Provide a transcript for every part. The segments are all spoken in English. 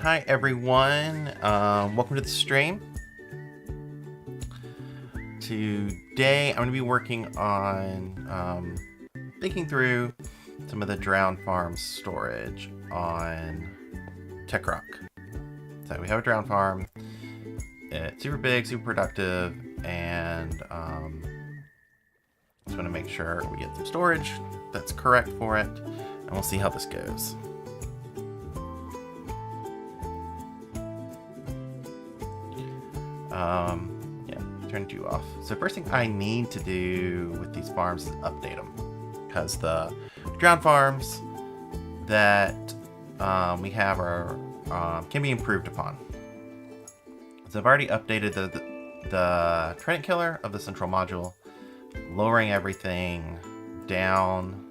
Hi everyone, welcome to the stream. Today I'm going to be working on thinking through some of the Drown Farm storage on TechRock. So we have a Drown Farm, it's super big, super productive, and just want to make sure we get some storage that's correct for it, and we'll see how this goes. Yeah, turned you off. So first thing I need to do with these farms is update them, because the Drown Farms that we have are can be improved upon. So I've already updated the Trident Killer of the central module, lowering everything down.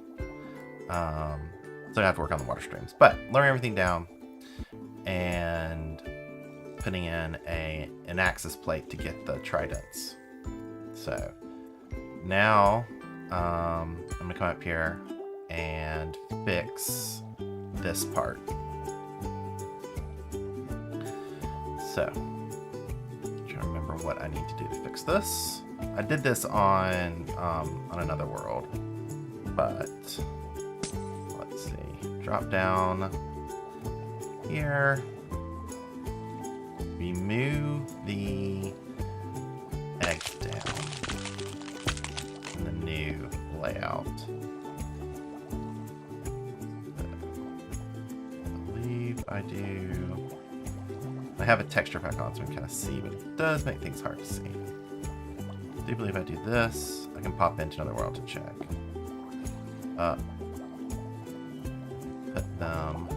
So I have to work on the water streams, but lowering everything down and putting in an axis plate to get the tridents. So now I'm gonna come up here and fix this part. So I'm trying to remember what I need to do to fix this. I did this on another world, but let's see. Drop down here. Remove the eggs down in the new layout. I believe I do. I have a texture pack on so I can kind of see, but it does make things hard to see. I do believe I do this. I can pop into another world to check. Put them.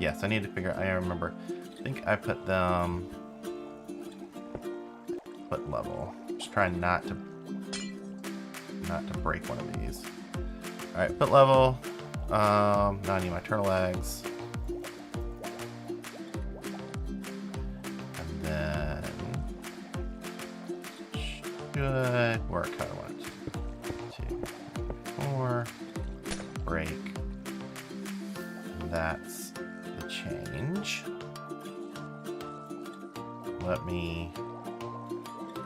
Yes, I need to figure out. I remember. I think I put them foot level. Just trying not to break one of these. All right, foot level. Now I need my turtle eggs, and then should work how I want it to. 2, 4, break. That's the change. Let me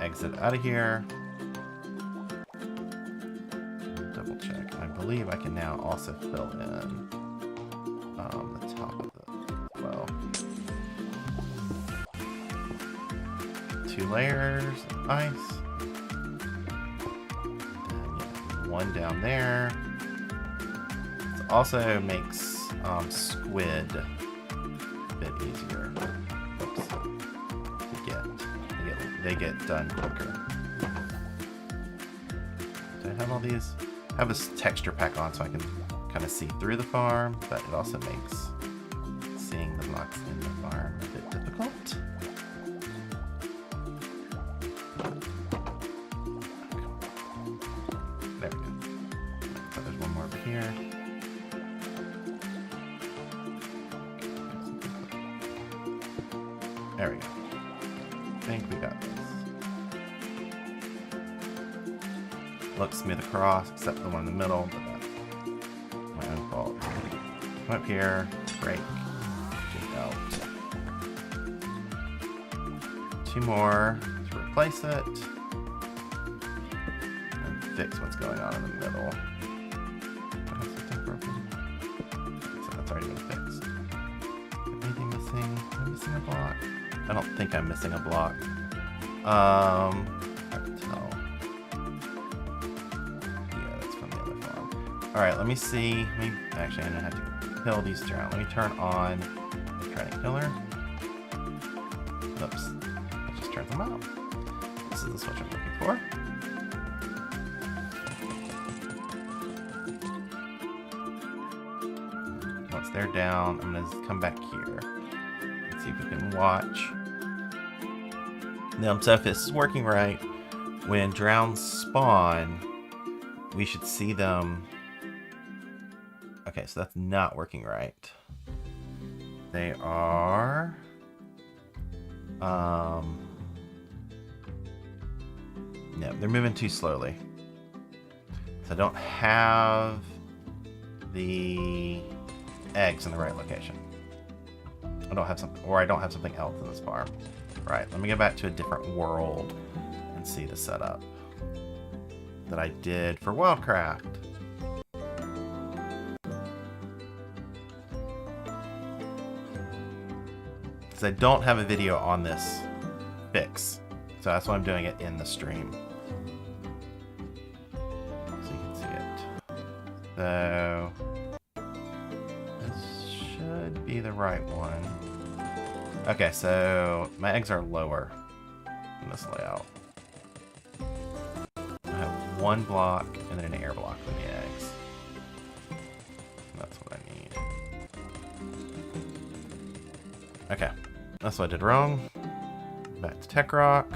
exit out of here. Double check. I believe I can now also fill in the top of it as well. 2 layers of ice. Then yeah, 1 down there. This also makes squid a bit easier. Oops. They get done quicker. Do I have all these? I have this texture pack on so I can kind of see through the farm, but it also makes seeing the blocks in the farm a bit difficult. There we go. So there's one more over here. There we go. I think we got this. Looks smooth across, except the one in the middle, but that's my own fault. Come up here, break, get out. 2 more to replace it, and fix what's going on in the middle. What else is that broken? So that's already been fixed. Anything missing? Am I missing a block? I don't think I'm missing a block. I can tell. Yeah, that's from the other farm. Alright, let me see. Actually, I'm going to have to kill these drown. Let me turn on the Trident Killer. Oops. I just turned them out. This is the switch I'm looking for. Once they're down, I'm going to come back here. See if we can watch them. So if this is working right, when drowns spawn, we should see them. Okay, so that's not working right. They are no, they're moving too slowly. So So I don't have the eggs in the right location. I don't have something, or I don't have something else in this farm. Right, let me go back to a different world and see the setup that I did for Wildcraft. Because I don't have a video on this fix, so that's why I'm doing it in the stream. So you can see it. So this should be the right one. Okay, so my eggs are lower in this layout. I have one block and then an air block for the eggs. That's what I need. Okay, that's what I did wrong. Back to TechRock.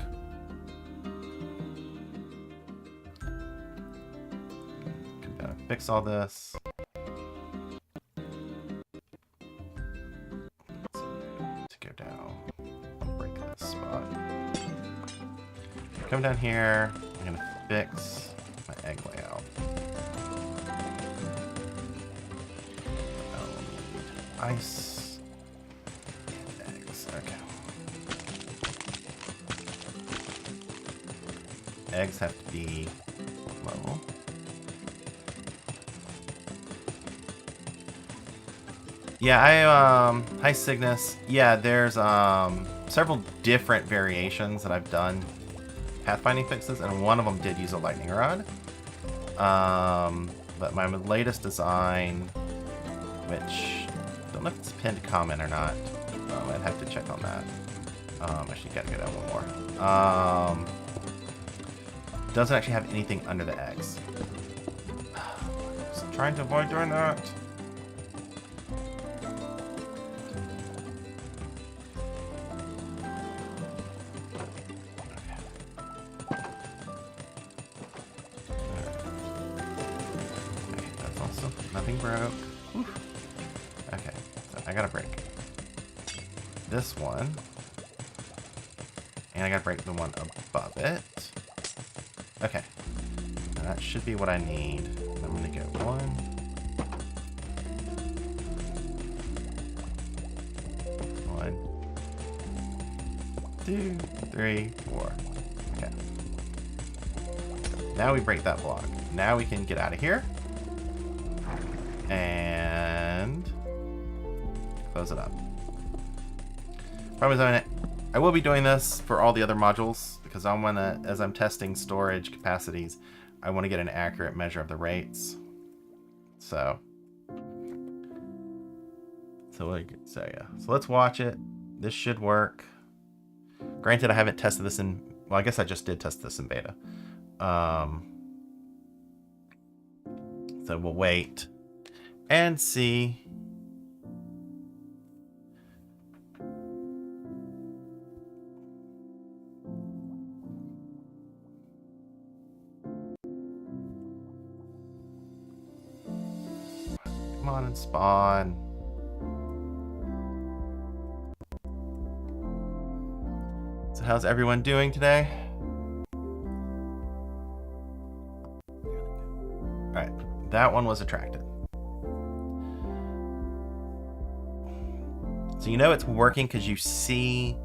Come down and fix all this. To go down. I'll break this spot. Come down here. I'm gonna fix my egg layout. I'll need ice and eggs. Okay. Eggs have to be low. Yeah, hi Cygnus. Yeah, there's several different variations that I've done pathfinding fixes, and one of them did use a lightning rod. But my latest design, which I don't know if it's a pinned comment or not. I'd have to check on that. Actually, gotta go down one more. Doesn't actually have anything under the eggs. So I'm trying to avoid doing that. Nothing broke. Oof. Okay, so I gotta break this one, and I gotta break the one above it. Okay, now that should be what I need. I'm gonna go 1, 2, 3, 4. Okay. Now we break that block. Now we can get out of here. And close it up. Problem is, I will be doing this for all the other modules because I want to, as I'm testing storage capacities, I want to get an accurate measure of the rates. So yeah. So let's watch it. This should work. Granted, I haven't tested this in. Well, I guess I just did test this in beta. So we'll wait and see. Come on and spawn. So how's everyone doing today? Alright, that one was attracted. So you know it's working because you see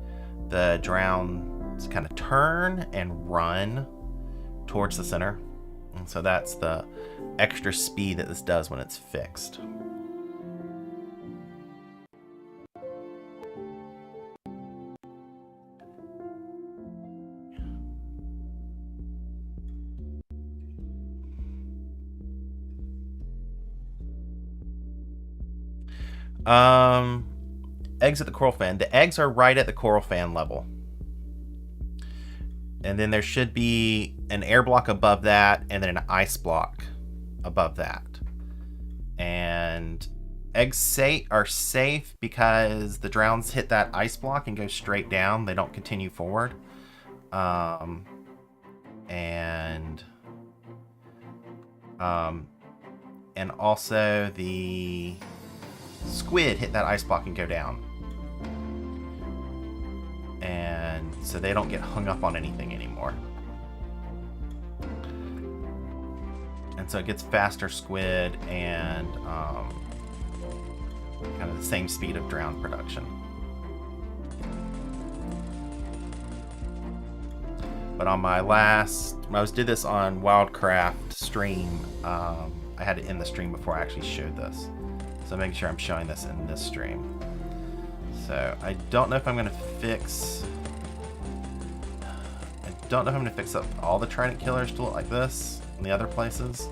the drowns kind of turn and run towards the center. And so that's the extra speed that this does when it's fixed. Eggs at the coral fan. The eggs are right at the coral fan level. And then there should be an air block above that and then an ice block above that. And eggs are safe because the drowns hit that ice block and go straight down. They don't continue forward. And also the squid hit that ice block and go down. And so they don't get hung up on anything anymore. And so it gets faster squid and kind of the same speed of drown production. But on my last, when I did this on Wildcraft stream, I had to end the stream before I actually showed this. So making sure I'm showing this in this stream. So I don't know if I'm going to fix... I don't know if I'm going to fix up all the trident killers to look like this in the other places.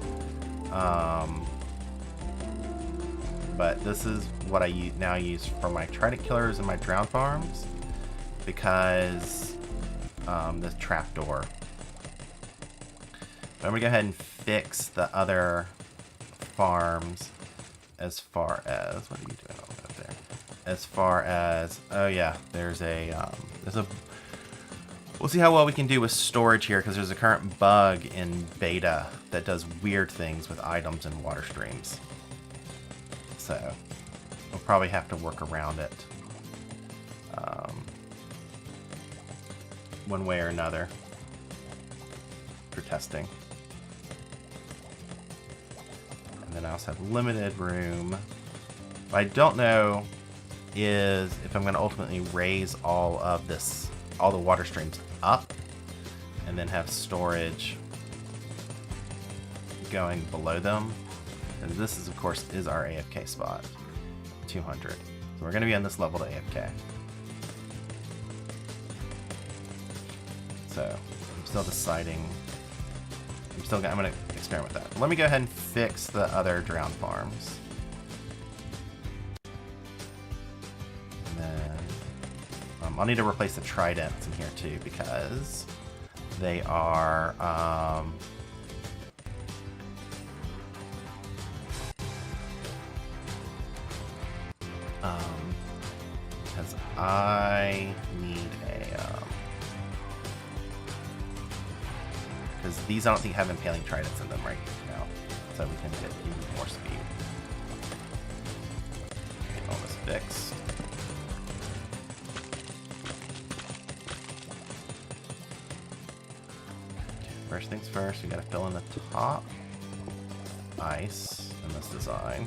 But this is what I now use for my trident killers and my drown farms. Because the trapdoor. I'm going to go ahead and fix the other farms as far as... What are you doing over there? As far as... Oh yeah, there's a... We'll see how well we can do with storage here, because there's a current bug in beta that does weird things with items and water streams. So, we'll probably have to work around it. One way or another. For testing. And then I also have limited room. What I don't know is if I'm going to ultimately raise all of this, all the water streams up, and then have storage going below them. And this is, of course, is our AFK spot, 200. So we're going to be on this level to AFK. So I'm still deciding. I'm going to experiment with that. Let me go ahead and fix the other drown farms. And then I'll need to replace the tridents in here too, because they are because I need a because these I don't think have impaling tridents in them right now, so we can get even more speed. Get all this fixed. First things first, we gotta fill in the top ice in this design.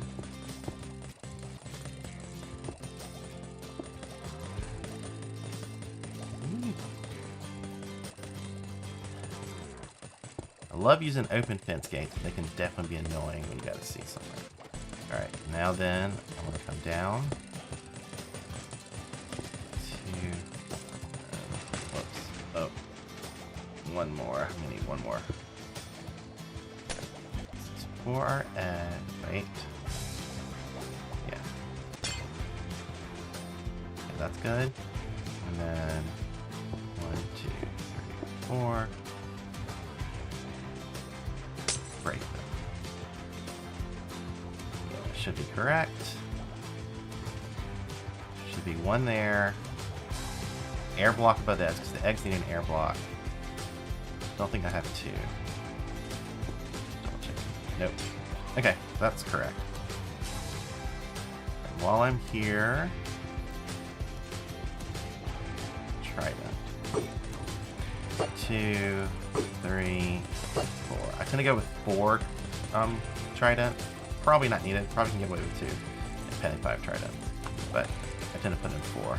I love using open fence gates, but they can definitely be annoying when you gotta see something. Alright, now then, I'm gonna come down to... whoops. Oh. One more. We need one more. This is for our egg. Wait. Yeah. Okay, that's good. And then 1, 2, 3, 4. Break them. Yeah, should be correct. Should be one there. Air block above the eggs, because the eggs need an air block. Don't think I have two. Double check. Nope. Okay, that's correct. And while I'm here, try that. 2, 3, 4. I tend to go with 4 trident. Probably not needed. Probably can get away with 2 and penny 5 trident. But I tend to put in 4.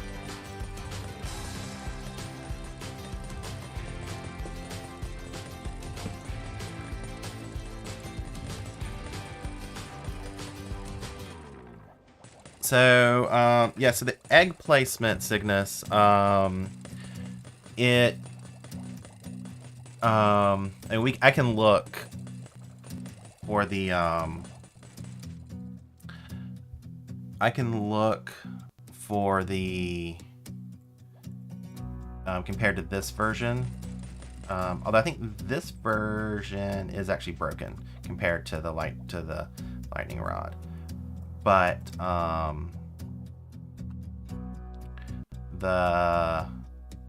So, yeah, so the egg placement, Cygnus, and I can look for the, compared to this version, although I think this version is actually broken compared to the lightning rod. But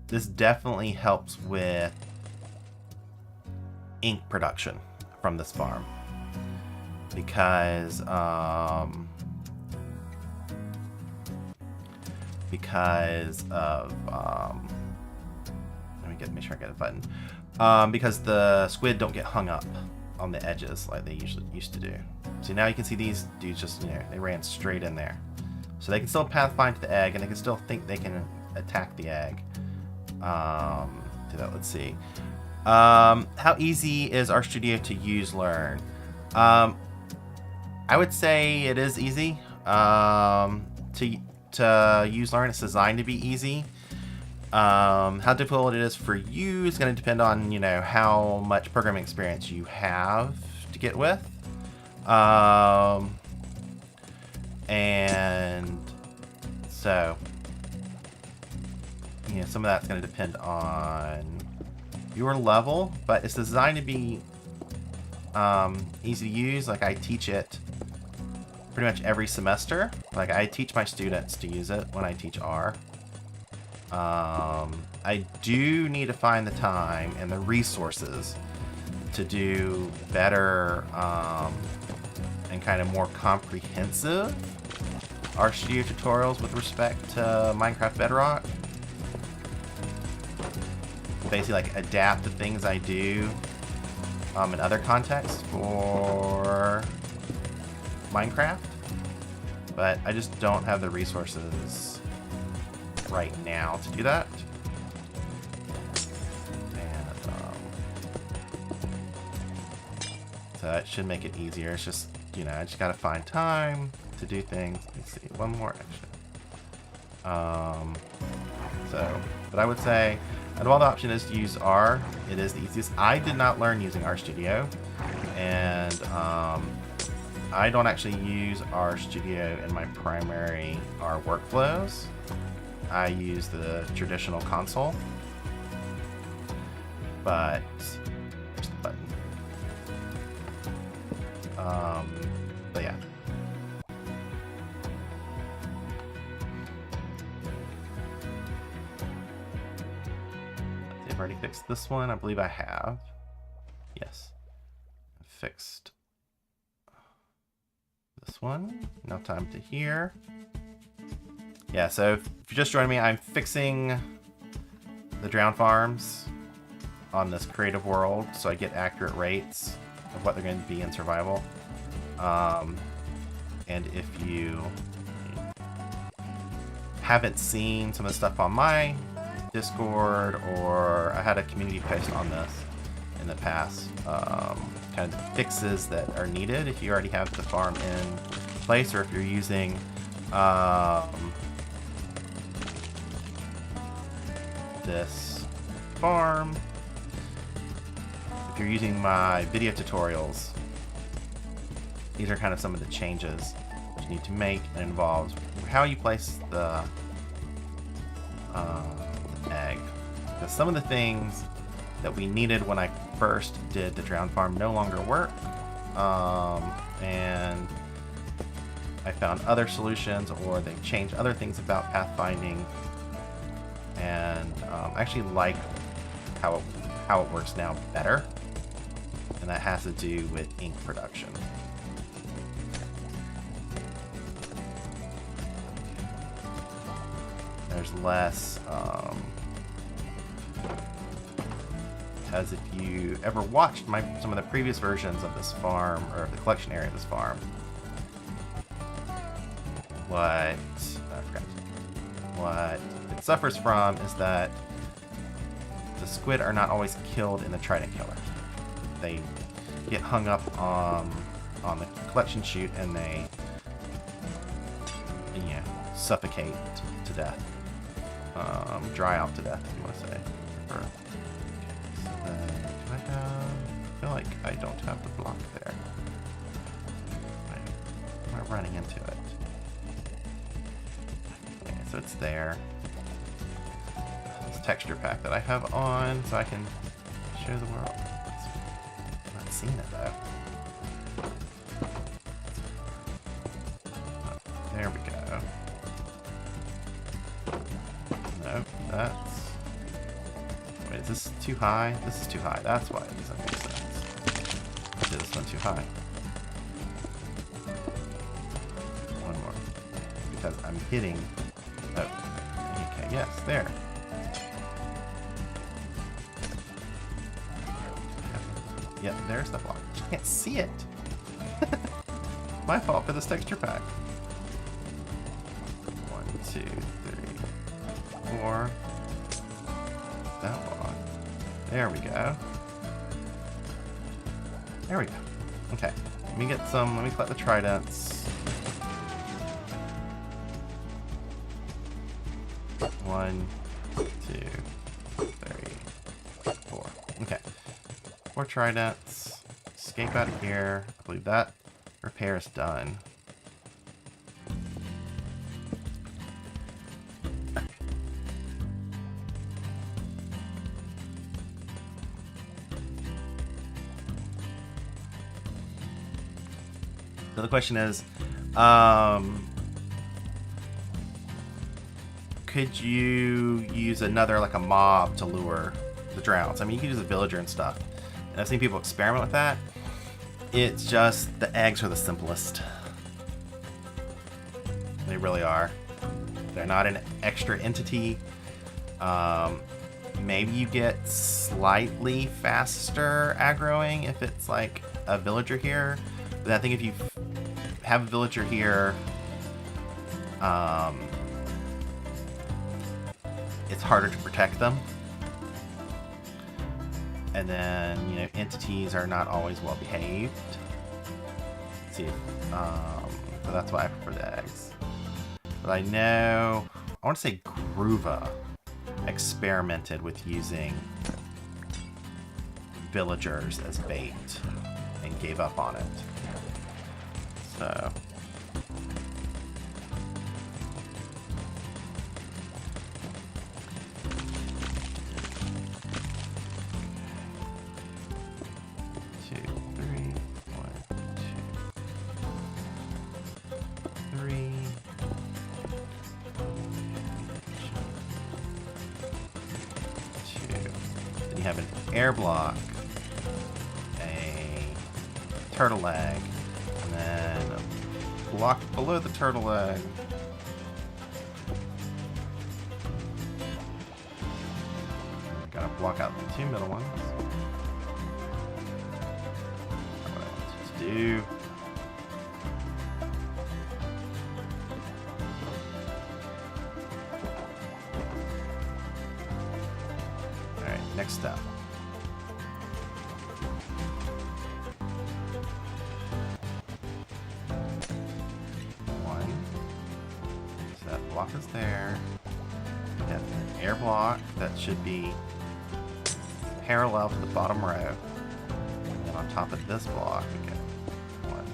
this definitely helps with ink production from this farm, because of let me make sure I get a button, because the squid don't get hung up on the edges like they usually used to do. So now you can see these dudes just, they ran straight in there. So they can still pathfind to the egg, and they can still think they can attack the egg. Do that. Let's see. How easy is RStudio to use, learn? I would say it is easy. To use, learn, it's designed to be easy. How difficult it is for you is going to depend on, how much programming experience you have to get with. And so, some of that's going to depend on your level, but it's designed to be easy to use. Like, I teach it pretty much every semester. Like, I teach my students to use it when I teach R. I do need to find the time and the resources to do better and kind of more comprehensive RStudio tutorials with respect to Minecraft Bedrock. Basically, like, adapt the things I do in other contexts for Minecraft, but I just don't have the resources right now to do that. And so that should make it easier. It's just, I just gotta find time to do things. Let's see, one more action. But I would say, out of all the options to use R, it is the easiest. I did not learn using RStudio, and I don't actually use RStudio in my primary R workflows. I use the traditional console, but there's the button. But yeah. I've already fixed this one. I believe I have. Yes. Fixed this one. Now time to here. Yeah, so if you just joined me, I'm fixing the drown farms on this creative world so I get accurate rates of what they're going to be in survival. And if you haven't seen some of the stuff on my Discord, or I had a community post on this in the past, kind of fixes that are needed if you already have the farm in place, or if you're using this farm, if you're using my video tutorials, these are kind of some of the changes you need to make, and it involves how you place the egg. Because some of the things that we needed when I first did the drown farm no longer work, and I found other solutions, or they've changed other things about pathfinding, and I actually like how it works now better, and that has to do with ink production. There's less, as if you ever watched some of the previous versions of this farm, or the collection area of this farm, what it suffers from is that the squid are not always killed in the trident killer. They get hung up on the collection chute, and they suffocate to death. Dry out to death, if you want to say. I feel like I don't have the block there. Am I running into it? Okay, so it's there. This texture pack that I have on, so I can show the world. I'm not seeing it though. There we go. No, that's... Wait, is this too high? This is too high. That's why it doesn't make sense. I did this one too high. One more. Because I'm hitting... Oh. Okay, yes, there. Yep, there's the block. Can't see it. My fault for this texture pack. 1, 2, 3, 4. That block. There we go. There we go. Okay. Let me get some. Let me collect the tridents. 1, 2, 3, 4. Okay. 4 tridents. Escape out of here. I believe that repair is done. So the question is, could you use another, like a mob to lure the drowns? I mean, you could use a villager and stuff. And I've seen people experiment with that. It's just the eggs are the simplest. They really are. They're not an extra entity. Maybe you get slightly faster aggroing if it's like a villager here. But I think if you have a villager here, it's harder to protect them. And then, you know, entities are not always well behaved. Let's see, so that's why I prefer the eggs. But I know, I want to say Groova experimented with using villagers as bait and gave up on it. So. Have an air block, a turtle egg, and then a block below the turtle egg. Gotta block out the 2 middle ones. What I want to do. Next step. So that block is there. We have an air block that should be parallel to the bottom row. And then on top of this block, we get 1,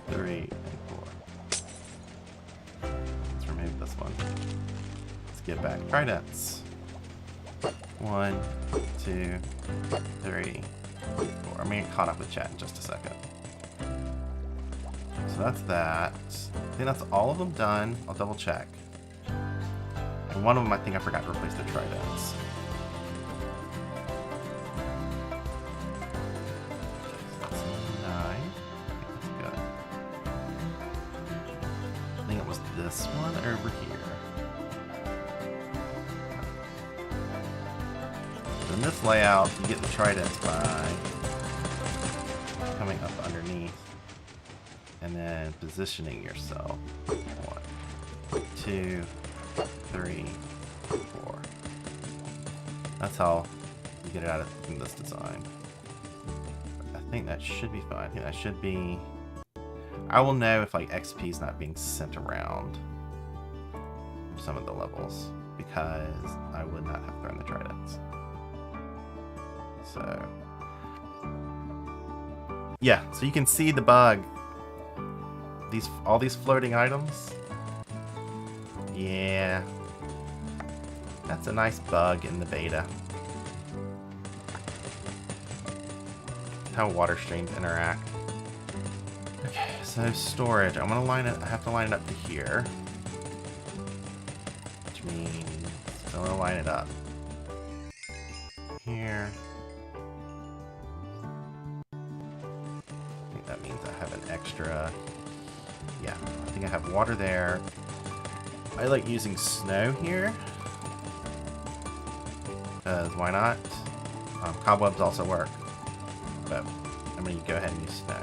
2, 3, this one. Let's get back tridents. 1, 2, 3, 4. I'm gonna get caught up with chat in just a second. So that's that. I think that's all of them done. I'll double check. And one of them, I think I forgot to replace the tridents. So that's 9. That's good. I think it was this one over here. So in this layout, you get the tridents by coming up underneath and then positioning yourself. 1, 2, 3, 4. That's how you get it out of this design. I think that should be fine. I think that should be... I will know if like XP is not being sent around for some of the levels because I would not have thrown the tridents. So yeah, so you can see the bug. All these floating items. Yeah, that's a nice bug in the beta. How water streams interact. Okay, so storage. I'm gonna line it. I have to line it up to here, which means I'm gonna line it up here. I think that means I have an extra. Yeah, I think I have water there. I like using snow here. because why not? Cobwebs also work, but I'm going to go ahead and use snow.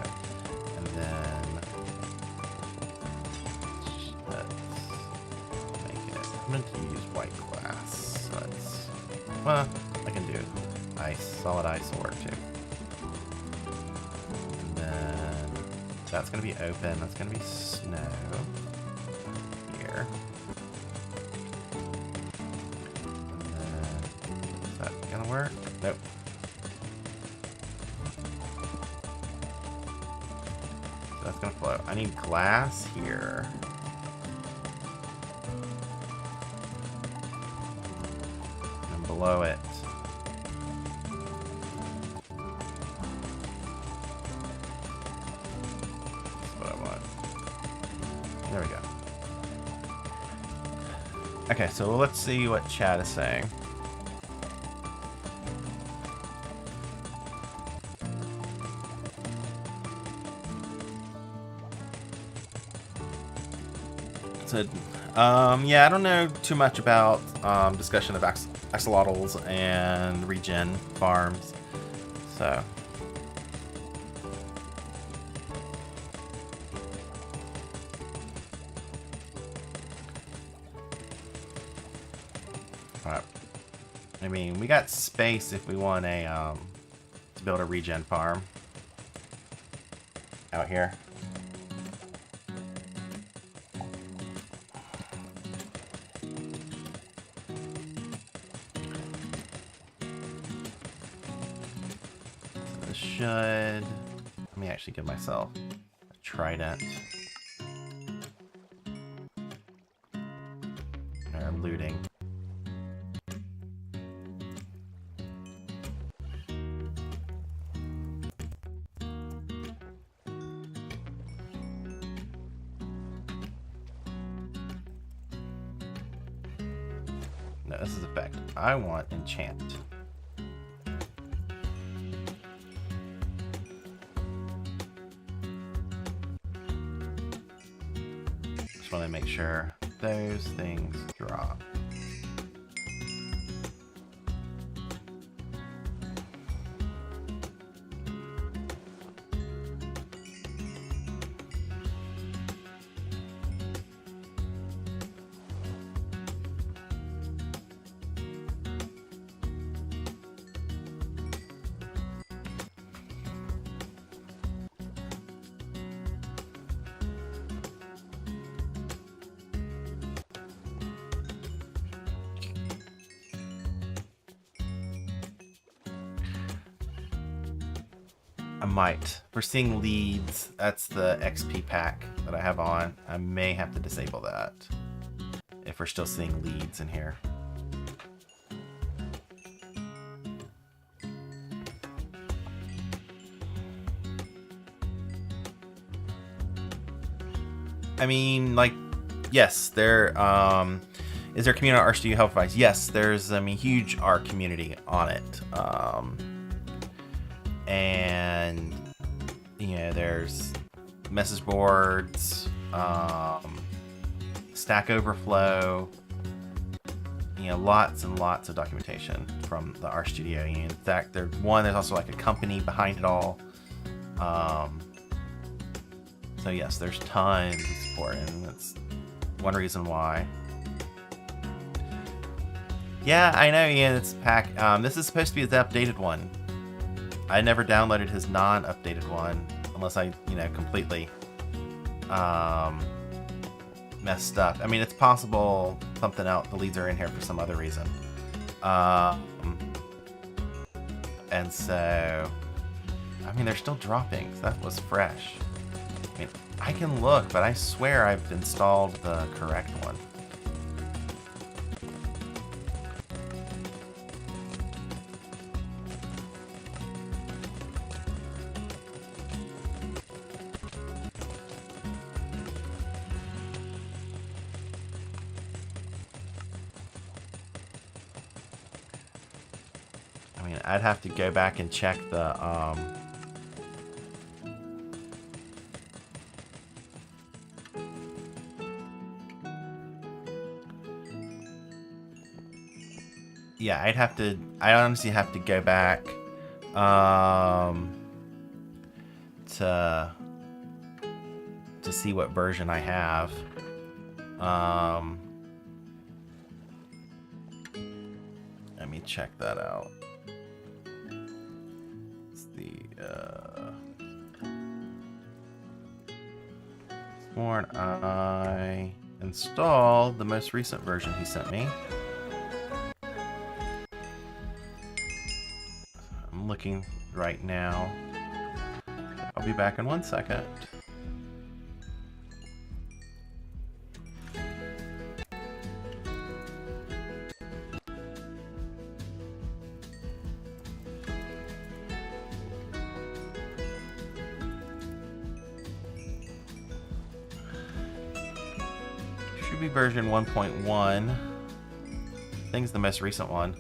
And then let's make it, I'm going to use white glass. So let's, well, I can do ice, solid ice will work too. And then that's going to be open, that's going to be snow here. And then, is that going to work? Nope. So that's going to flow. I need glass here. And below it. There we go. Okay, so let's see what chat is saying. So, yeah, I don't know too much about discussion of axolotls and regen farms, so. I mean, we got space if we want a to build a regen farm out here. So this should, let me actually give myself a trident. Or looting. No, this is effect. I want enchant. Just want to make sure those things drop. I might. We're seeing leads. That's the XP pack that I have on. I may have to disable that if we're still seeing leads in here. I mean, like, yes, there is there a community on Arch Studio Help Advice? Yes, there's a huge art community on it. And you know, there's message boards, Stack Overflow, you know, lots and lots of documentation from the Arch Studio. In fact, there's also like a company behind it all. So yes, there's tons of support, and that's one reason why. Yeah, I know, Ian, it's pack. This is supposed to be his updated one. I never downloaded his non-updated one unless I, you know, completely messed up. I mean, it's possible something else, the leads are in here for some other reason. And so, I mean, they're still dropping. So that was fresh. I mean, I can look, but I swear I've installed the correct one. I'd have to go back and check the yeah, I honestly have to go back to see what version I have. Let me check that out. It's the sworn I installed the most recent version he sent me. I'm looking right now. I'll be back in 1 second. Should be version 1.1. I think it's the most recent one.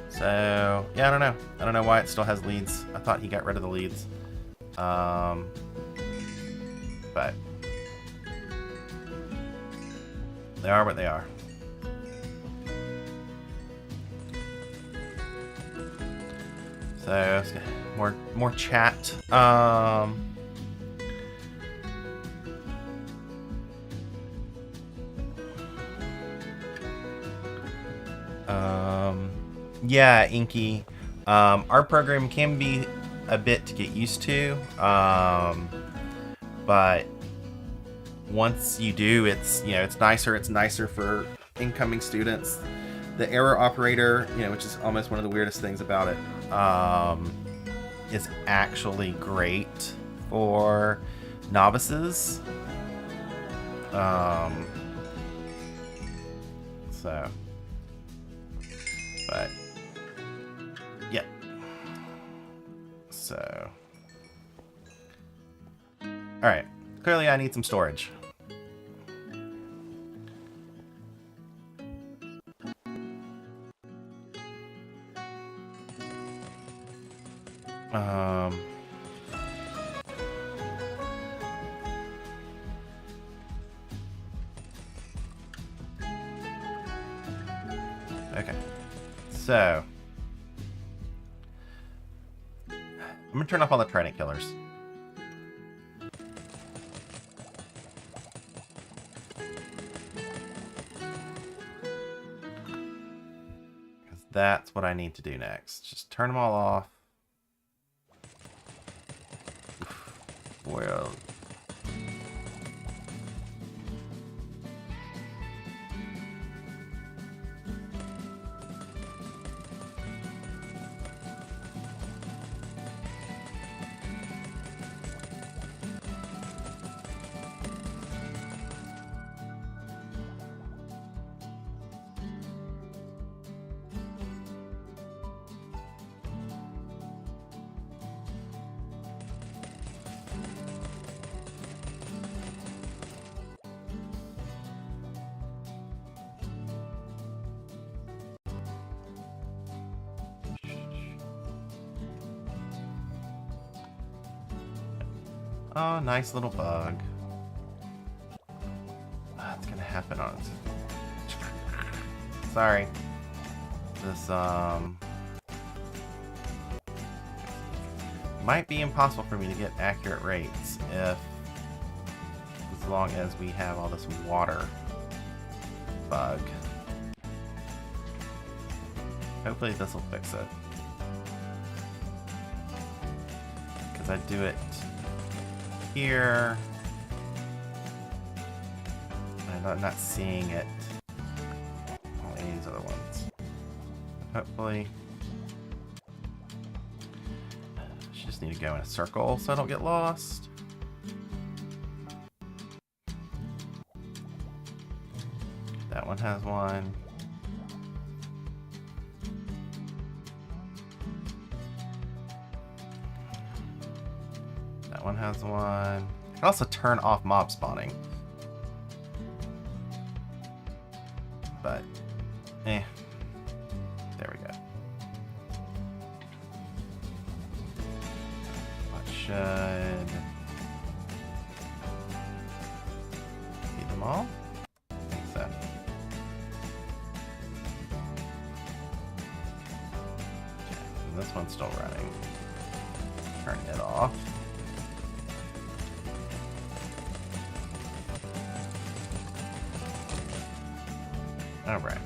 So, yeah, I don't know. I don't know why it still has leads. I thought he got rid of the leads. But they are what they are. So, let's get more chat. Yeah, Inky. Our program can be a bit to get used to, but once you do, it's nicer. It's nicer for incoming students. The error operator, which is almost one of the weirdest things about it, is actually great for novices. But yeah. So, all right. Clearly, I need some storage. Okay. So, I'm gonna turn off all the trident killers. Because that's what I need to do next. Just turn them all off. Well. Oh, nice little bug. It's gonna happen on it. Sorry. This, might be impossible for me to get accurate rates as long as we have all this water bug. Hopefully this will fix it. Because I do it here, and I'm not seeing it on any of these other ones. Hopefully, I just need to go in a circle so I don't get lost. That one has one. That one has one. I can also turn off mob spawning. But, there we go. What should feed them all? I think so. This one's still running. Turn it off. Alright.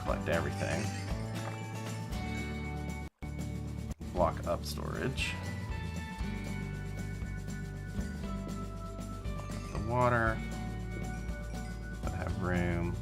Collect everything. Block up storage. The water. I have room.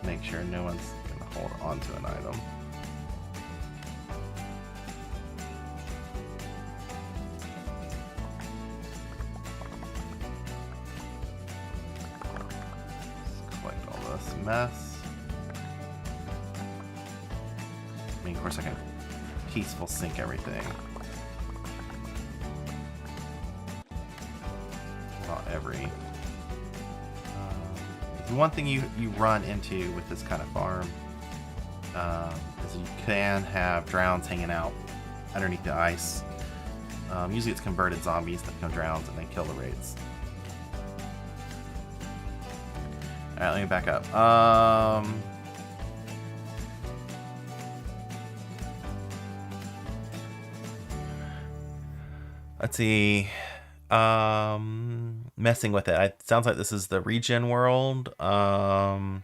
Make sure no one's gonna hold on to an item. Let's collect all this mess. I mean, of course I can peaceful sync everything. Not every. The one thing you run into with this kind of farm is you can have drowns hanging out underneath the ice. Usually it's converted zombies that become drowns and they kill the raids. Alright, let me back up. Let's see. Messing with it. It sounds like this is the regen world. I'm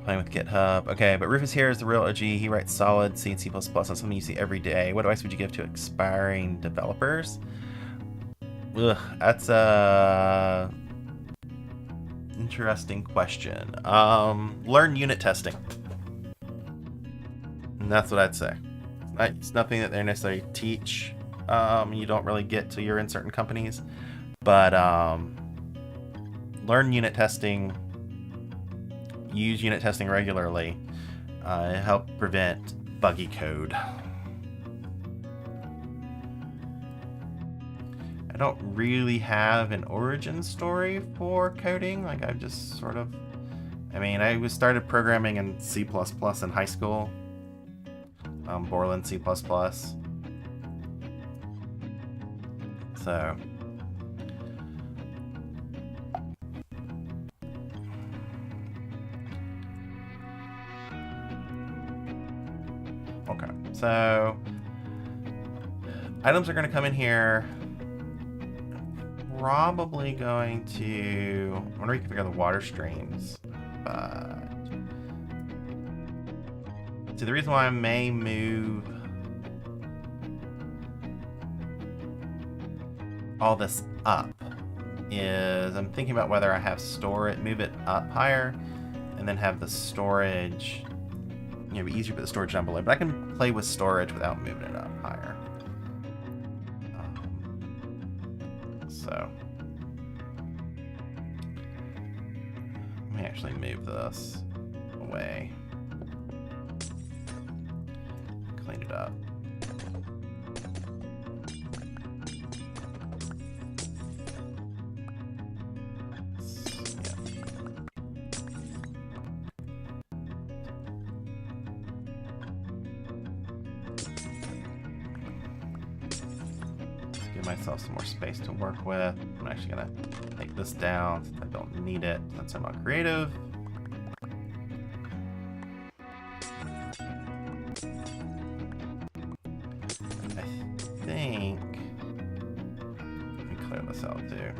playing with GitHub. Okay, but Rufus here is the real OG. He writes solid C and C++. That's something you see every day. What advice would you give to aspiring developers? Ugh, that's a interesting question. Learn unit testing. And that's what I'd say. It's nothing that they necessarily teach. You don't really get till you're in certain companies, but learn unit testing, use unit testing regularly, help prevent buggy code. I don't really have an origin story for coding. Like I've just sort of, I started programming in C++ in high school, Borland C++. So okay, so items are going to come in here. Probably going to, I wonder if you can reconfigure the water streams, but see, the reason why I may move all this up is I'm thinking about whether I have move it up higher and then have the storage, be easier to put the storage down below, but I can play with storage without moving it up higher. So let me actually move this away, clean it up. Myself some more space to work with. I'm actually gonna take this down since I don't need it since I'm not creative. I think let me clear this out too.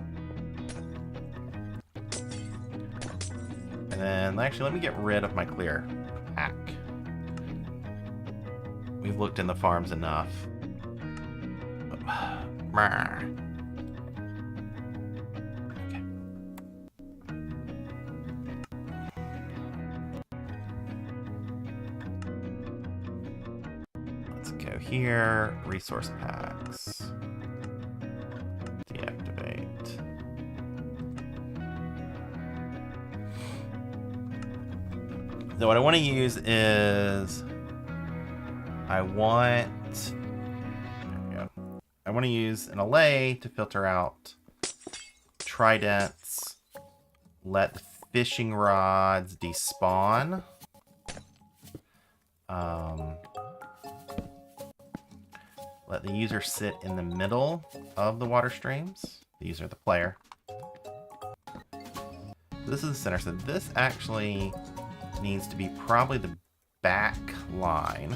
And then actually let me get rid of my clear pack. We've looked in the farms enough. Okay. Go here, resource packs. Deactivate. So what I want to use is I want to use an allay to filter out tridents, let the fishing rods despawn. Let the user sit in the middle of the water streams. The user, the player. This is the center, so this actually needs to be probably the back line.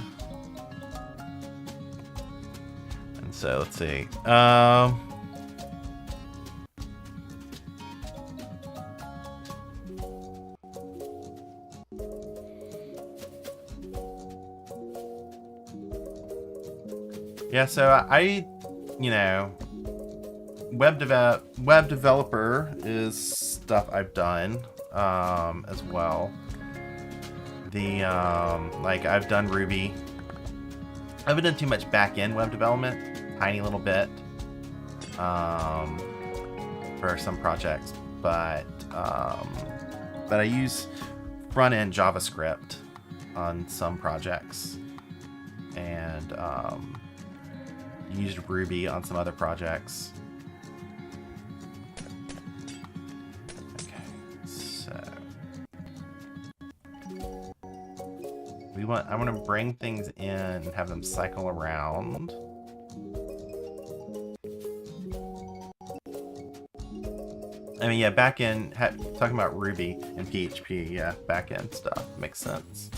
And so let's see. Yeah, so I web developer is stuff I've done as well. Like I've done Ruby. I haven't done too much back-end web development, tiny little bit for some projects, but I use front-end JavaScript on some projects, and used Ruby on some other projects. Okay, so I want to bring things in and have them cycle around. I mean, yeah, backend, talking about Ruby and PHP, yeah, backend stuff makes sense.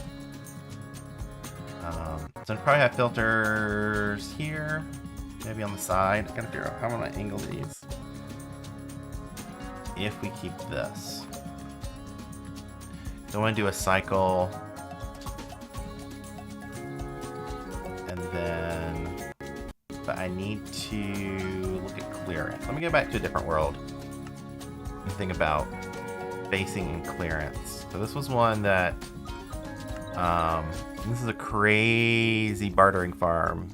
So I probably have filters here, maybe on the side. I gotta figure out how I'm gonna angle these. If we keep this, so I want to do a cycle, and then, but I need to look at clearance. Let me go back to a different world and think about spacing and clearance. So this was one that. This is a crazy bartering farm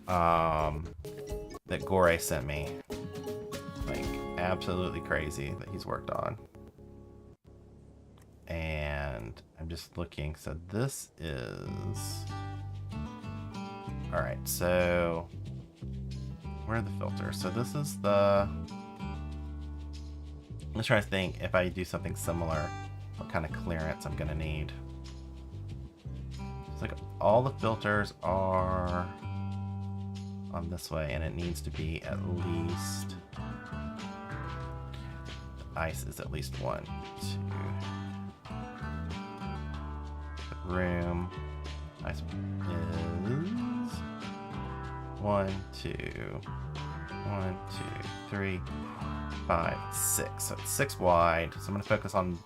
that Gore sent me. Like, absolutely crazy that he's worked on. And I'm just looking. So this is... Alright, so... Where are the filters? So this is the... I'm just trying to think if I do something similar, what kind of clearance I'm going to need. Like all the filters are on this way, and it needs to be at least, the ice is at least 1, 2. The room ice is 1, 2, 1, 2, 3, 5, 6. So it's 6 wide. So I'm gonna focus on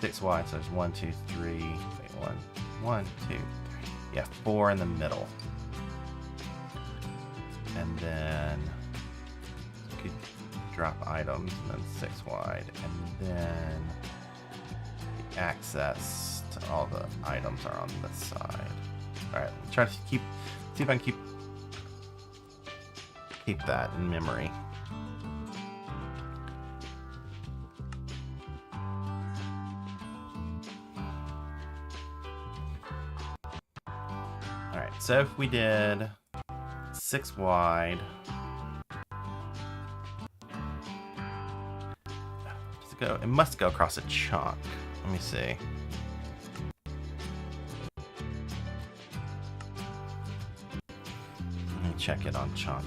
6 wide. So there's 1, 2, 3. 1, 2, 3. Yeah, 4 in the middle. And then you could drop items, and then 6 wide. And then the access to all the items are on this side. Alright, try to see if I can keep that in memory. So if we did 6 wide, it must go across a chunk. Let me see. Let me check it on chunk.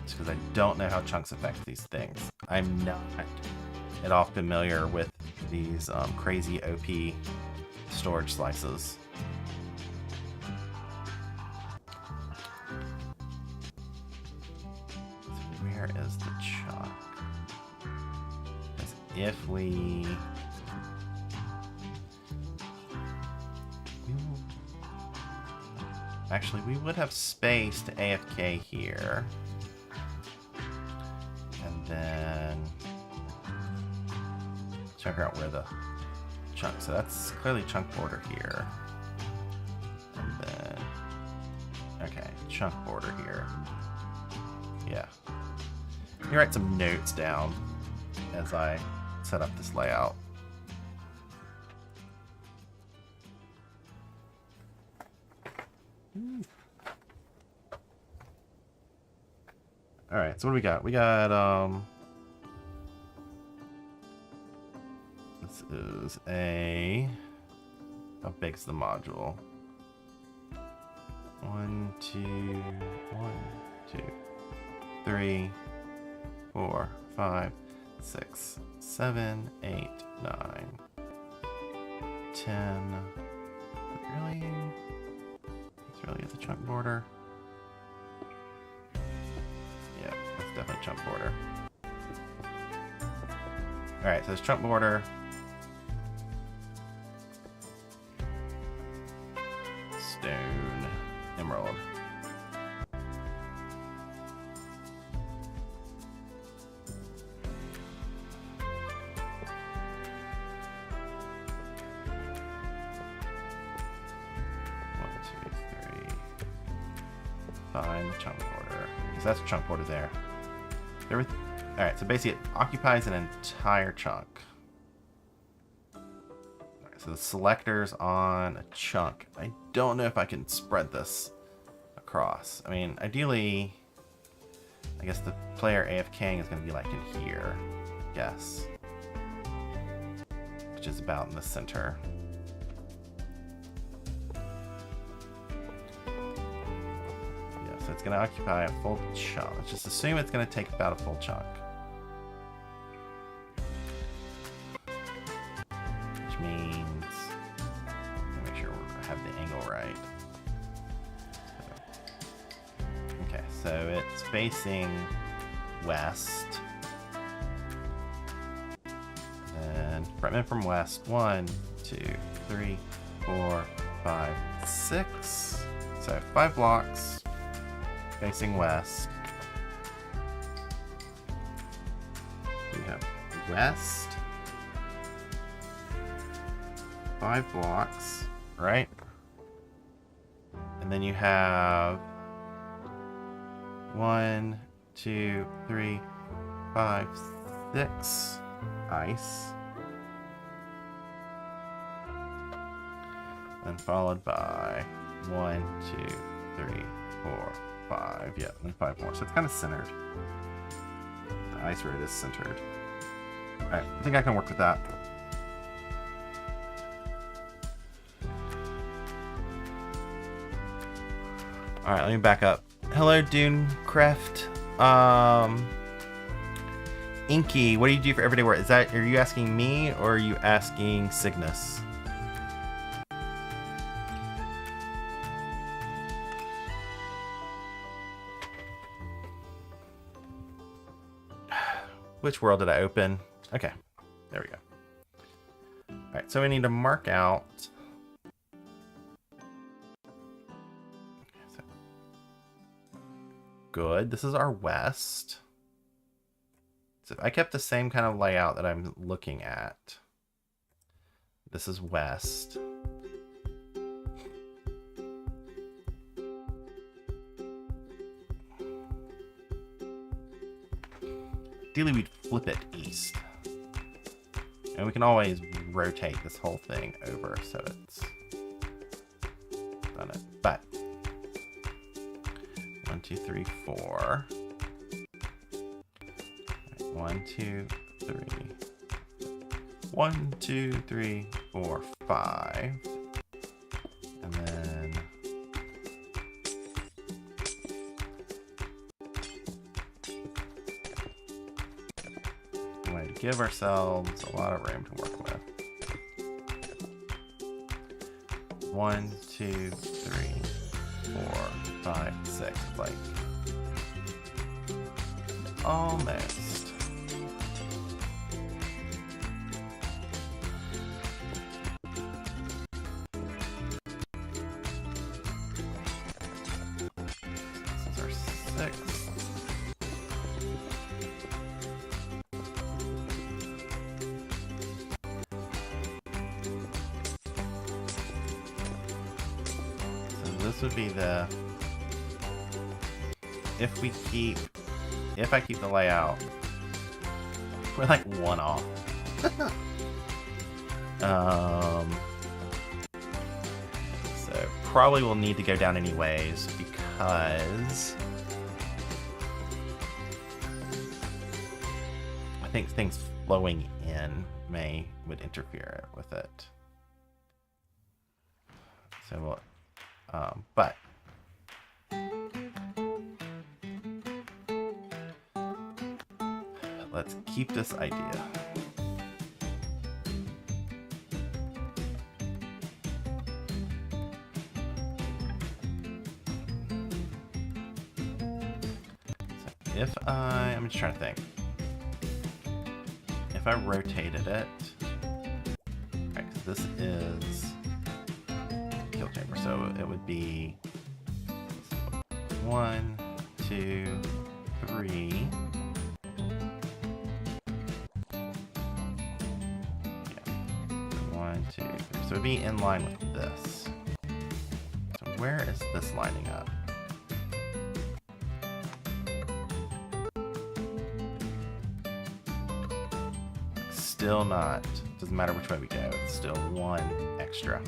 Just because I don't know how chunks affect these things. I'm not at all familiar with these crazy OP storage slices. Where is the chunk? Because if we actually, we would have space to AFK here. And then check out where the chunk. So that's clearly chunk border here. And chunk border here. Yeah. Let me write some notes down as I set up this layout. Alright, so what do we got? We got, this is a... How big's the module? 1, 2, 1, 2, 3, 4, 5, 6, 7, 8, 9, 10. Really? It's really the chunk border. Yeah, that's definitely chunk border. Alright, so it's chunk border. Stone. Emerald. Find the chunk border. Because that's a chunk border there. Everything. Alright, so basically it occupies an entire chunk. Alright, so the selector's on a chunk. I don't know if I can spread this across. I mean, ideally, I guess the player AFKing is going to be like in here. Yes. Which is about in the center. So it's going to occupy a full chunk. Let's just assume it's going to take about a full chunk. Which means... Let me make sure I have the angle right. Okay, so it's facing west. And front from west. 1, 2, 3, 4, 5, 6. So 5 blocks. Facing west. We have west. 5 blocks, right? And then you have 1, 2, 3, 5, 6 ice. And followed by 1, 2, 3, 4, 5, yeah, and 5 more. So it's kind of centered. The ice road is centered. Alright, I think I can work with that. Alright, let me back up. Hello, Dunecraft. Inky, what do you do for everyday work? Are you asking me or are you asking Cygnus? Which world did I open? Okay, there we go. Alright, so we need to mark out... Okay, so good, this is our west. So if I kept the same kind of layout that I'm looking at, this is west. Ideally, we'd flip it east. And we can always rotate this whole thing over so it's done it. But 1, 2, 3, 4. 1, 2, 3. 1, 2, 3, 4, 5. And then give ourselves a lot of room to work with. 1, 2, 3, 4, 5, 6. Like almost. This is our 6. This would be the if I keep the layout, we're like 1 off. So probably we'll need to go down anyways because I think things flowing in would interfere with it. So but let's keep this idea. So if I'm just trying to think. If I rotated it, right, because this is kill chamber, so it would be 1, 2, 3. So it would be in line with this. So where is this lining up? Still not. Doesn't matter which way we go. It's still 1 extra.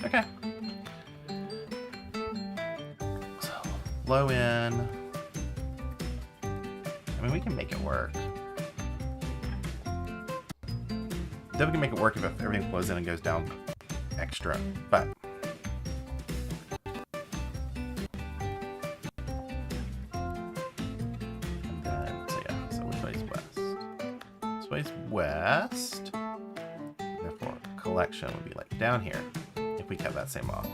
Okay. So flow in. I mean, we can make it work. Then we can make it work if everything flows in and goes down extra, but and then so yeah, so which way's west? This way's west. Therefore, collection would be like down here if we kept that same model.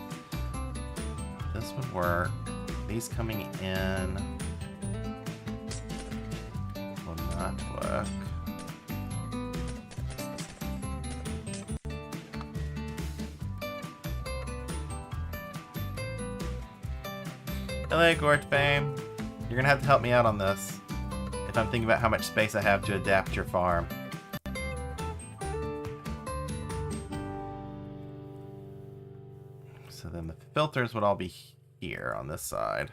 This would work. These coming in will not work. Hello, Gorge Fame. You're gonna have to help me out on this if I'm thinking about how much space I have to adapt your farm. So then the filters would all be here on this side.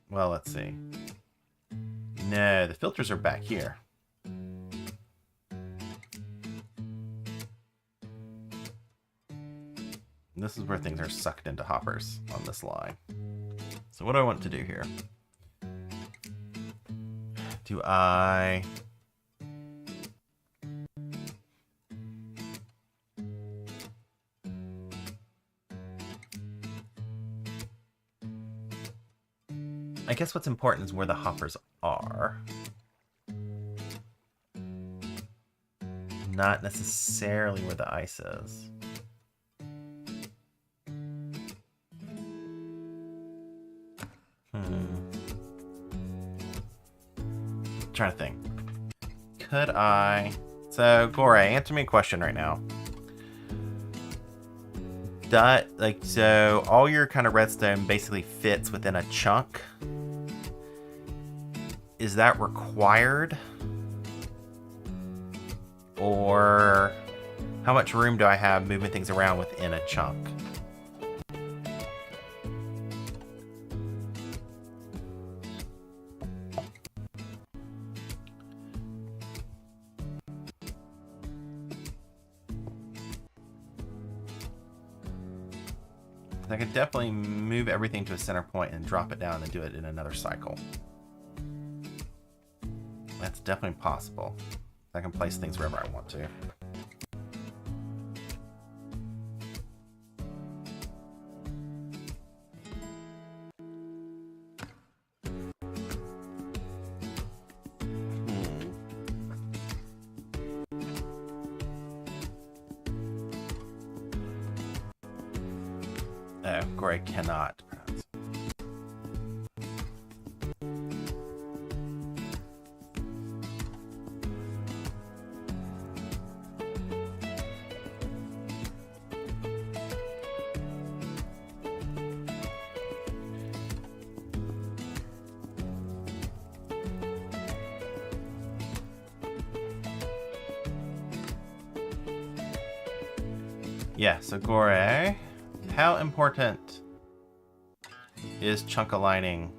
Well, let's see. No, the filters are back here. This is where things are sucked into hoppers on this line. So what do I want to do here? Do I guess what's important is where the hoppers are. Not necessarily where the ice is. Trying to think. Could I? So Gore, answer me a question right now. So all your kind of redstone basically fits within a chunk. Is that required? Or how much room do I have moving things around within a chunk? I could definitely move everything to a center point and drop it down and do it in another cycle. That's definitely possible. I can place things wherever I want to. Oh, Greg cannot. Yeah, so Gore, how important is chunk aligning?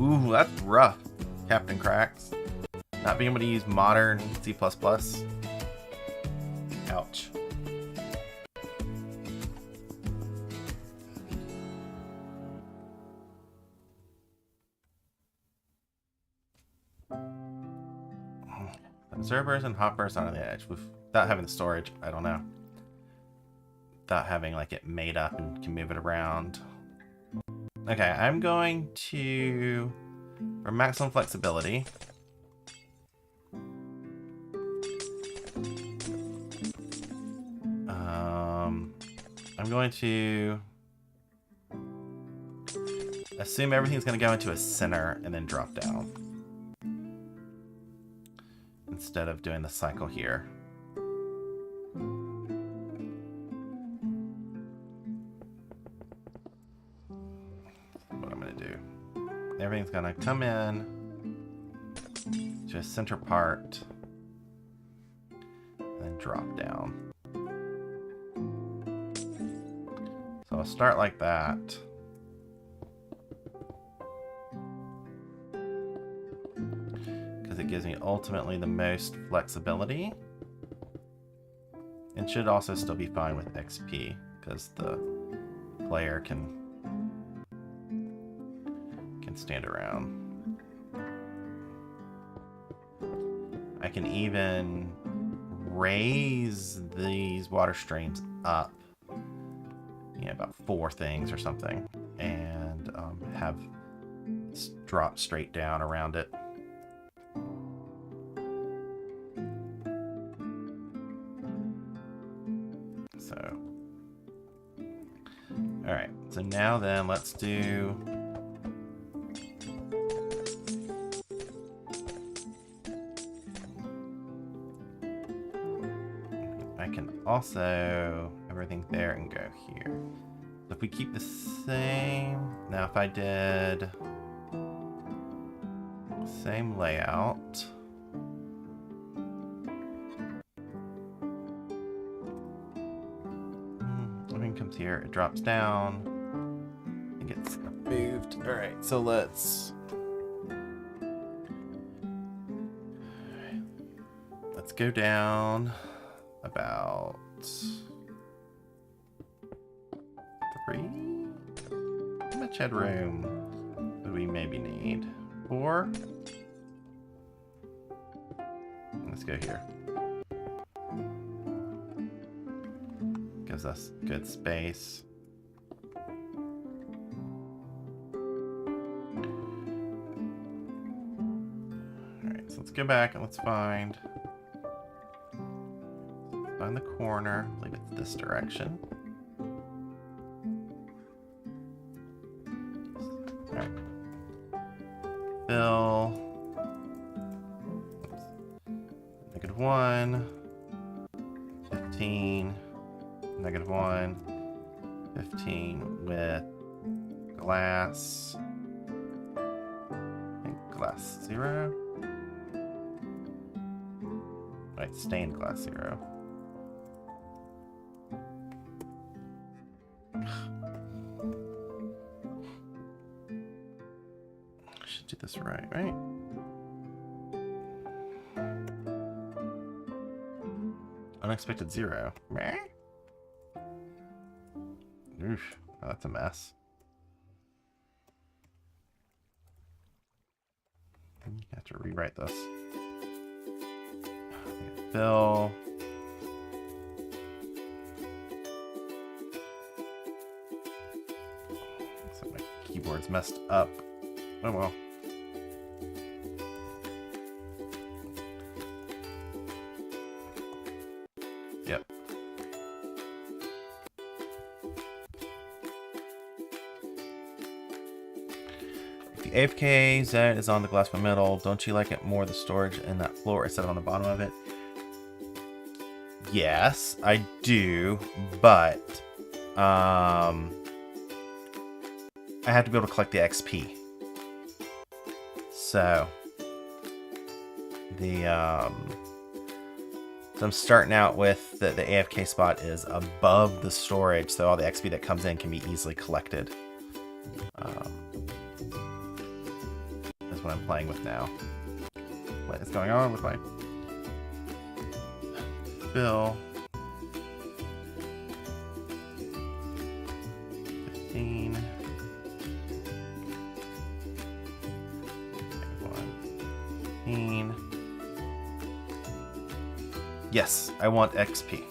Ooh, that's rough, Captain Cracks. Not being able to use modern C++. Ouch. Observers and hoppers on the edge. Without having the storage, I don't know. Without having like it made up and can move it around. Okay, I'm going to, for maximum flexibility, I'm going to assume everything's going to go into a center and then drop down instead of doing the cycle here. Everything's gonna come in to a center part and then drop down. So I'll start like that. Because it gives me ultimately the most flexibility. And should also still be fine with XP because the player can stand around. I can even raise these water streams up, about 4 things or something, and have drop straight down around it. So, all right. So now then, let's do. Also, everything there and go here. So if we keep the same, now if I did same layout, everything comes here, it drops down, and gets moved. All right, so let's go down about 3. How much headroom would we maybe need? 4? Let's go here. Gives us good space. Alright, so let's go back and let's find the corner. I believe it's this direction. Alright. Fill. -1. 15. -1. 15 with glass. I think glass 0. Right, stained glass 0. Should do this right? Unexpected 0. Oof, oh, that's a mess. You have to rewrite this. Fill. So my keyboard's messed up. Oh well. If the AFK zone is on the glass middle, don't you like it more the storage in that floor instead of on the bottom of it? Yes, I do, but I have to be able to collect the XP. So so I'm starting out with the AFK spot is above the storage, so all the XP that comes in can be easily collected. That's what I'm playing with now. What is going on with my bill? 15. 15. Yes, I want XP.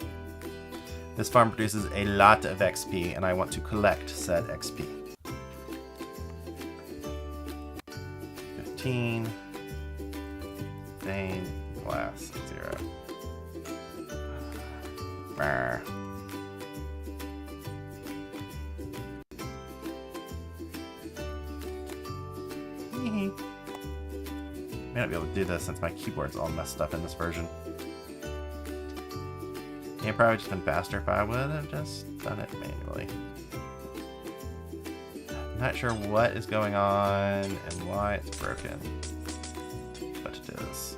This farm produces a lot of XP, and I want to collect said XP. 15. Vein, glass, 0. Rawr. May not be able to do this since my keyboard's all messed up in this version. It probably just been faster if I would have just done it manually. I'm not sure what is going on and why it's broken, but it is.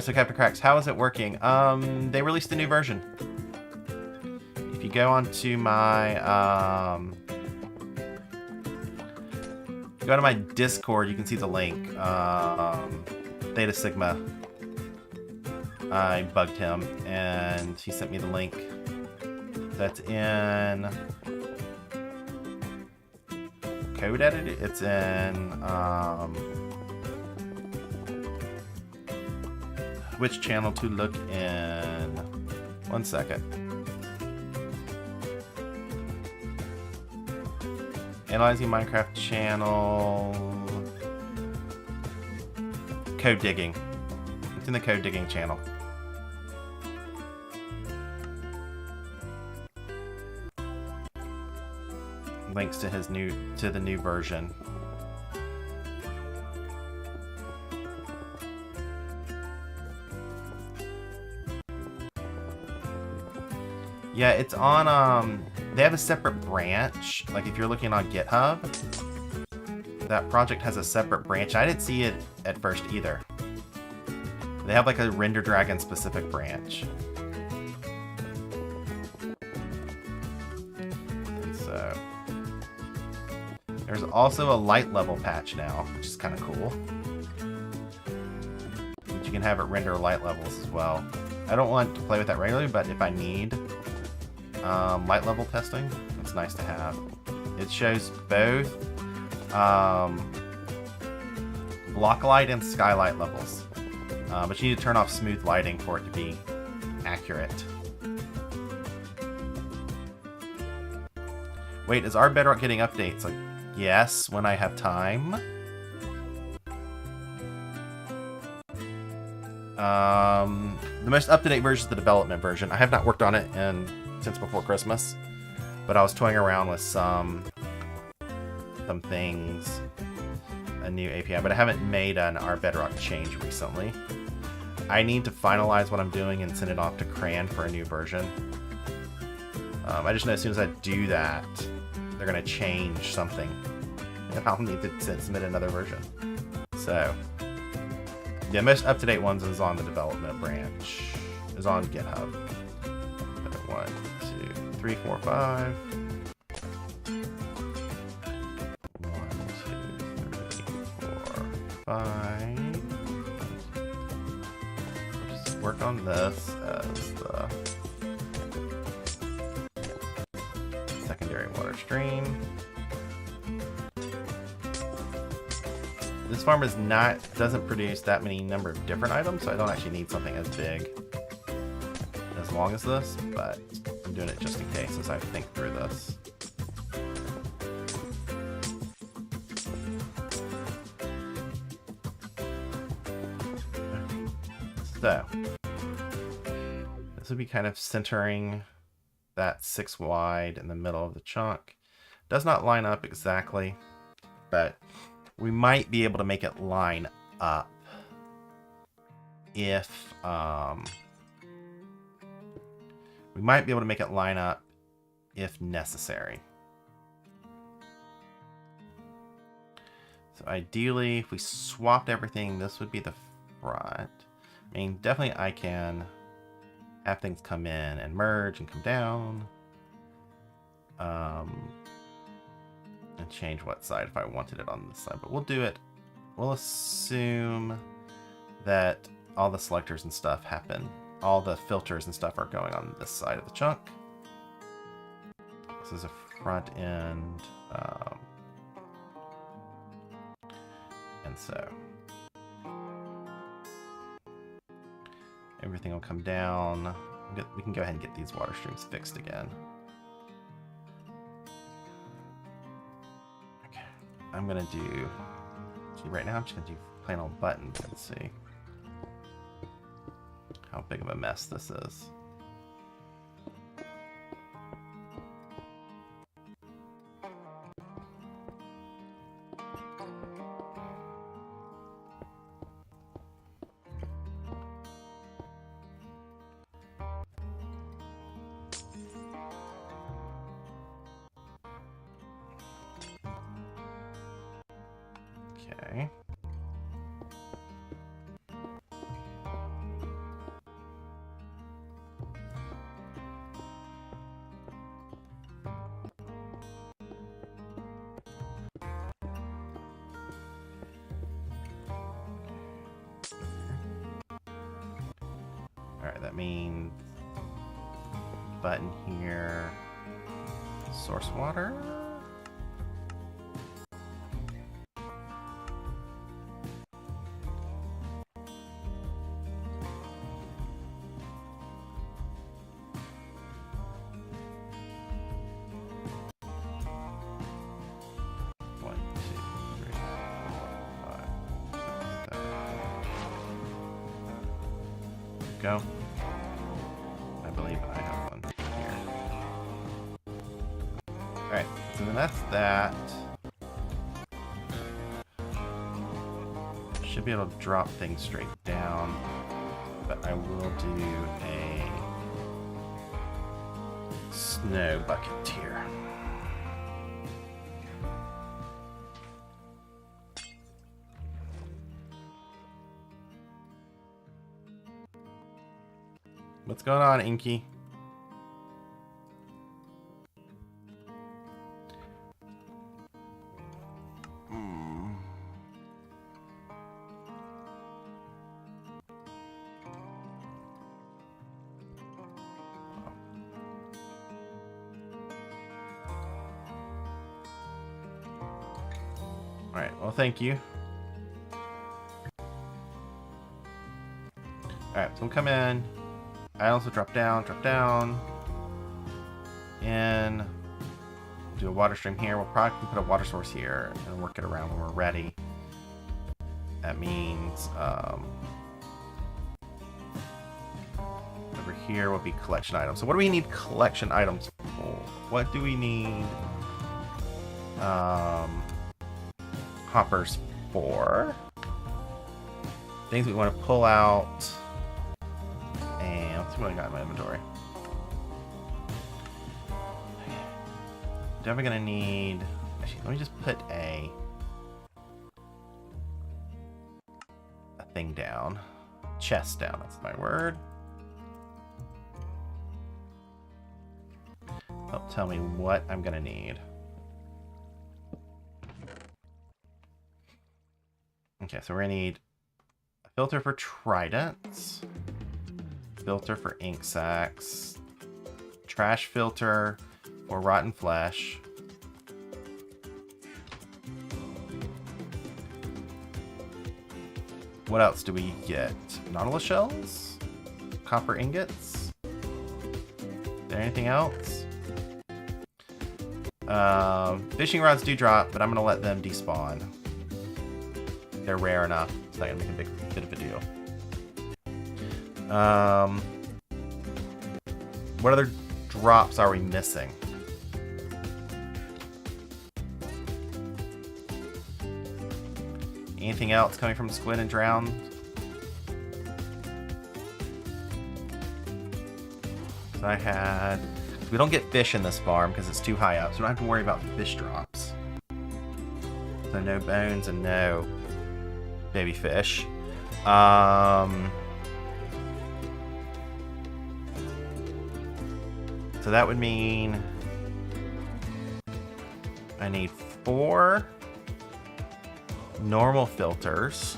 So Captain Cracks, how is it working? They released a new version. If you go onto my Discord, you can see the link. Theta Sigma. I bugged him, and he sent me the link. That's in code edit. It's in which channel to look in. 1 second. Analyzing Minecraft channel. Code digging. It's in the code digging channel. Links to the new version. Yeah, it's on, they have a separate branch. Like, if you're looking on GitHub, that project has a separate branch. I didn't see it at first either. They have, like, a Render Dragon specific branch. So, there's also a light level patch now, which is kind of cool. But you can have it render light levels as well. I don't want to play with that regularly, but if I need light level testing, it's nice to have. It shows both block light and skylight levels, but you need to turn off smooth lighting for it to be accurate. Wait, is our Bedrock getting updates? Like, yes, when I have time. The most up-to-date version is the development version. I have not worked on it since before Christmas, but I was toying around with some things, a new API, but I haven't made an our Bedrock change recently. I need to finalize what I'm doing and send it off to Cran for a new version. I just know as soon as I do that, they're going to change something, and I'll need to submit another version. So, yeah, most up-to-date ones is on the development branch, is on GitHub. 1, 2, 3, 4, 5. 1, 2, 3, 4, 5. We'll just work on this as the secondary water stream. This farm doesn't produce that many number of different items, so I don't actually need something as big as as long as this, but I'm doing it just in case as I think through this. So, this would be kind of centering that 6 wide in the middle of the chunk. Does not line up exactly, but we might be able to make it line up if necessary. So ideally, if we swapped everything, this would be the front. I mean, definitely I can have things come in and merge and come down. And change what side if I wanted it on this side, but we'll do it. We'll assume that all the selectors and stuff happen. All the filters and stuff are going on this side of the chunk. This is a front end. And so everything will come down. We can go ahead and get these water streams fixed again. Okay, I'm gonna do, right now I'm just gonna do plain old buttons and see how big of a mess this is. Okay. Alright, that means button here, source water. Go. I believe I have one here. Alright, so then that's that. Should be able to drop things straight down, but I will do a snow bucket here. What's going on, Inky? All right, well, thank you. All right, so we'll come in. I also drop down, and do a water stream here. We'll probably put a water source here and work it around when we're ready. That means over here will be collection items. So what do we need collection items for? What do we need hoppers for? Things we want to pull out. What I got in my inventory. Definitely gonna need. Actually, let me just put a thing down, chest down. That's my word. Help tell me what I'm gonna need. Okay, so we're gonna need a filter for tridents. Filter for ink sacks, trash filter for rotten flesh, what else do we get? Nautilus shells, copper ingots, there anything else? Fishing rods do drop, but I'm going to let them despawn. They're rare enough. It's not going to make a big bit of a deal. What other drops are we missing? Anything else coming from squid and drown? So I had... We don't get fish in this farm because it's too high up, so we don't have to worry about fish drops. So no bones and no baby fish. So that would mean I need 4 normal filters.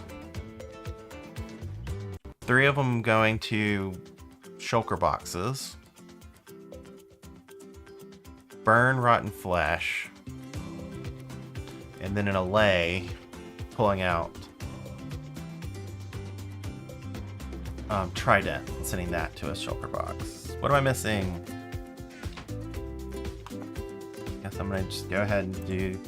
3 of them going to shulker boxes. Burn rotten flesh. And then an allay pulling out trident and sending that to a shulker box. What am I missing? Guess I'm gonna just go ahead and do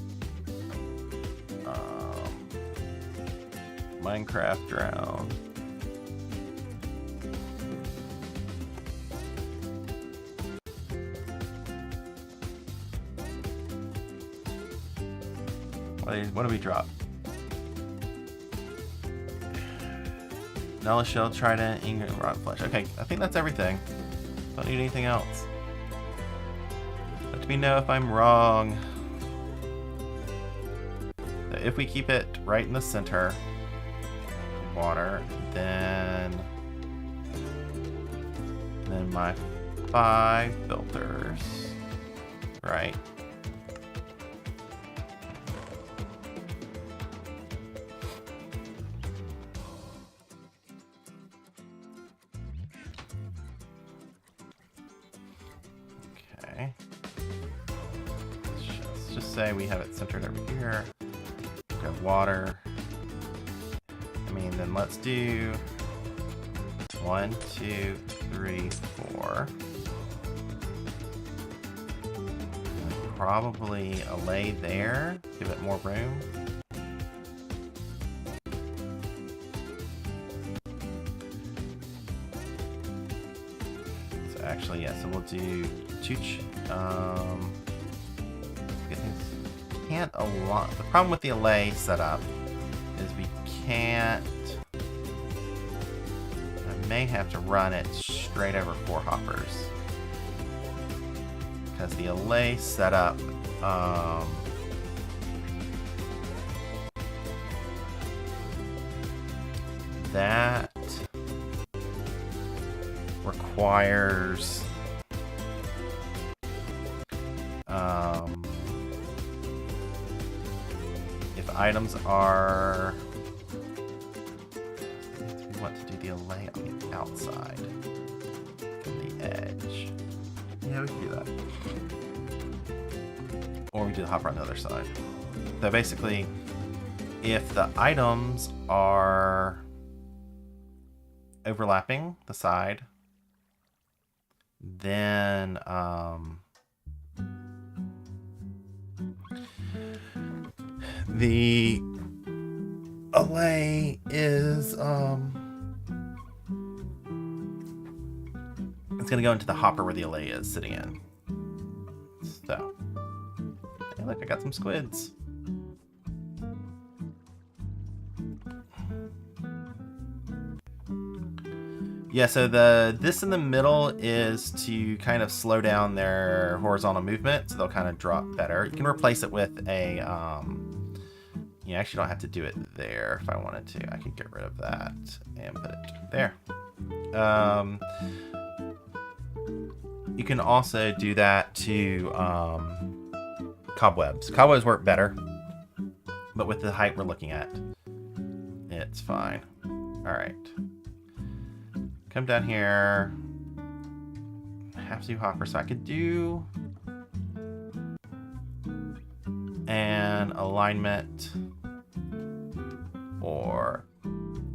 Minecraft drown. What do we drop? Nella shell, trident, ingot, rotten flesh. Okay, I think that's everything. Don't need anything else. Let me know if I'm wrong. So if we keep it right in the center, water, then my 5 filters, right? Okay. Let's just say we have it centered over here. We have water. Then let's do 1, 2, 3, 4. And probably a lay there. Give it more room. So actually, yeah. So we'll do 2. Get things. Can't a lot. The problem with the allay setup is we can't. May have to run it straight over 4 hoppers because the allay setup that requires if items are allay on the outside from the edge. Yeah, we can do that. Or we do the hopper on the other side. So basically, if the items are overlapping the side, then the allay is it's going to go into the hopper where the allay is sitting in. So, hey, look, I got some squids. Yeah, so this in the middle is to kind of slow down their horizontal movement, so they'll kind of drop better. You can replace it with a, you actually don't have to do it there if I wanted to. I can get rid of that and put it there. You can also do that to cobwebs. Cobwebs work better, but with the height we're looking at, it's fine. All right. Come down here. I have to do hopper, so I could do an alignment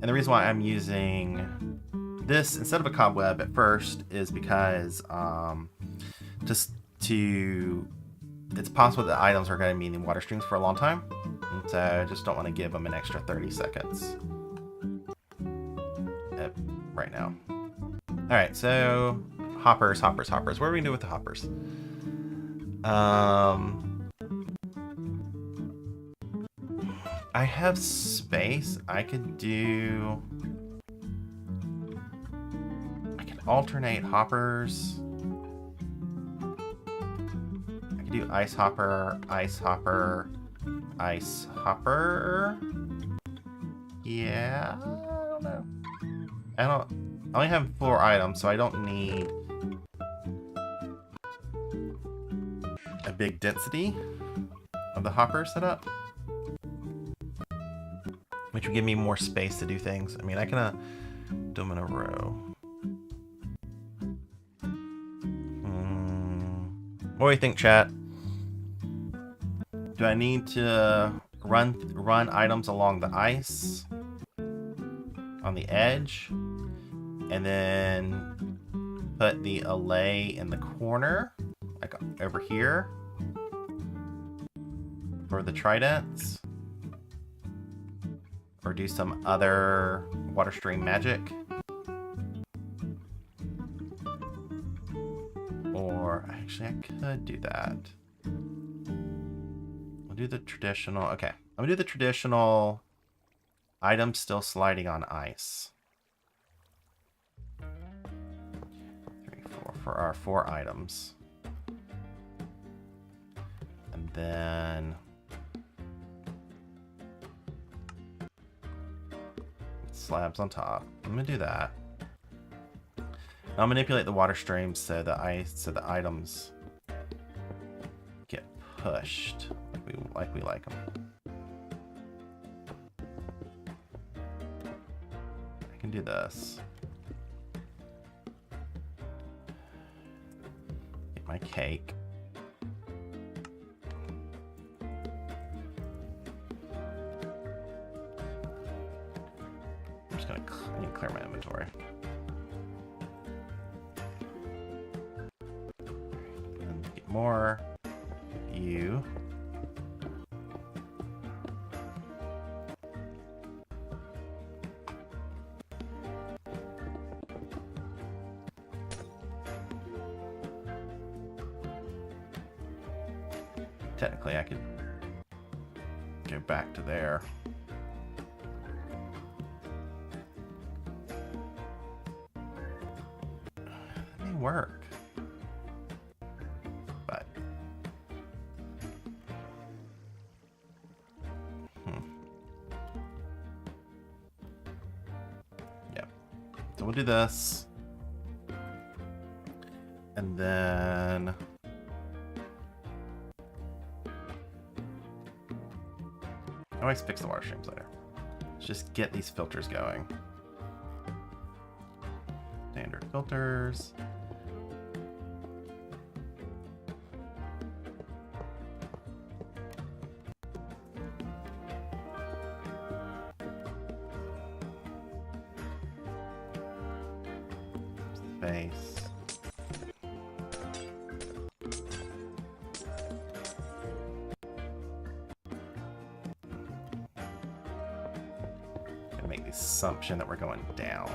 and the reason why I'm using this instead of a cobweb at first is because just to, it's possible that items are going to be in water streams for a long time. And so I just don't want to give them an extra 30 seconds right now. All right, so hoppers. What are we going to do with the hoppers? I have space. I can alternate hoppers. I can do ice hopper, ice hopper, ice hopper. Yeah, I don't know. I only have 4 items, so I don't need a big density of the hopper setup, which would give me more space to do things. I mean, I can do them in a row. What do you think, chat? Do I need to run items along the ice on the edge, and then put the allay in the corner, like over here, for the tridents? Or do some other water stream magic? Or actually, I could do that. I'll do the traditional. Okay, I'm gonna do the traditional items still sliding on ice. 3, 4 for our 4 items. And then slabs on top. I'm gonna do that. I'll manipulate the water streams so the items get pushed like we like them. I can do this. Get my cake. I need to clear my inventory. And get more. You. Technically, I could go back to there. Work, but yeah, so we'll do this, and then I always fix the water streams later. Let's just get these filters going. Standard filters. Base. Gonna make the assumption that we're going down.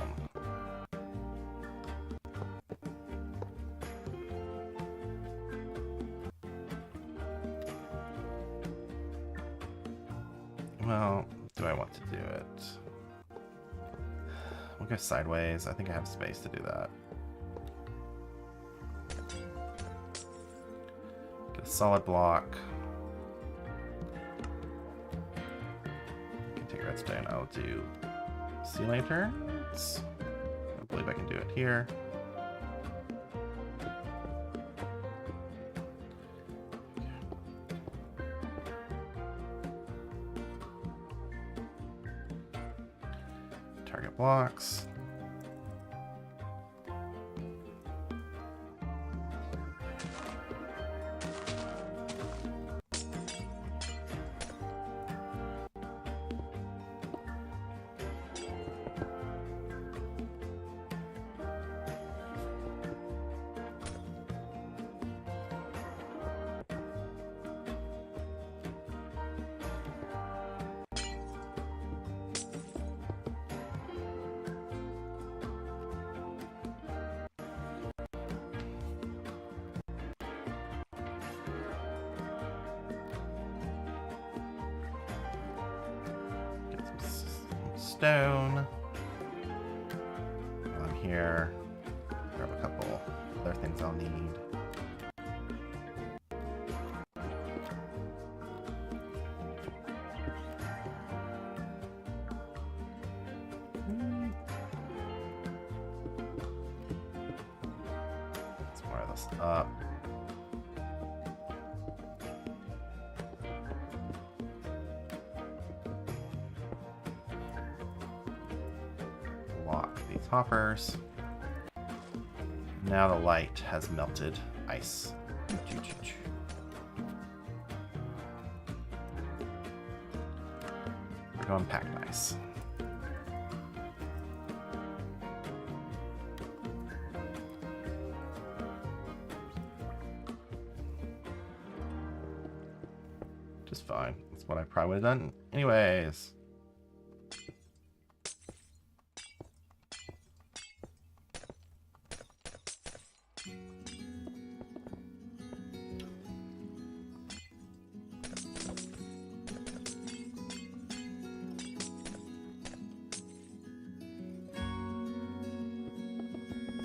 Well, do I want to do it? We'll go sideways. I think I have space to do that. Get a solid block. Take redstone. I'll do sea lanterns. I believe I can do it here. Target blocks. Some stone. While I'm here, grab a couple other things I'll need. Let's wire this up. Lock these hoppers. Now the light has melted ice. We're going packed ice. Just fine. That's what I probably would have done anyways.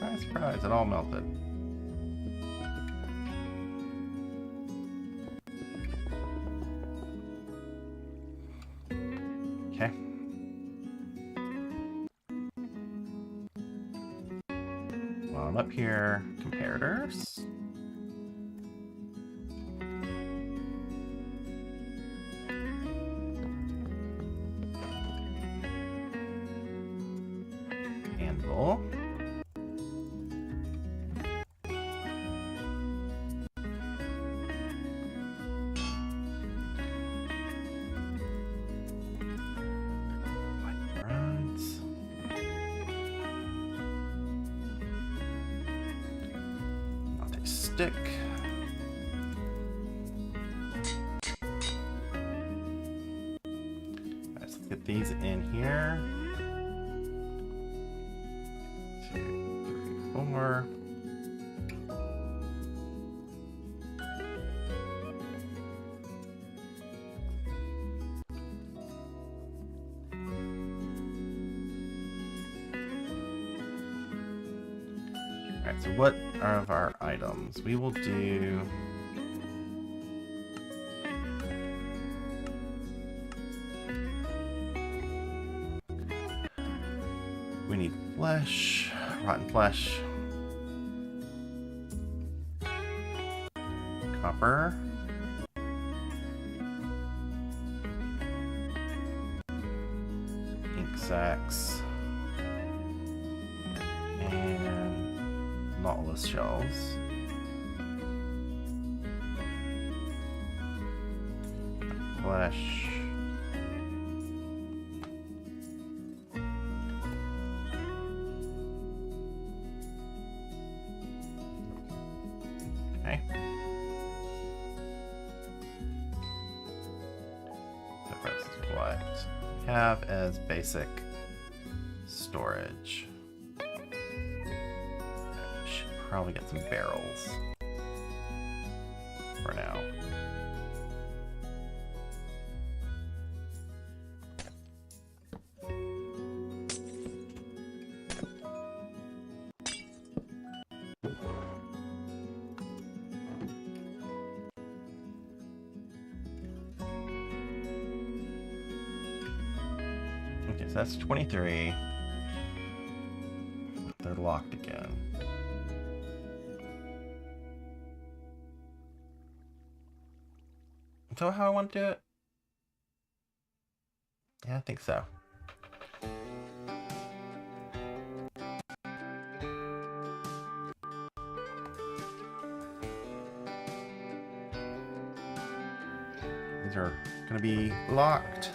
Surprise, surprise, it all melted. Okay. While I'm up here, comparators. Anvil. Stick. Let's get these in here. 2, 3, 4. Alright, so what are of our items? We will do... We need flesh, rotten flesh, copper, ink sacks, and nautilus shells. Flesh. Okay. The rest is what we have as basic storage. Should probably get some barrels for now. Okay, so that's 23. They're locked again. Is that how I want to do it? Yeah, I think so. These are going to be locked.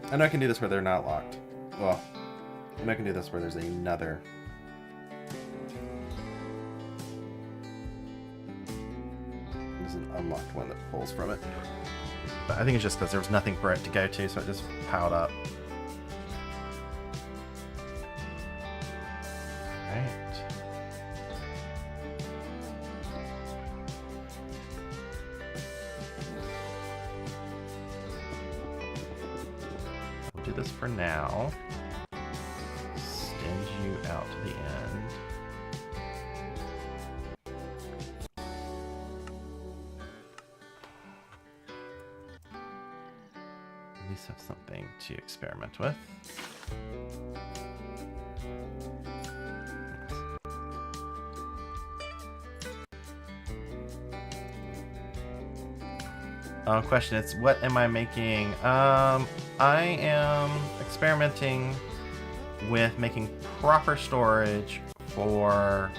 I know I can do this where they're not locked. Well, I know I can do this where there's another. There's an unlocked one that pulls from it. But I think it's just because there was nothing for it to go to, so it just piled up. Right. do this for now. Extend you out to the end. At least have something to experiment with. Question is, what am I making? I am experimenting with making proper storage for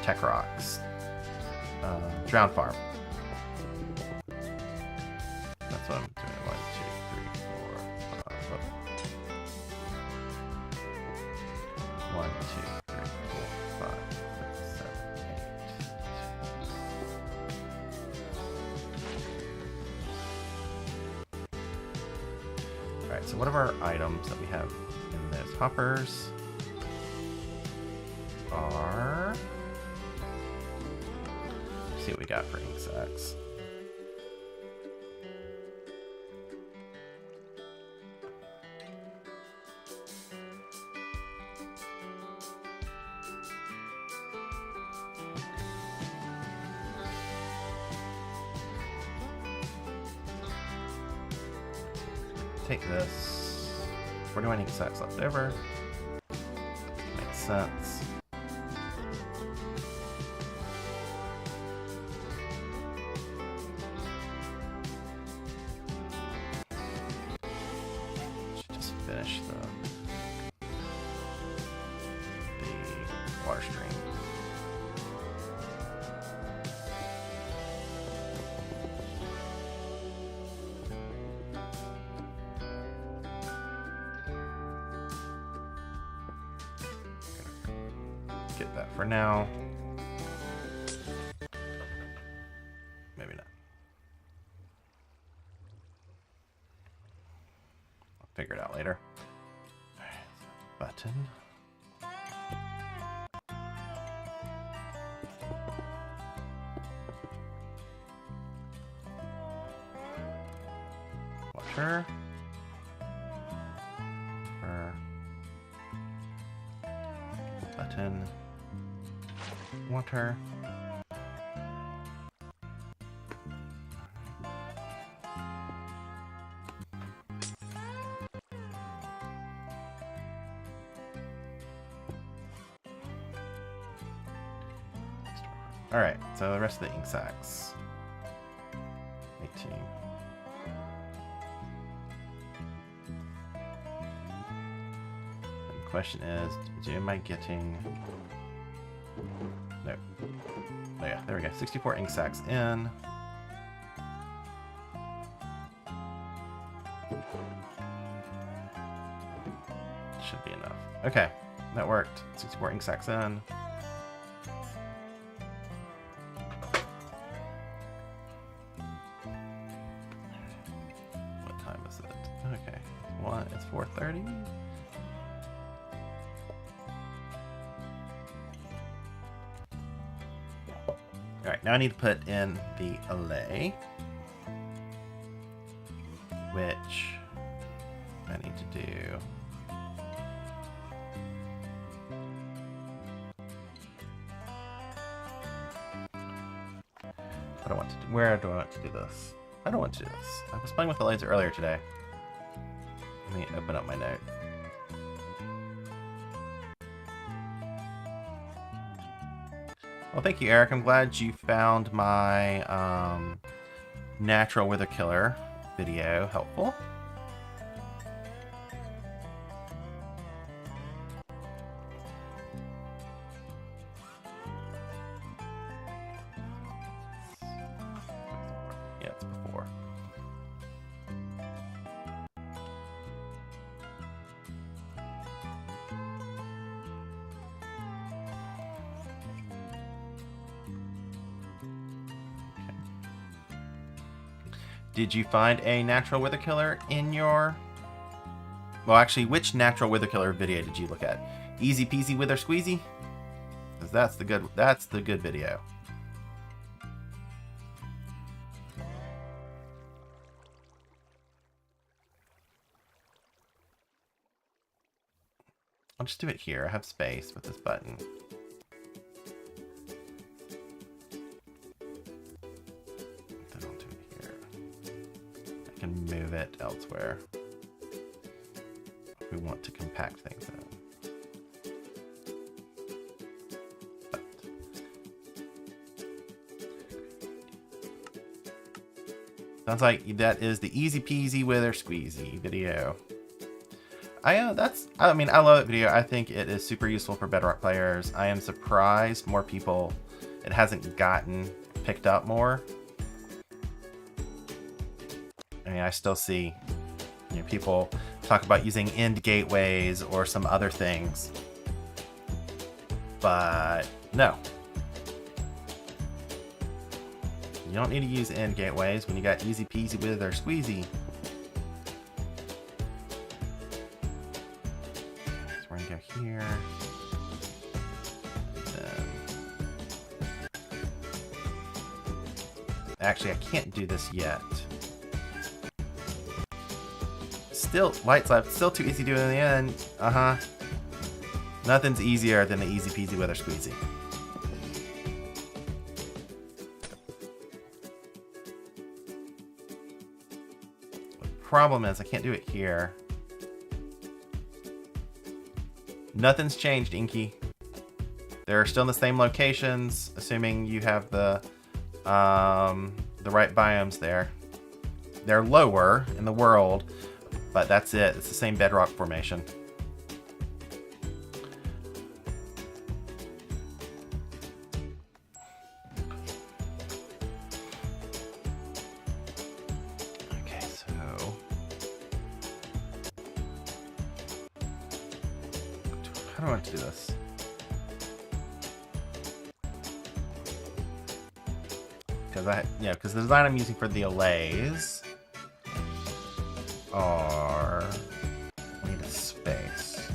TechRock's Drown Farm. That's what I'm doing. 1, 2, 3, 4, 5. 1, 2, 3, 4, 5, 6, 7, 8. Alright, so what are our items that we have in those hoppers? Are... Let's see what we got for ink sacks. Take this. 41 ink sacks left over. Makes sense. Should just finish the water stream. Get that for now. Maybe not. I'll figure it out later. Button. Water. Button. Water. All right, so the rest of the ink sacks. 18. The question is, am I getting... No. Oh yeah, there we go. 64 ink sacks in. Should be enough. Okay, that worked. 64 ink sacks in. What time is it? Okay, it's 4:30. Alright, now I need to put in the allay, which I need to do. What do I want to do? Where do I want to do this? I don't want to do this. I was playing with the laser earlier today. Let me open up my note. Well, thank you, Eric. I'm glad you found my natural wither killer video helpful. Yeah, it's before. Did you find a natural wither killer in your... Well, actually, which natural wither killer video did you look at? Easy peasy wither squeezy? Because that's the good video. I'll just do it here. I have space with this button. Then I'll do it here. I can move it elsewhere. We want to compact things in. Sounds like that is the easy peasy wither squeezy video. I mean, I love that video. I think it is super useful for Bedrock players. I am surprised more people, it hasn't gotten picked up more. I mean, I still see, you know, people talk about using end gateways or some other things, but no. You don't need to use end gateways when you got easy peasy wither squeezy. So we're gonna go here. Then... Actually, I can't do this yet. Still, light slab, still too easy to do in the end. Nothing's easier than the easy peasy wither squeezy. Problem is I can't do it here. Nothing's changed, Inky. They're still in the same locations, assuming you have the right biomes there. They're lower in the world, but that's it. It's the same bedrock formation. How do I want to do this? Because the design I'm using for the allays are... I need a space.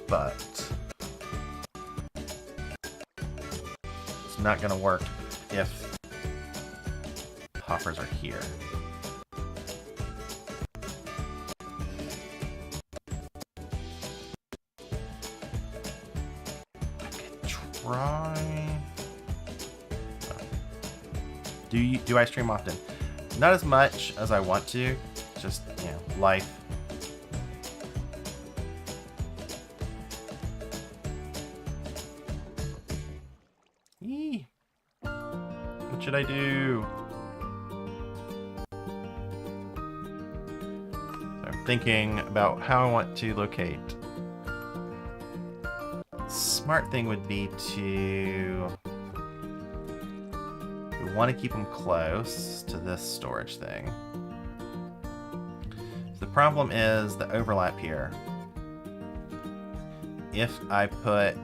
But... it's not going to work if hoppers are here. Do I stream often? Not as much as I want to. Just, you know, life. Eee. What should I do? So I'm thinking about how I want to locate. Smart thing would be to... we want to keep them close to this storage thing. So the problem is the overlap here. If I put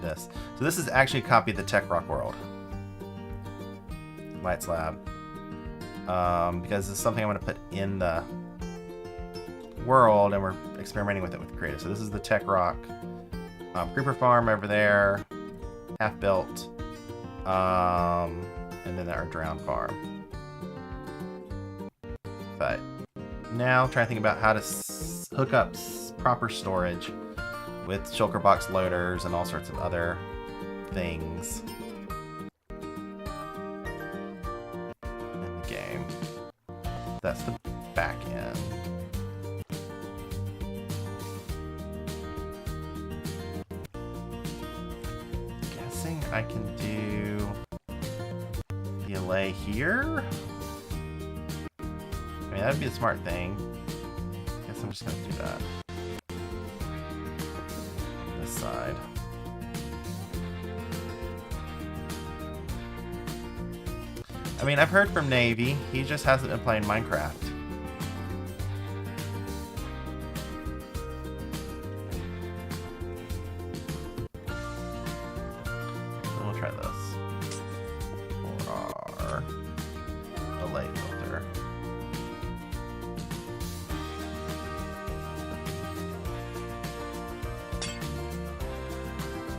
this. So this is actually a copy of the TechRock world. Light slab. Because it's something I want to put in the world, and we're experimenting with it with creative. So this is the TechRock creeper farm over there, half built, and then our drowned farm. But now trying to think about how to hook up proper storage with shulker box loaders and all sorts of other things in the game. That's the back end. Guessing I can do the allay here. I mean, that'd be a smart thing. Guess I'm just gonna do that. This side. I mean, I've heard from Navy. He just hasn't been playing Minecraft. So we'll try this. For our allay filter.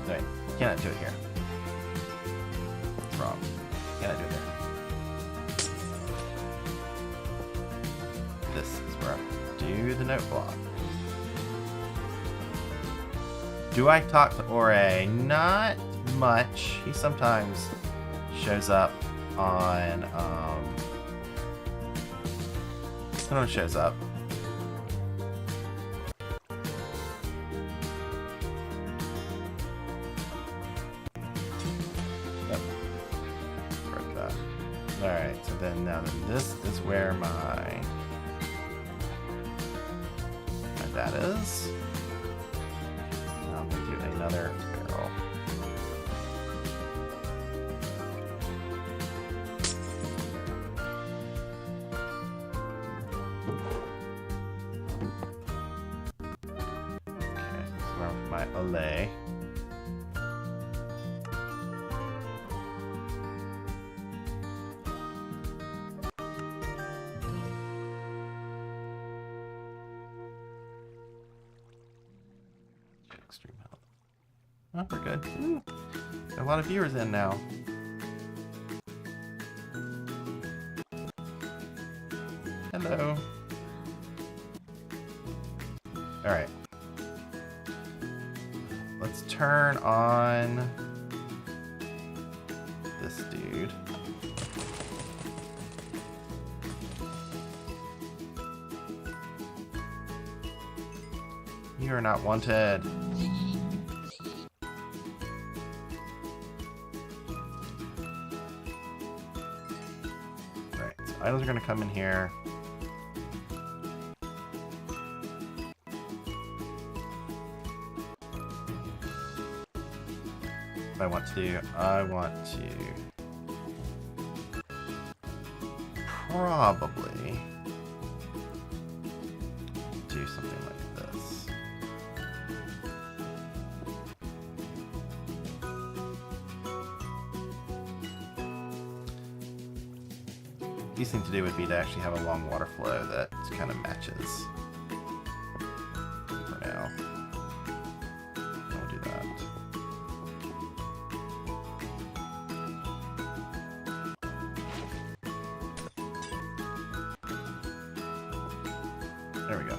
Wait, cannot do it here. It's wrong. Cannot do it there. This is where I'm do the note block. Do I talk to Ore? Not much. He sometimes shows up on, someone shows up. Oh. Broke that. Alright, so then now then this is where my dad is. Now I'm gonna do another barrel. My Olay. Extreme health. Oh, we're good. Ooh. Got a lot of viewers in now. Hello. All right. Let's turn on this dude. You are not wanted. Right, so idols are going to come in here. I want to probably do something like this. Easiest thing to do would be to actually have a long water flow that kind of matches for now. I'll do that. There we go.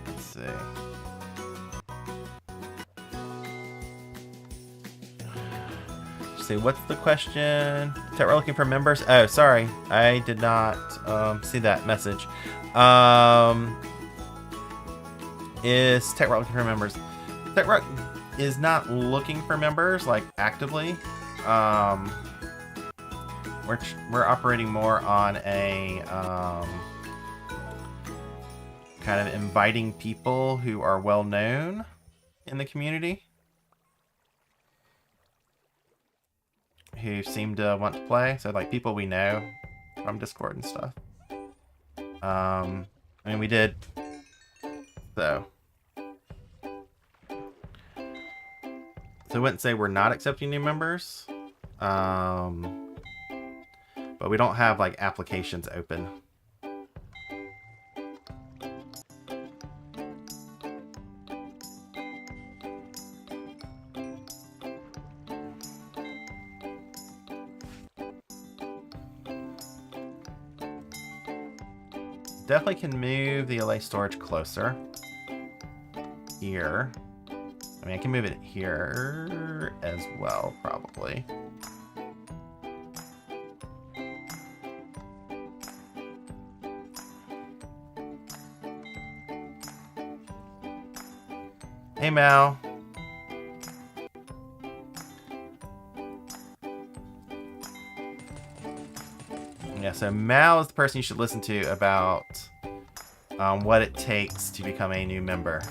Let's see. See, what's the question? TechRock looking for members? Oh, sorry. I did not see that message. Is TechRock looking for members? TechRock is not looking for members, like, actively. We're operating more on a kind of inviting people who are well known in the community, who seem to want to play. So like people we know from Discord and stuff. I mean, we did. So I wouldn't say we're not accepting new members. But we don't have like applications open. Definitely can move the LA storage closer. Here. I mean, I can move it here as well, probably. Hey, Mal. Yeah, so Mal is the person you should listen to about what it takes to become a new member.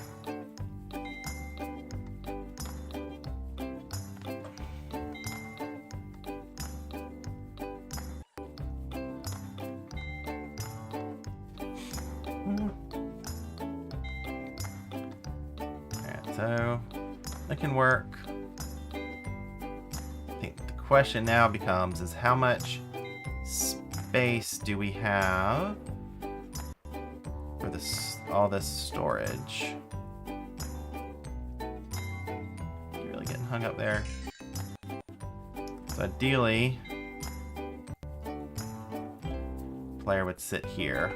Alright, so that can work. I think the question now becomes is how much space do we have for this, all this storage? You're really getting hung up there. So ideally, player would sit here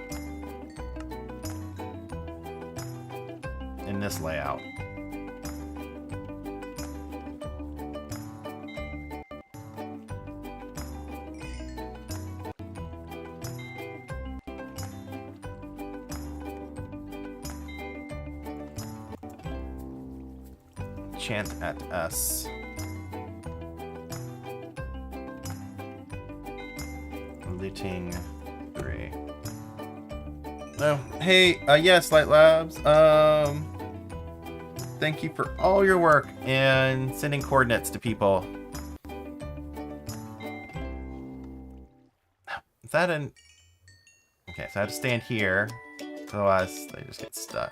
in this layout. Chant at us. Looting 3. Oh, hey, yes, Light Labs. Thank you for all your work and sending coordinates to people. Is that an... Okay, so I have to stand here. Otherwise, they just get stuck.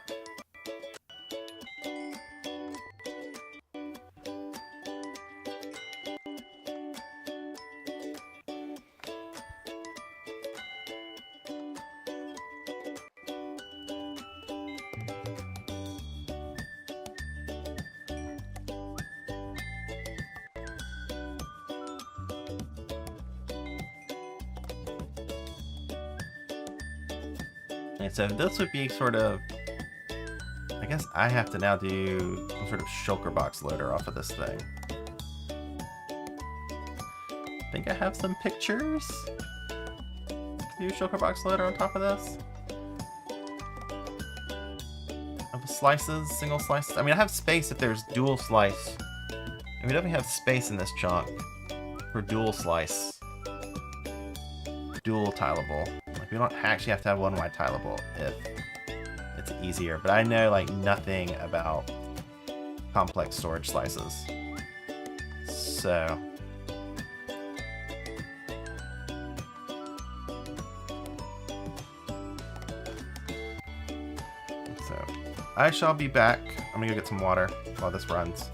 And so this would be sort of, I guess I have to now do some sort of shulker box loader off of this thing. I think I have some pictures to do shulker box loader on top of this. Of slices, single slices. I mean, I have space if there's dual slice. And we definitely have space in this chunk for dual slice. Dual tileable. We don't actually have to have one wide tileable if it's easier, but I know like nothing about complex storage slices. So I shall be back. I'm gonna go get some water while this runs.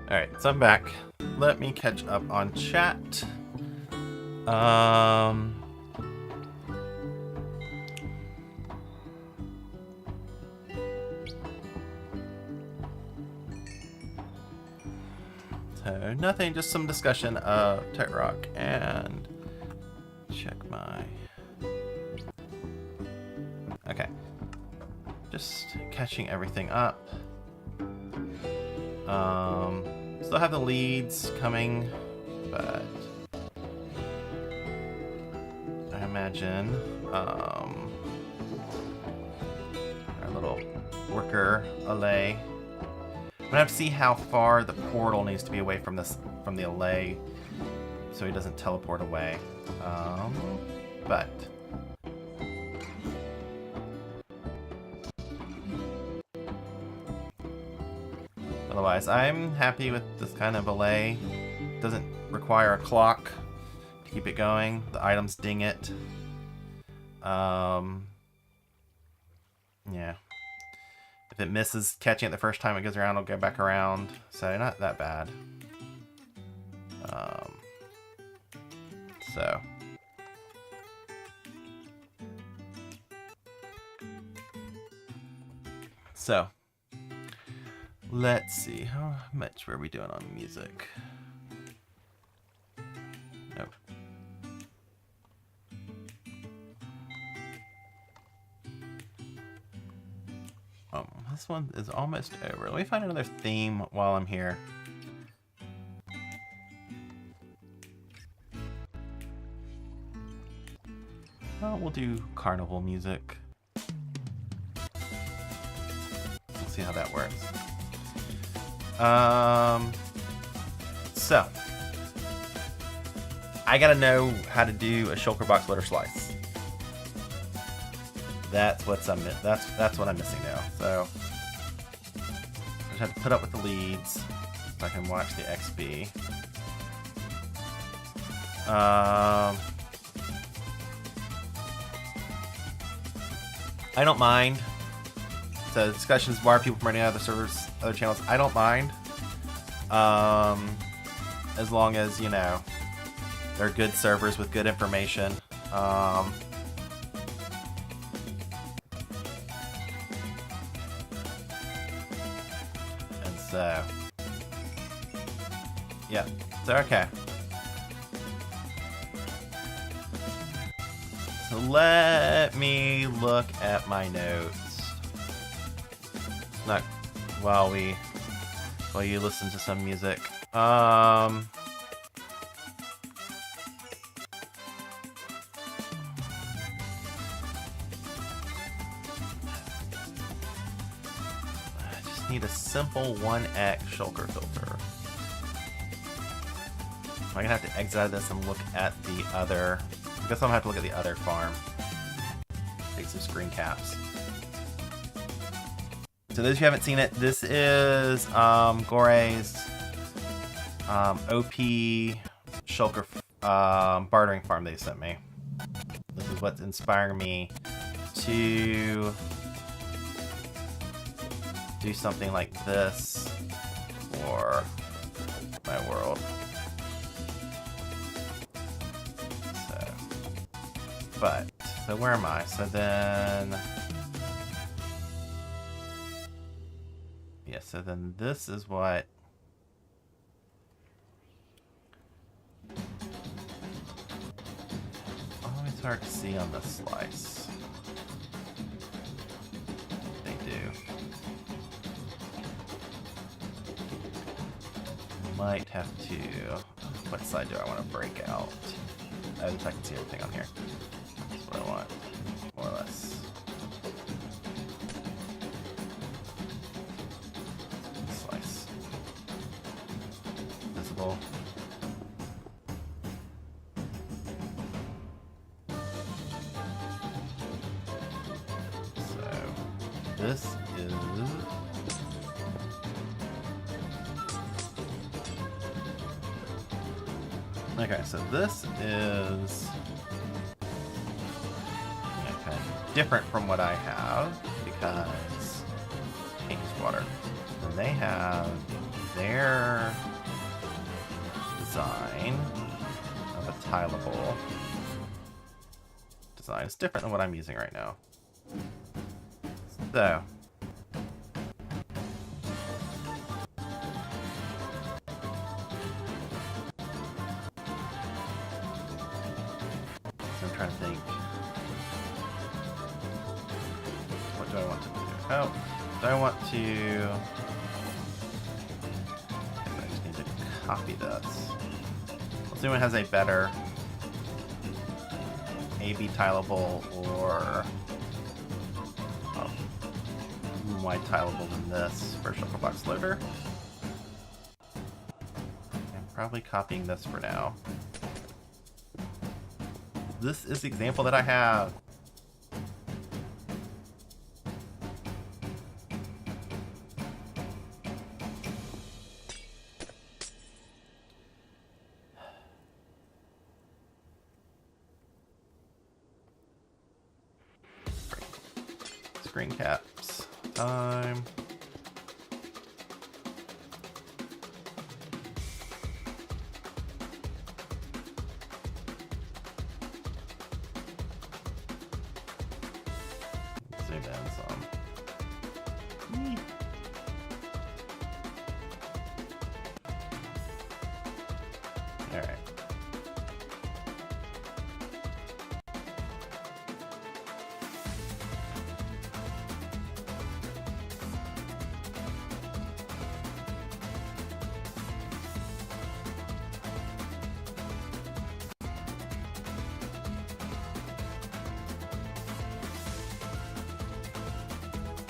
Alright, so I'm back. Let me catch up on chat. So nothing, just some discussion of TechRock, and check my... Okay. Just catching everything up. Still have the leads coming, but I imagine our little worker allay. I'm gonna have to see how far the portal needs to be away from the allay, so he doesn't teleport away. But otherwise, I'm happy with this kind of allay. Doesn't require a clock to keep it going. The items ding it. Yeah. If it misses catching it the first time it goes around, it'll go back around. So not that bad. So let's see, how much were we doing on music? Nope. This one is almost over. Let me find another theme while I'm here. We'll do carnival music. We'll see how that works. So I gotta know how to do a shulker box letter slice. That's what I'm missing now. So I just have to put up with the leads so I can watch the XP. I don't mind. So the discussions why are people from running other servers, other channels. I don't mind. As long as, you know, they're good servers with good information. And so, yeah, so okay. So let me look at my notes. Not while you listen to some music. I just need a simple 1x shulker filter. I'm gonna have to exit out of this and look at the other. I guess I'm gonna have to look at the other farm. Take some screen caps. So those who haven't seen it, this is Gore's OP shulker bartering farm they sent me. This is what's inspiring me to do something like this for my world. So where am I? So then, yeah, so then this is what always hard to see on this slice. They do. Might have to, what side do I want to break out? At least I can see everything on here. That's what I want, more or less. Slice. Visible. So, this is... Okay, so this is kind of different from what I have because I can't use water. And they have their design of a tileable design. It's different than what I'm using right now. So, I'm trying to think. What do I want to do? Oh, do I want to... I just need to copy this. Let's see what has a better AB tileable or wide tileable than this for Shulkerbox Loader. I'm probably copying this for now. This is the example that I have. Screen caps. Time. Zoom in some. All right.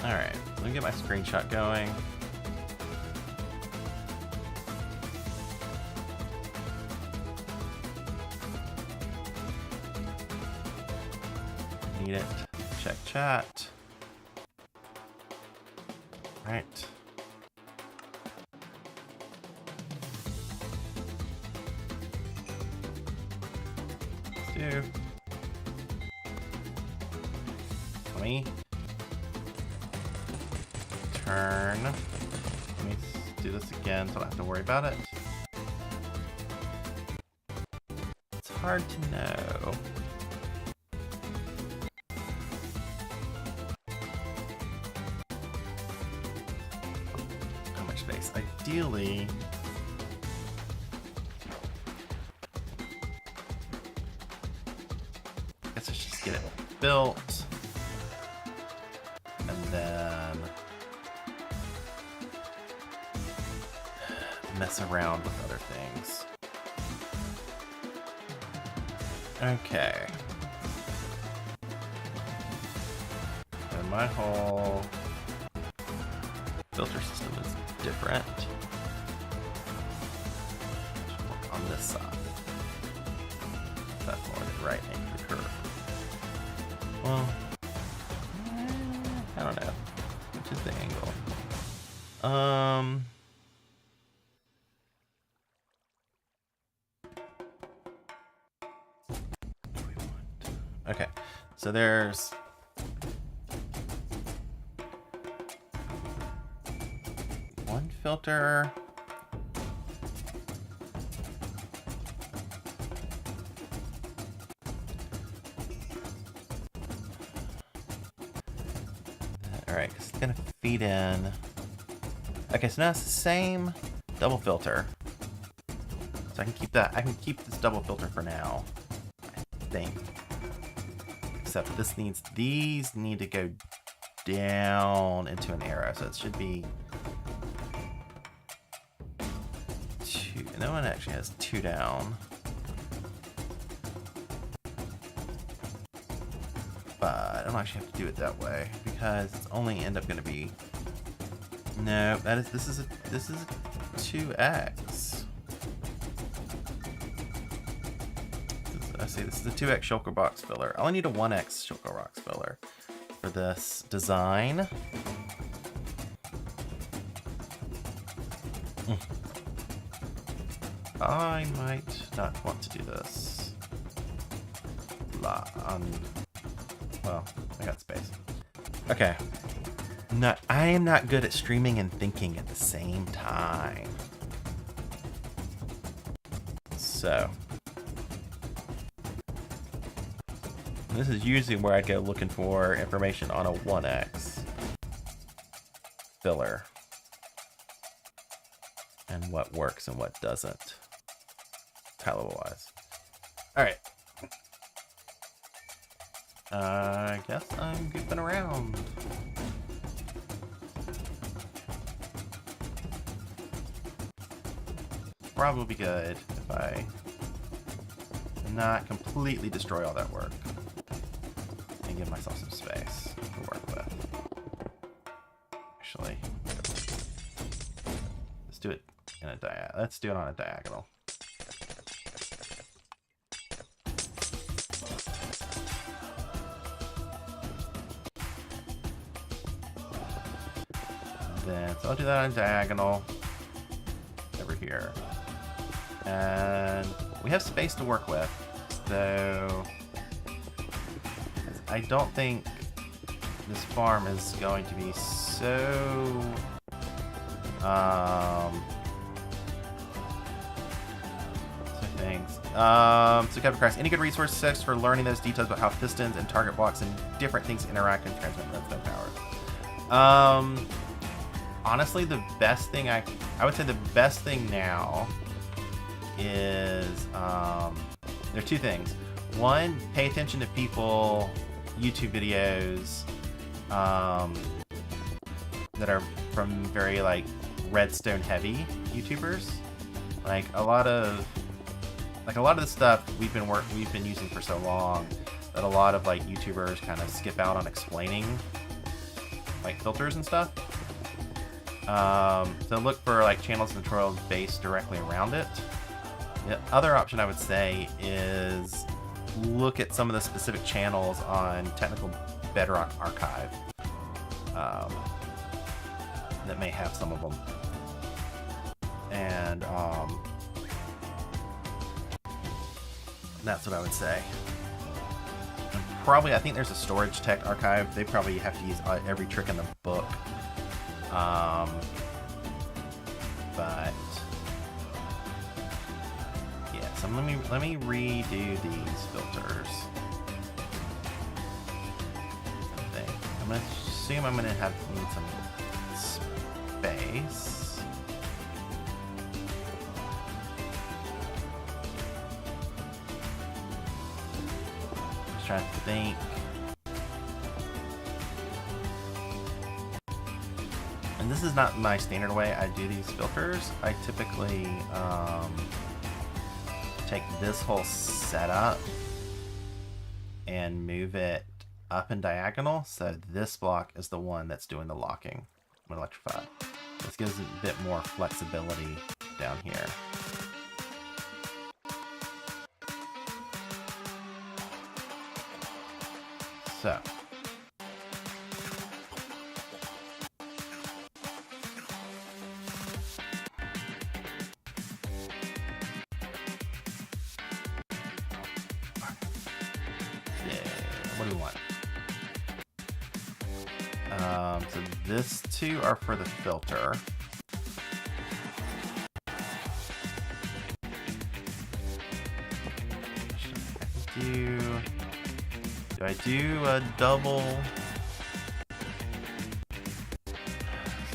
Alright, let me get my screenshot going. Need it. Check chat. Alright. Let's do 20. Turn. Let me do this again so I don't have to worry about it. It's hard to know. How much space? Ideally, I guess I should just get it built. And then mess around with other things. Okay. And my whole filter system is different. Should work on this side. That's more the right angle of the curve. Well, I don't know. Which is the angle? Okay, so there's one filter. All right, because it's gonna feed in. Okay, so now it's the same double filter. So I can keep that. I can keep this double filter for now, I think. Except this needs, these need to go down into an arrow, so it should be two. No one actually has two down, but I don't actually have to do it that way because it's only end up going to be no. That is this is a 2x. I see this is a 2x shulker box filler. I only need a 1x shulker box filler for this design. I might not want to do this. Well, I got space. Okay. I am not good at streaming and thinking at the same time. So this is usually where I'd go looking for information on a 1x filler and what works and what doesn't, caliber-wise. All right. I guess I'm goofing around. Probably be good if I not completely destroy all that work and give myself some space to work with. Actually, let's do it in a let's do it on a diagonal. So I'll do that on diagonal over here. And we have space to work with, so I don't think this farm is going to be so so Captain Christ, any good resources for learning those details about how pistons and target blocks and different things interact and transmit redstone power? Honestly, the best thing I would say the best thing now is there are two things. One, pay attention to people, YouTube videos that are from very like redstone heavy YouTubers. Like a lot of the stuff we've been using for so long that a lot of like YouTubers kind of skip out on explaining like filters and stuff. So look for like channels and tutorials based directly around it. The other option I would say is look at some of the specific channels on Technical Bedrock Archive that may have some of them. And that's what I would say. And probably, I think there's a storage tech archive. They probably have to use every trick in the book. But yeah, so let me redo these filters. I think I'm gonna assume I'm gonna need some space. Just trying to think. And this is not my standard way I do these filters. I typically take this whole setup and move it up and diagonal, so this block is the one that's doing the locking when electrified. This gives it a bit more flexibility down here. So what do we want? So this two are for the filter. Do I do a double? So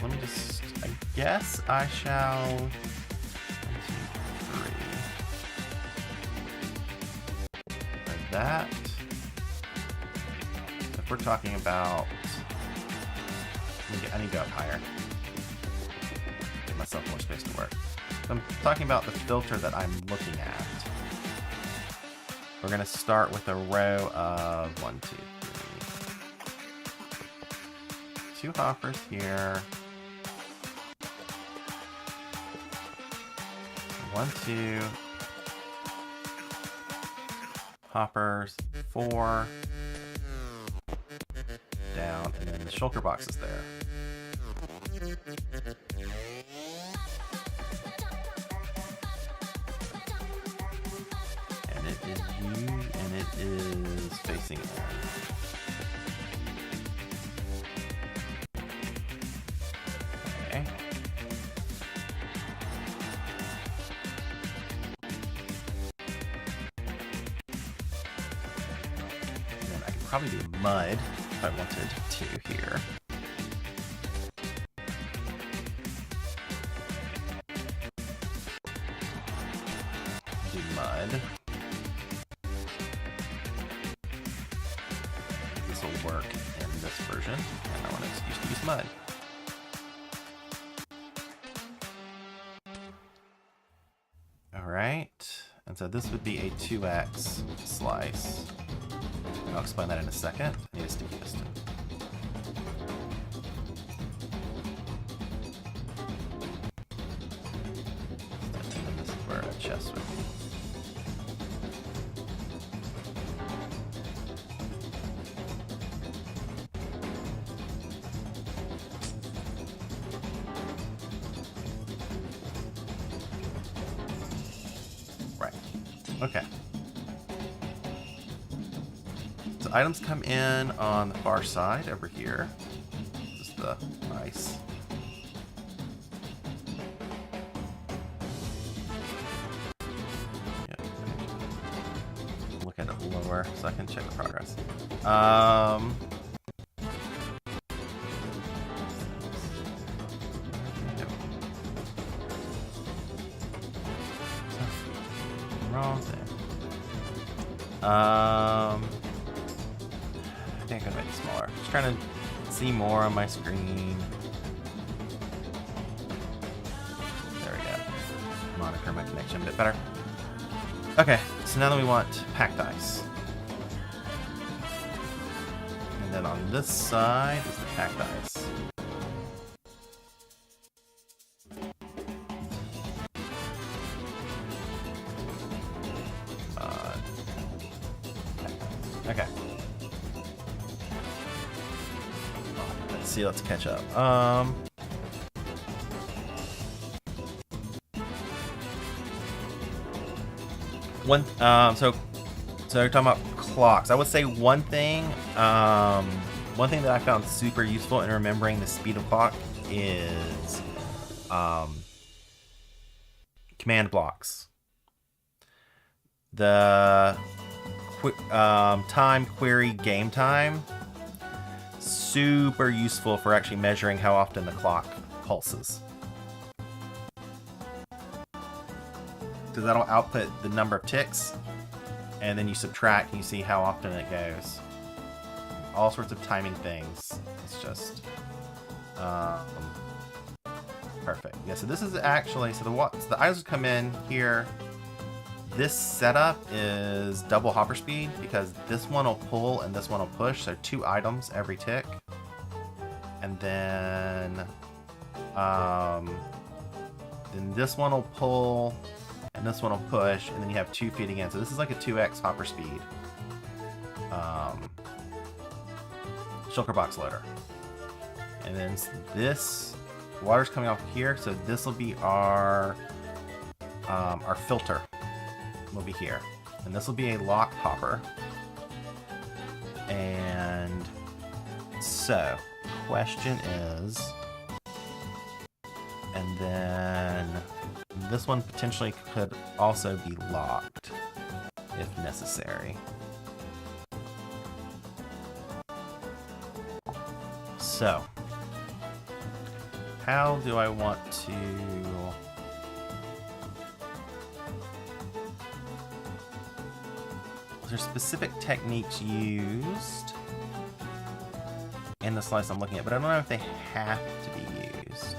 let me just, I guess I shall. 1, 2, 3. Like that. So if we're talking about, I need to go up higher. Give myself more space to work. So I'm talking about the filter that I'm looking at. We're going to start with a row of 1, 2, 3. 2 hoppers here. 1, 2. Hoppers, 4. Down, and then the shulker box is there. And it is used, and it is facing in. probably do mud if I wanted to here. Do mud. This will work in this version, and I want to use mud. Alright, and so this would be a 2x slice. I'll explain that in a second. I need a sticky piston. And this is where a chest would be. Right. Okay. So items come in on the far side over here. This is the ice. Yep. Look at it lower so I can check the progress. Wrong thing. I think I'm gonna make it smaller. Just trying to see more on my screen. There we go. Monitor my connection a bit better. Okay, so now that we want packed ice. And then on this side is the packed ice. Okay. Let's see, let's catch up. So you're talking about clocks. I would say one thing that I found super useful in remembering the speed of clock is command blocks. The time query game time, super useful for actually measuring how often the clock pulses. Because that'll output the number of ticks, and then you subtract and you see how often it goes. All sorts of timing things. It's just perfect. Yeah, so this is actually, so the items come in here. This setup is double hopper speed because this one will pull and this one will push, so 2 items every tick. And then this one will pull and this one will push, and then you have 2 feeding in. So this is like a 2x hopper speed shulker box loader. And then this water's coming off here, so this will be our filter. Will be here, and this will be a lock hopper. And so question is, and then this one potentially could also be locked if necessary. So how do I want to There are specific techniques used in the slice I'm looking at, but I don't know if they have to be used.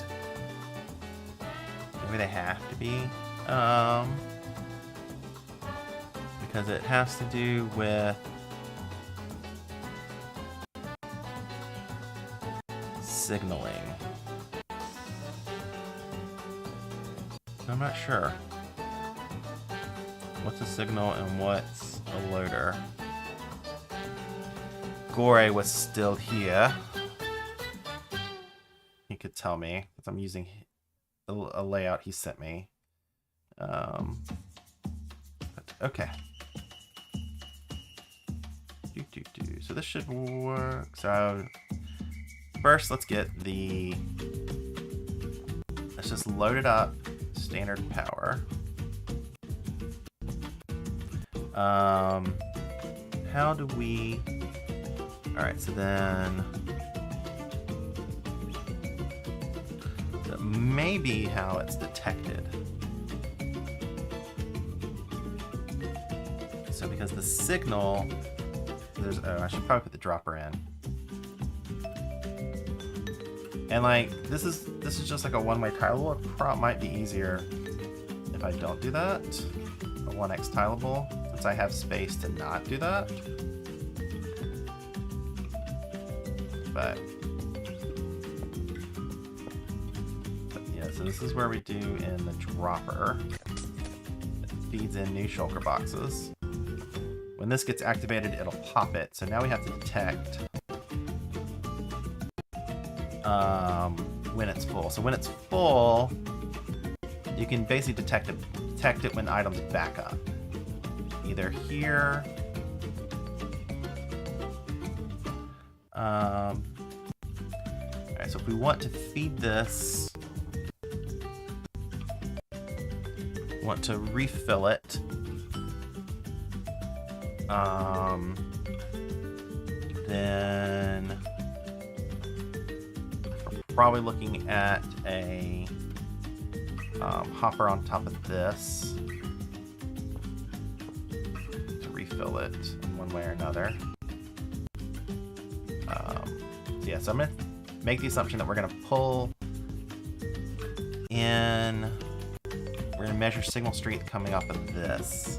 Maybe they have to be, because it has to do with signaling. I'm not sure. What's a signal and what's a loader? Gore was still here. He could tell me, because I'm using a layout he sent me. But, okay. So this should work. So first, let's get the. Let's just load it up. Standard power. How do we Alright, so then that may be how it's detected. So because the signal, there's, oh, I should probably put the dropper in. And like, this is just like a one-way tileable. It might be easier if I don't do that. A 1x tileable, since I have space to not do that. But yeah, so this is where we do in the dropper. It feeds in new shulker boxes. When this gets activated, it'll pop it. So now we have to detect when it's full. So when it's full, you can basically detect it when items back up. Either here. Alright, so if we want to feed this, want to refill it, then we're probably looking at a hopper on top of this to refill it in one way or another. Yeah, so I'm going to make the assumption that we're going to pull in, we're going to measure signal strength coming off of this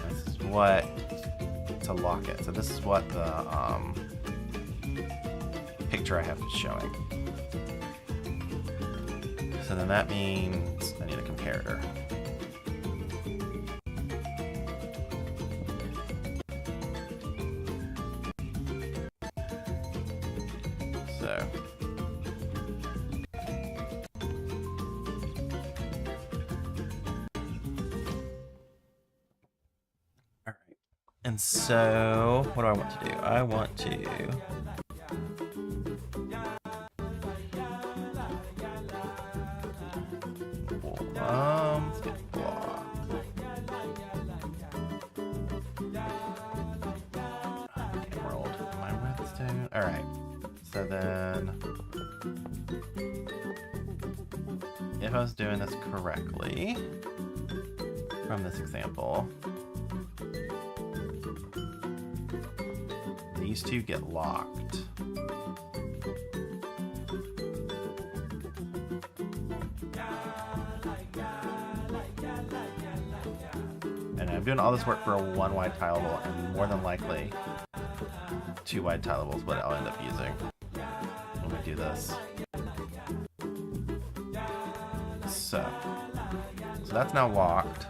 this is what, to lock it. So this is what the picture I have is showing. So then that means I need a comparator. And so, what do I want to do? I want to let's get block. Emerald. My redstone. Alright. So then, if I was doing this correctly from this example, these two get locked. And I'm doing all this work for a one wide tileable, and more than likely, two wide tileables is what I'll end up using when we do this. So that's now locked.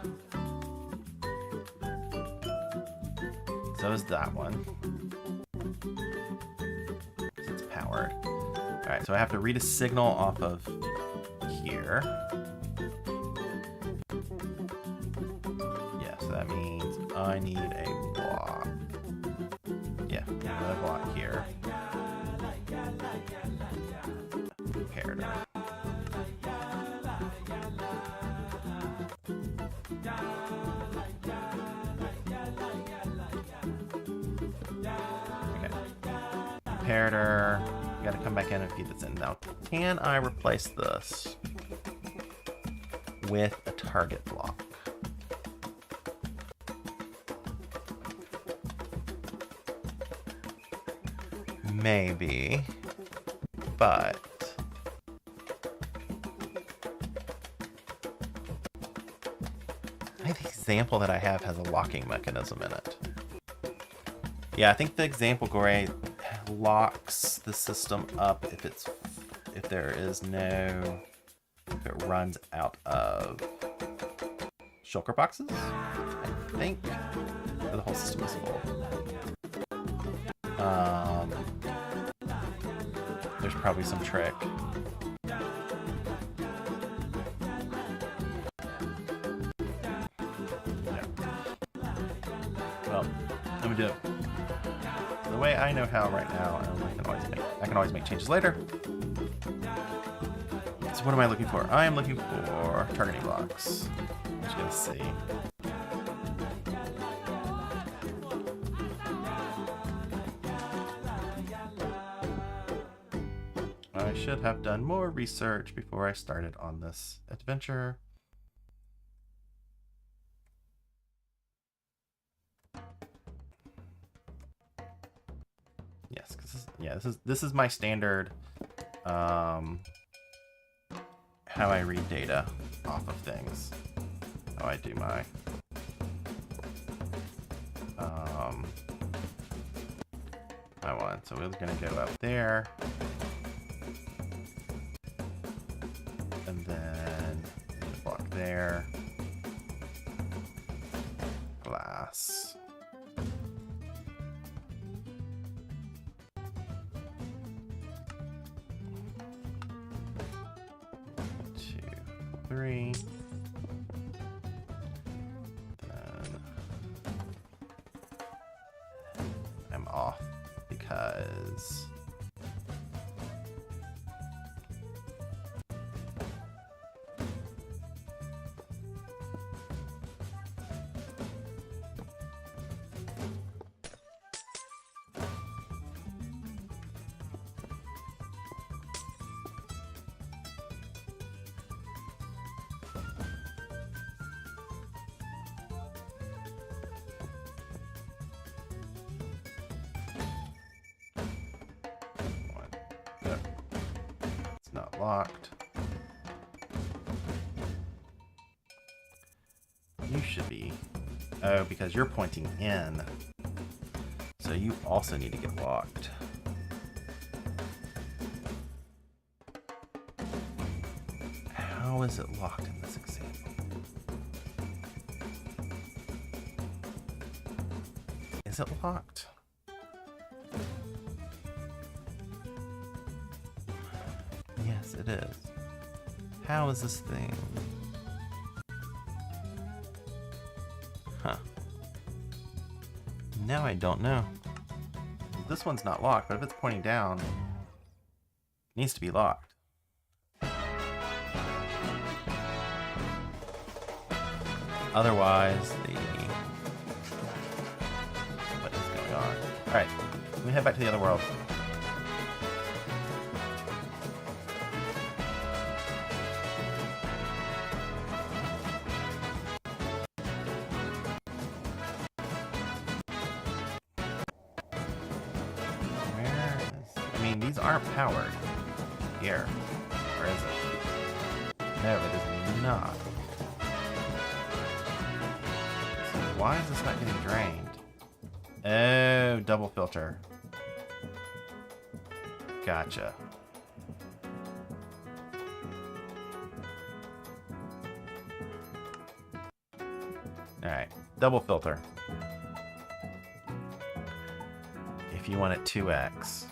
So is that one. It's powered. Alright, so I have to read a signal off of here. Yeah, so that means I need a block. Yeah, another block here. Comparator. Comparator. You gotta come back in and feed this in. Now, can I replace this with a target block? Maybe, but I think the example that I have has a locking mechanism in it. Yeah, I think the example grade locks the system up if it runs out of shulker boxes. I think the whole system is full. There's probably some trick. Yeah. Well, let me do it the way I know how right now, and I can always make changes later. So what am I looking for? I am looking for targeting blocks. I'm just gonna see. I should have done more research before I started on this adventure. Yes, because this is my standard how I read data off of things. How I do my my one. So we're gonna go up there. And then block there. Glass. Two, three. Then I'm off because locked. You should be. Oh, because you're pointing in. So you also need to get locked. How is it locked in this example? Is it locked? Yes, it is. How is this thing? Huh. Now I don't know. This one's not locked, but if it's pointing down, it needs to be locked. Otherwise, what is going on? Alright, let me head back to the other world. These aren't powered here, or is it? No, it is not. So why is this not getting drained? Oh, double filter. Gotcha. Alright, double filter. If you want it 2x.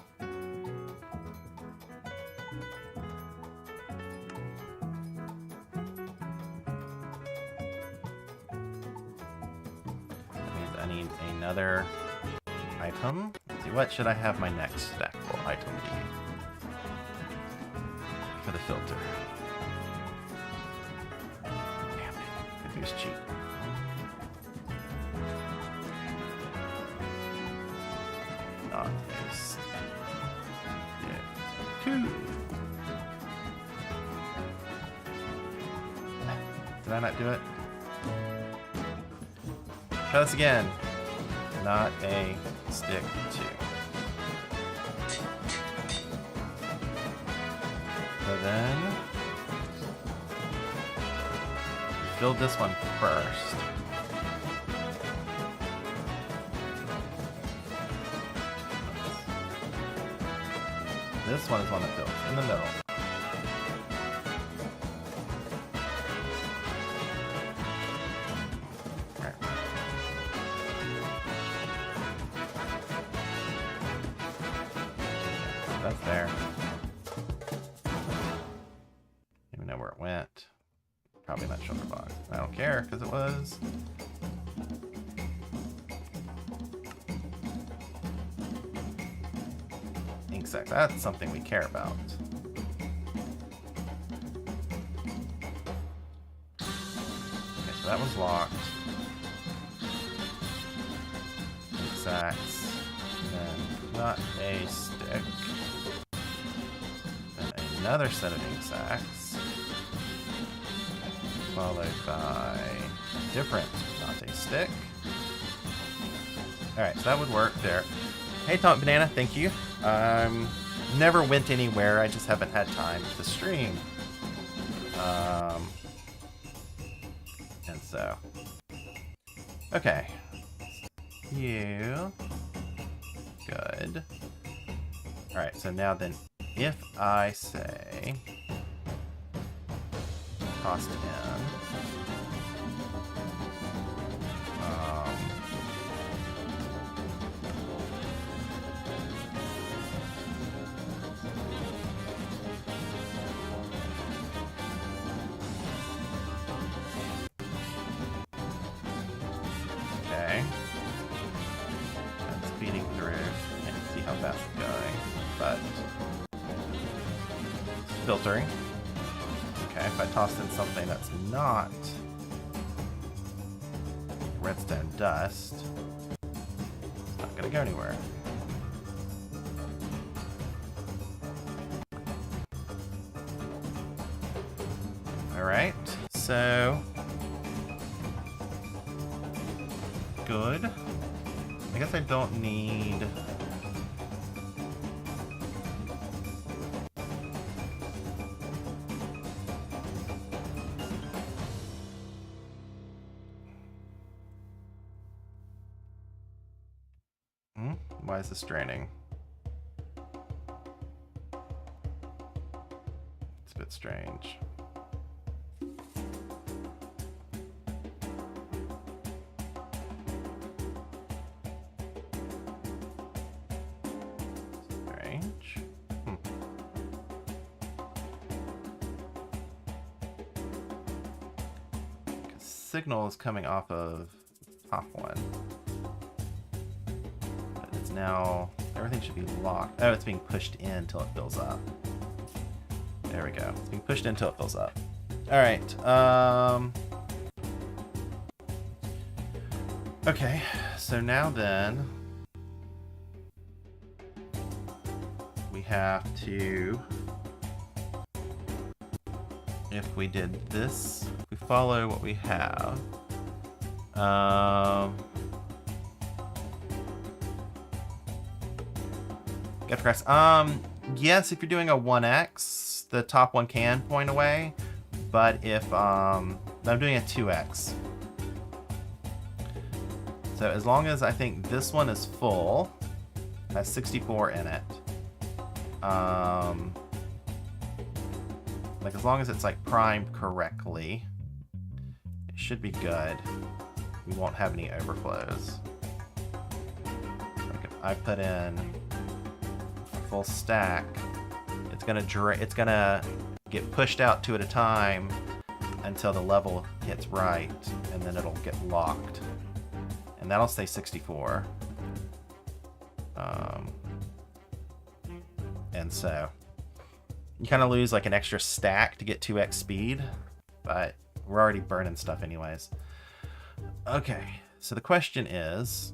Another item. Let's see, what should I have my next stackable item be? For the filter. Damn it. It was cheap. Not this. Yeah. 2. Did I not do it? Try this again. Not a stick 2. So then build this one first. This one is one that builds in the middle. That's there. Even know where it went. Probably not sugar box. I don't care because it was. Ink sacs. That's something we care about. Okay, so that one's locked. Ink sacs. And then not a stick. another set of ink sacs, followed by a different Dante stick. Alright, so that would work there. Hey, Tom Banana, thank you. Never went anywhere, I just haven't had time to stream. And so... Okay. You... Good. Alright, so now then, if I say... Cost in... Okay. That's speeding through. Can't see how fast it's going, but it's filtering. Okay, if I toss in something that's not redstone dust, it's not gonna go anywhere. Alright, so good. I guess I don't need... Why is this draining? It's a bit strange. Strange. Signal is coming off of the top one. But it's now... Everything should be locked. Oh, it's being pushed in until it fills up. There we go. It's being pushed in until it fills up. Alright. Okay. So now then... we have to... If we did this, we follow what we have. Get press. Yes, if you're doing a 1x, the top one can point away. But if I'm doing a 2x. So as long as I think this one is full, has 64 in it. Like as long as it's like primed correctly, it should be good. We won't have any overflows. Like if I put in a full stack, it's gonna get pushed out 2 at a time until the level hits right, and then it'll get locked, and that'll stay 64. And so you kind of lose like an extra stack to get 2x speed, but we're already burning stuff anyways. Okay, so the question is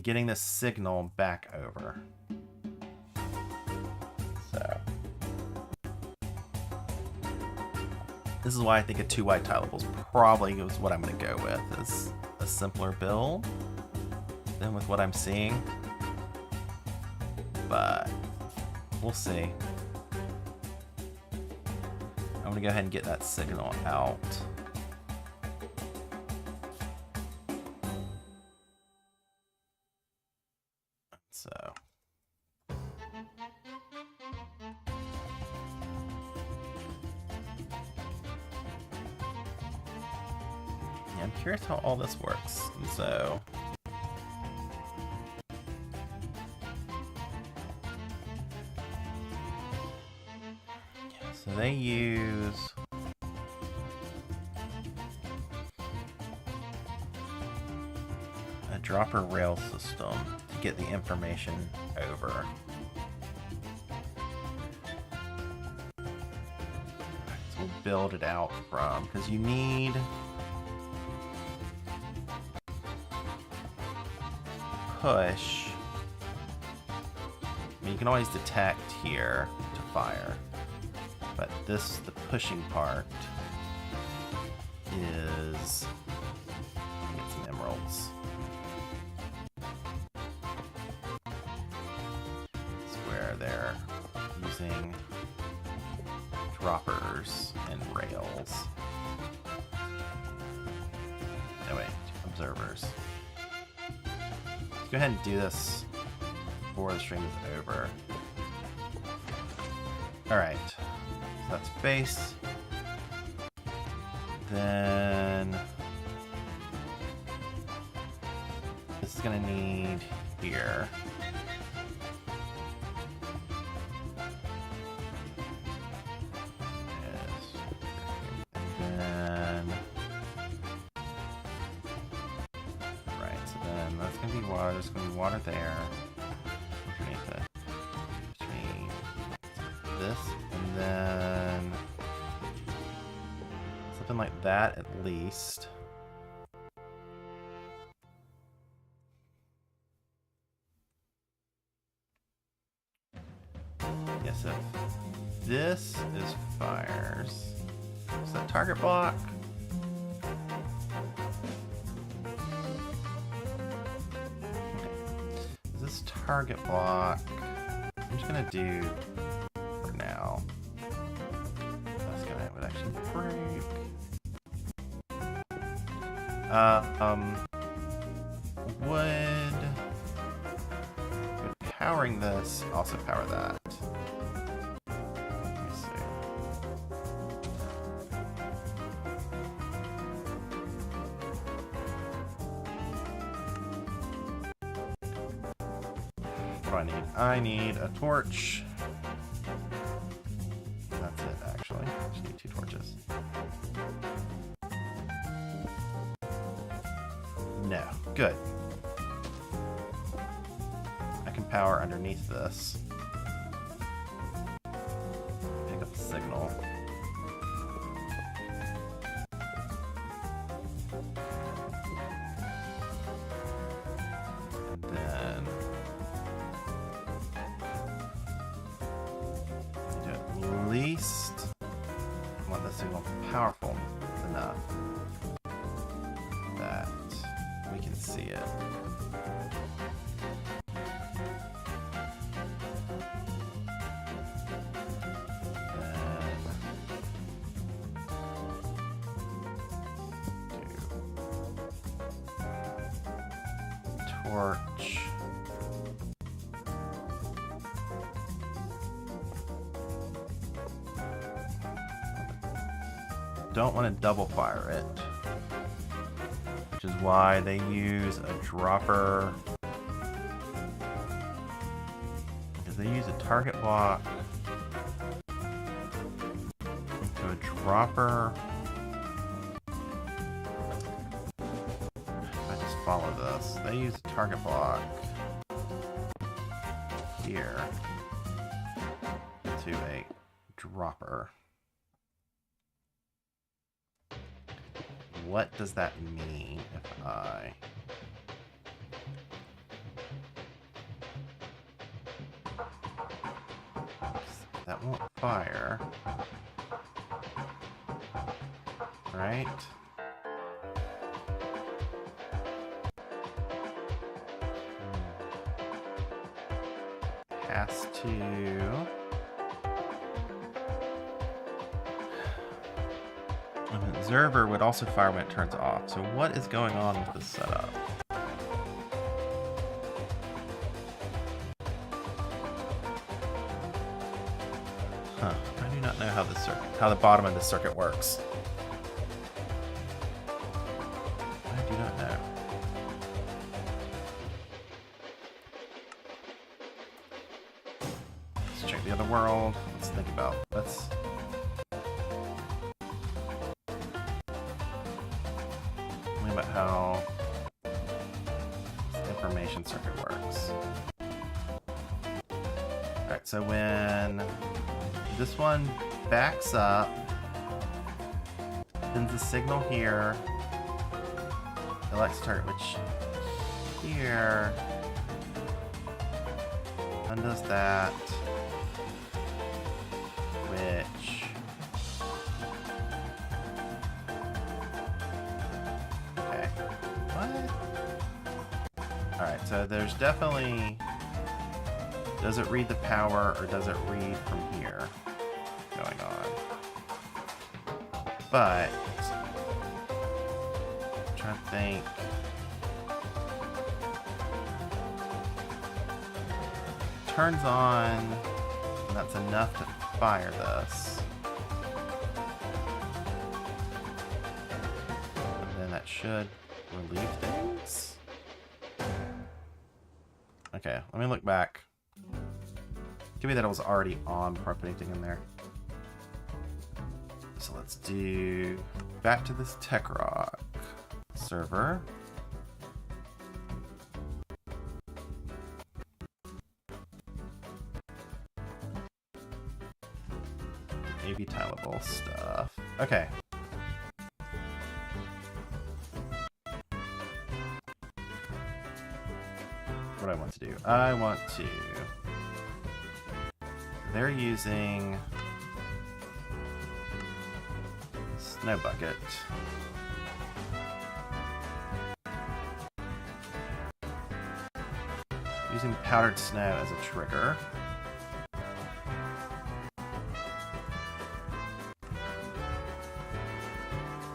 getting this signal back over. So this is why I think a 2 wide tileable is probably what I'm going to go with, is a simpler build than with what I'm seeing. But we'll see. I'm going to go ahead and get that signal out. So. Yeah, I'm curious how all this works. And so. So they use a dropper rail system to get the information over. So we'll build it out from, because you need push. I mean, you can always detect here to fire. But the pushing part, is get some emeralds. It's where they're using droppers and rails. Oh wait, observers. Let's go ahead and do this before the stream is over. Alright, so that's base. Then this is gonna need here. Yes. And then right, so then that's gonna be water. There's gonna be water there. Underneath it. Between this and then something like that at least. Yes, if this is fires, is that target block? Is this target block? I'm just gonna do for now. That's gonna would actually break. Would powering this also power that? Let me see. What do I need? I need a torch. That's it, actually. I just need 2 torches. No. Good. I can power underneath this. Pick up the signal. And then do at least I want the signal powerful enough that we can see it. Torch. Don't want to double fire it, which is why they use a dropper, because they use a target block into a dropper. Follow this. They use a target block here to a dropper. What does that mean if I that won't fire, right? Has to an observer would also fire when it turns off. So what is going on with this setup? Huh. I do not know how the bottom of the circuit works. I do not know. Check the other world. Let's think about how the information circuit works. Alright, so when this one backs up, sends a signal here, elects target, which here undoes that. Alright, so there's definitely... Does it read the power, or does it read from here going on? But... I'm trying to think... Turns on... And that's enough to fire this. And then that should relieve things? Okay, let me look back. Could be that it was already on before I put anything in there. So let's do back to this TechRock server. AB tileable stuff. Okay. What do I want to do? I want to... They're using snow bucket. Using powdered snow as a trigger.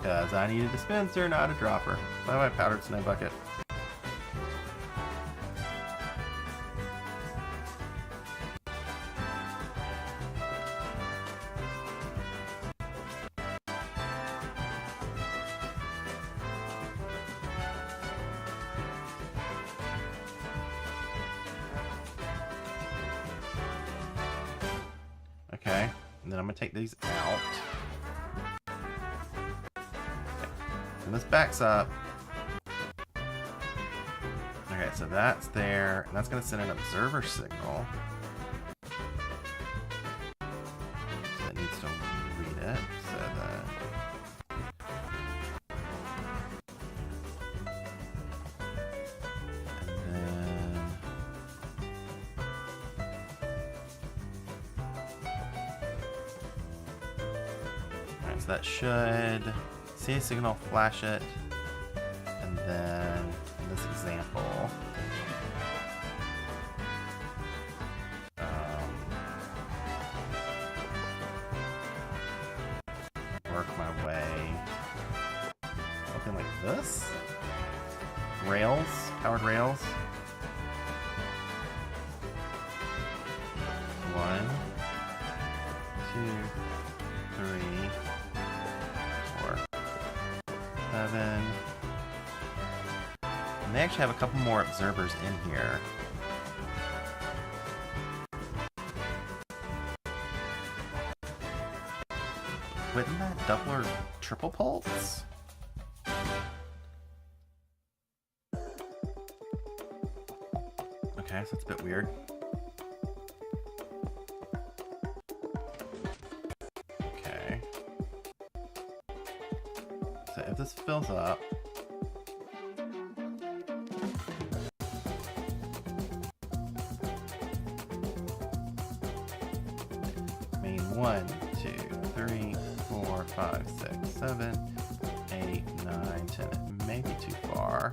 Because I need a dispenser, not a dropper. By the way, powdered snow bucket. Okay, and then I'm going to take these out. Okay. And this backs up. Okay, so that's there, and that's going to send an observer signal. So it needs to read it, so that... So that should see a signal, flash it, and then in this example, work my way something like this. Rails, powered rails. 1, 2, 3. 7. And they actually have a couple more observers in here. Wouldn't that double or triple pulse? Okay, so it's a bit weird. So if this fills up, I mean 1, 2, 3, 4, 5, 6, 7, 8, 9, 10. It may be too far.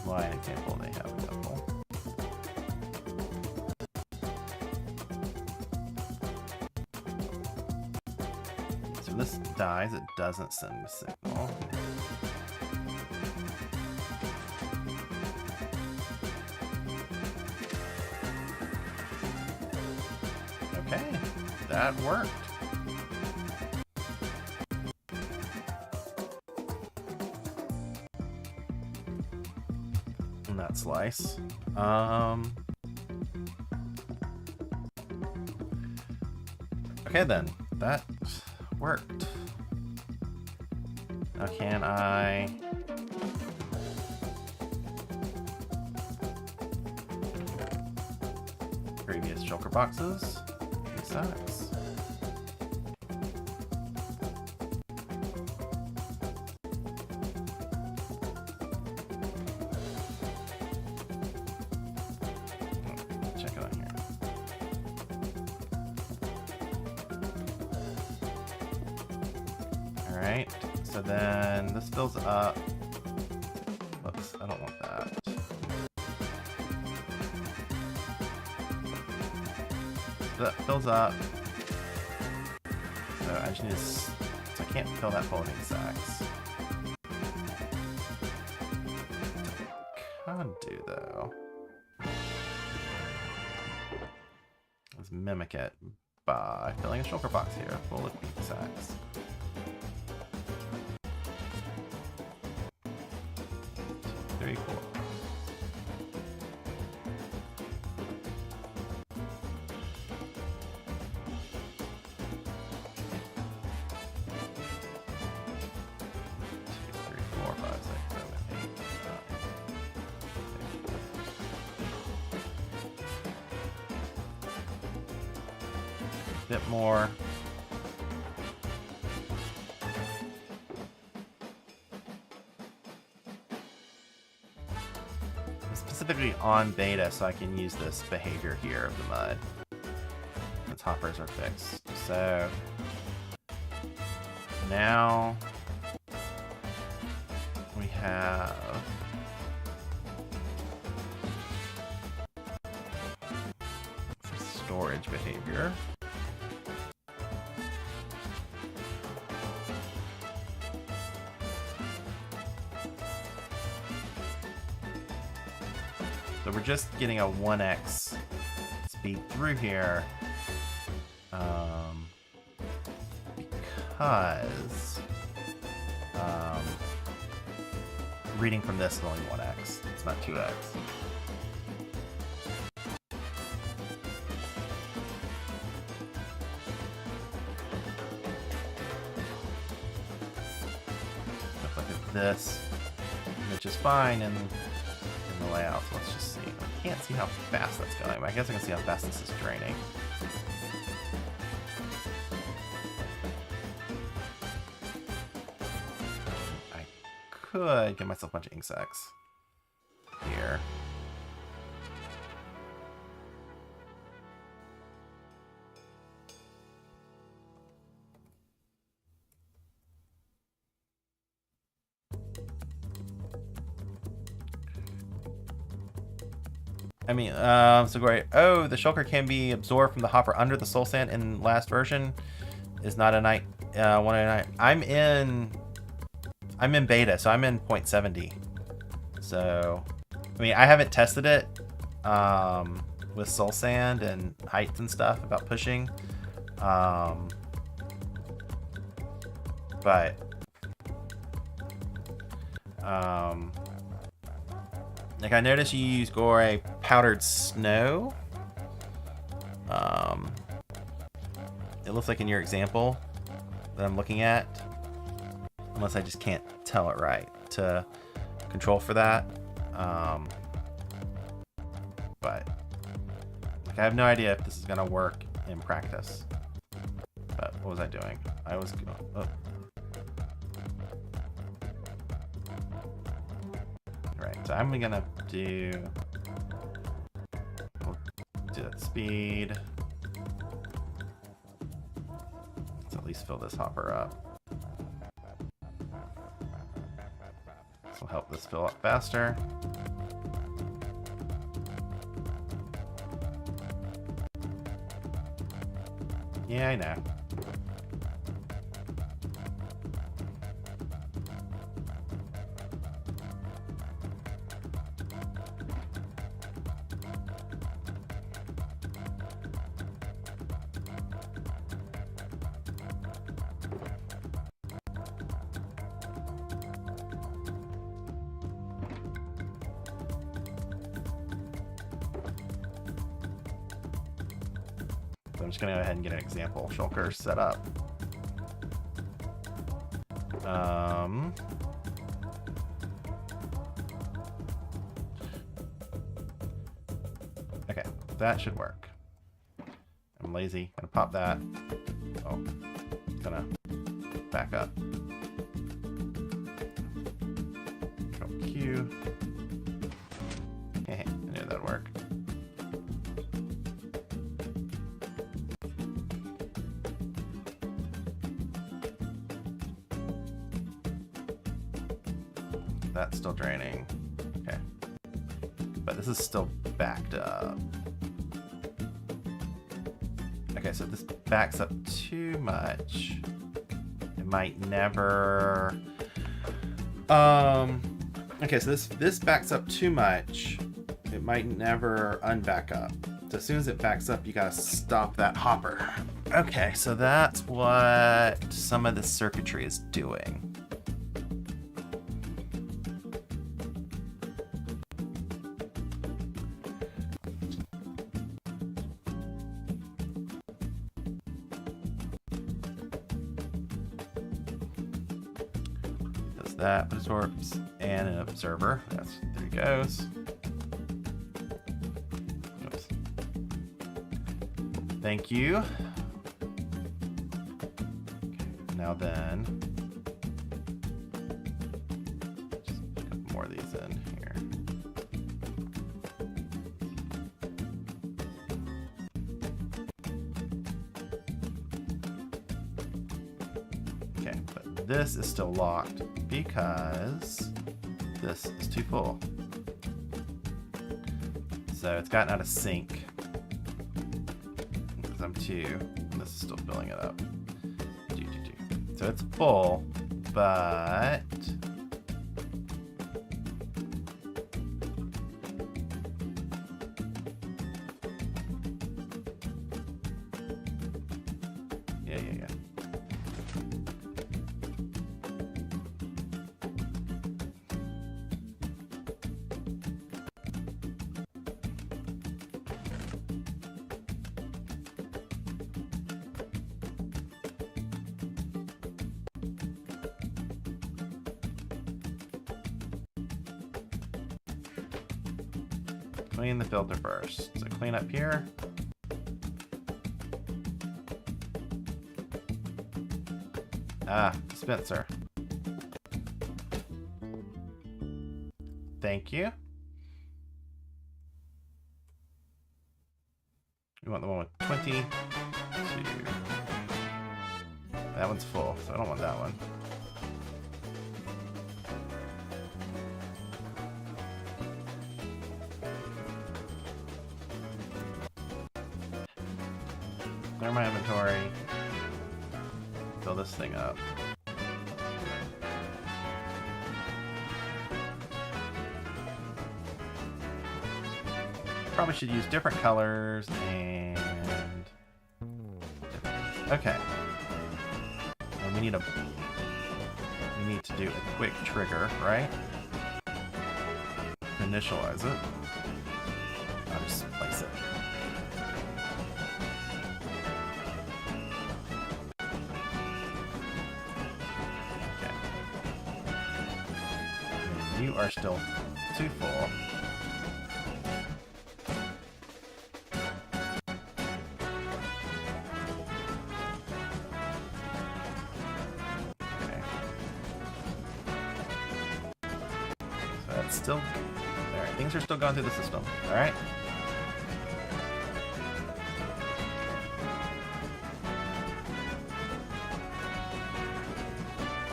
Why an example they have a couple. When this dies, it doesn't send a signal. Okay, that worked. And that slice. Okay then, that worked. Now can I... Previous shulker boxes. These sucks. Check it out here. Alright, so then this fills up. Whoops, I don't want that. So that fills up. So I just need to... So I can't fill that full of insects. What I can do, though, is mimic it by filling a shulker box here full of insects. 3, 4. Bit more. I'm specifically on beta, so I can use this behavior here of the mud. Its hoppers are fixed. So now we have some storage behavior. So we're just getting a 1x speed through here because reading from this is only 1x. It's not 2x. Look at this, which is fine in the layout. So let's just see. I can't see how fast that's going, but I guess I can see how fast this is draining. I could get myself a bunch of insects here. I mean, so great. Oh, the shulker can be absorbed from the hopper under the soul sand in last version. Is not a night 109. I'm in beta, so I'm in 0.70. So, I mean, I haven't tested it with soul sand and heights and stuff about pushing. But like I noticed you use Gore powdered snow. It looks like in your example that I'm looking at, unless I just can't tell it right to control for that. But like, I have no idea if this is gonna work in practice. But what was I doing? I was oh. Right, so I'm gonna do that speed. Let's at least fill this hopper up. This will help this fill up faster. Yeah, I know. I'm just gonna go ahead and get an example shulker set up. Okay, that should work. I'm lazy, gonna pop that. Oh, gonna back up. Control Q. I knew that'd work. that's still draining. Okay. But this is still backed up. Okay, so if this backs up too much, it might never... Okay, so this backs up too much, it might never unback up. So as soon as it backs up, you gotta stop that hopper. Okay, so that's what some of the circuitry is doing. Does that, but absorbs, and an observer. There he goes. Oops. Thank you. Okay, now then, just a couple more of these in here. Okay, but this is still locked because this is too full. So it's gotten out of sync because I'm 2, and this is still filling it up. So it's full, but yeah. Clean the filter first. So clean up here. Dispenser. Thank you. We want the one with 22. That one's full, so I don't want that one. Clear my inventory. Fill this thing up. Probably should use different colors and... Okay. And we need to do a quick trigger, right? Initialize it. I'll just place it. You are still too full. Okay. So that's still... Alright, things are still going through the system. Alright?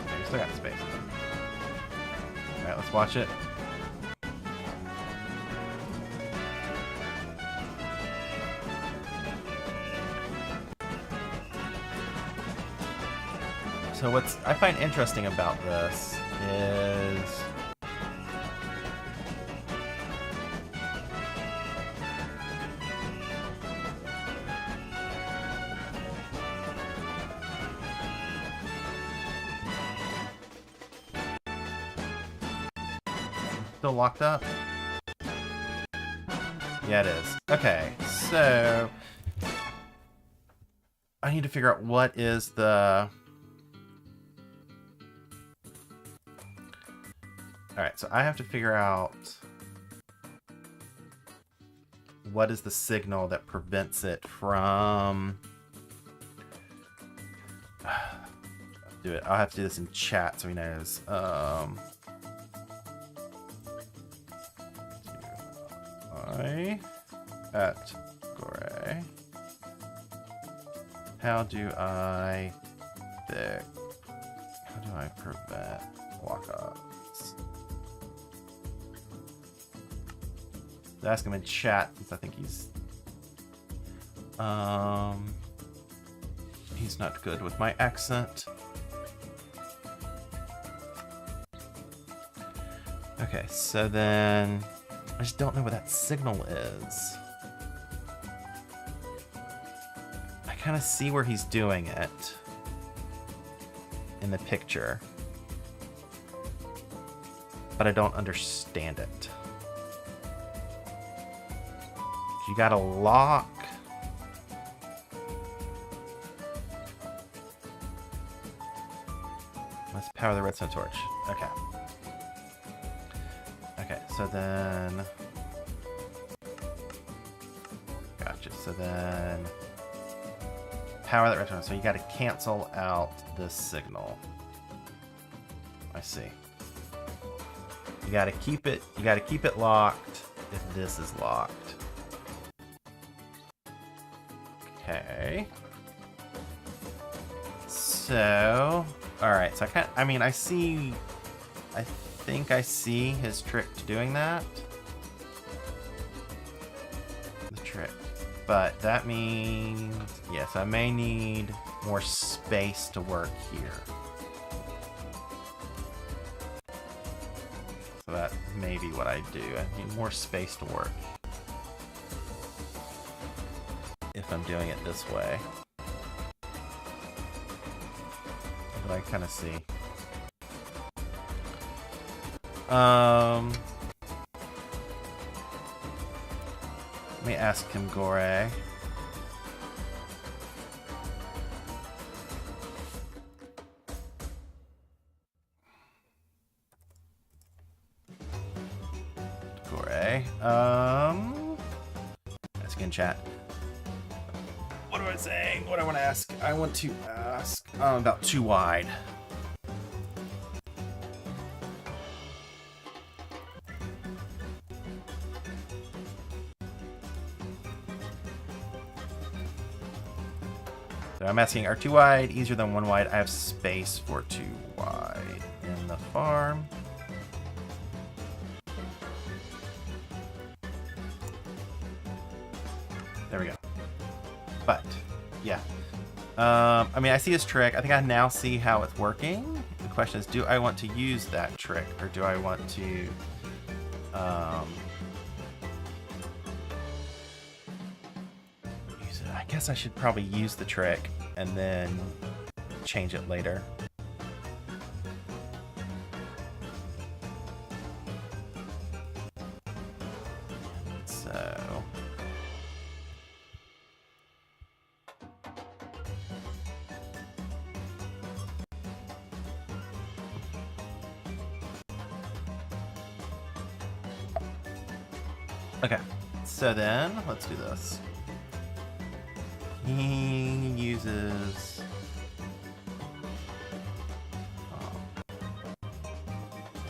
Okay, you still got space. Alright, let's watch it. So what I find interesting about this is still locked up? Yeah, it is. Okay, so I need to figure out what is the... Alright, so I have to figure out what is the signal that prevents it from... do it. I'll have to do this in chat so he knows. I at gray. How do I prevent walk-ups? Ask him in chat, since I think he's not good with my accent. Okay, so then I just don't know what that signal is. I kind of see where he's doing it in the picture, but I don't understand it. You gotta lock. Let's power the redstone torch. Okay. Okay, so then... Gotcha, so then... Power that redstone. So you gotta cancel out this signal. I see. You gotta keep it locked if this is locked. Okay. So, all right. So I think I see his trick to doing that. The trick. But that means, yes, I may need more space to work here. So that may be what I do. I need more space to work. If I'm doing it this way. But I kind of see. Let me ask him, Gore. Ask in chat. What am I saying? What do I want to ask? I want to ask about too wide. So I'm asking, are too wide easier than one wide? I have space for too wide in the farm. There we go. But, yeah. I mean, I see his trick. I think I now see how it's working. The question is, do I want to use that trick? Or do I want to... use it? I guess I should probably use the trick and then change it later. So... Okay, so then, let's do this. He uses...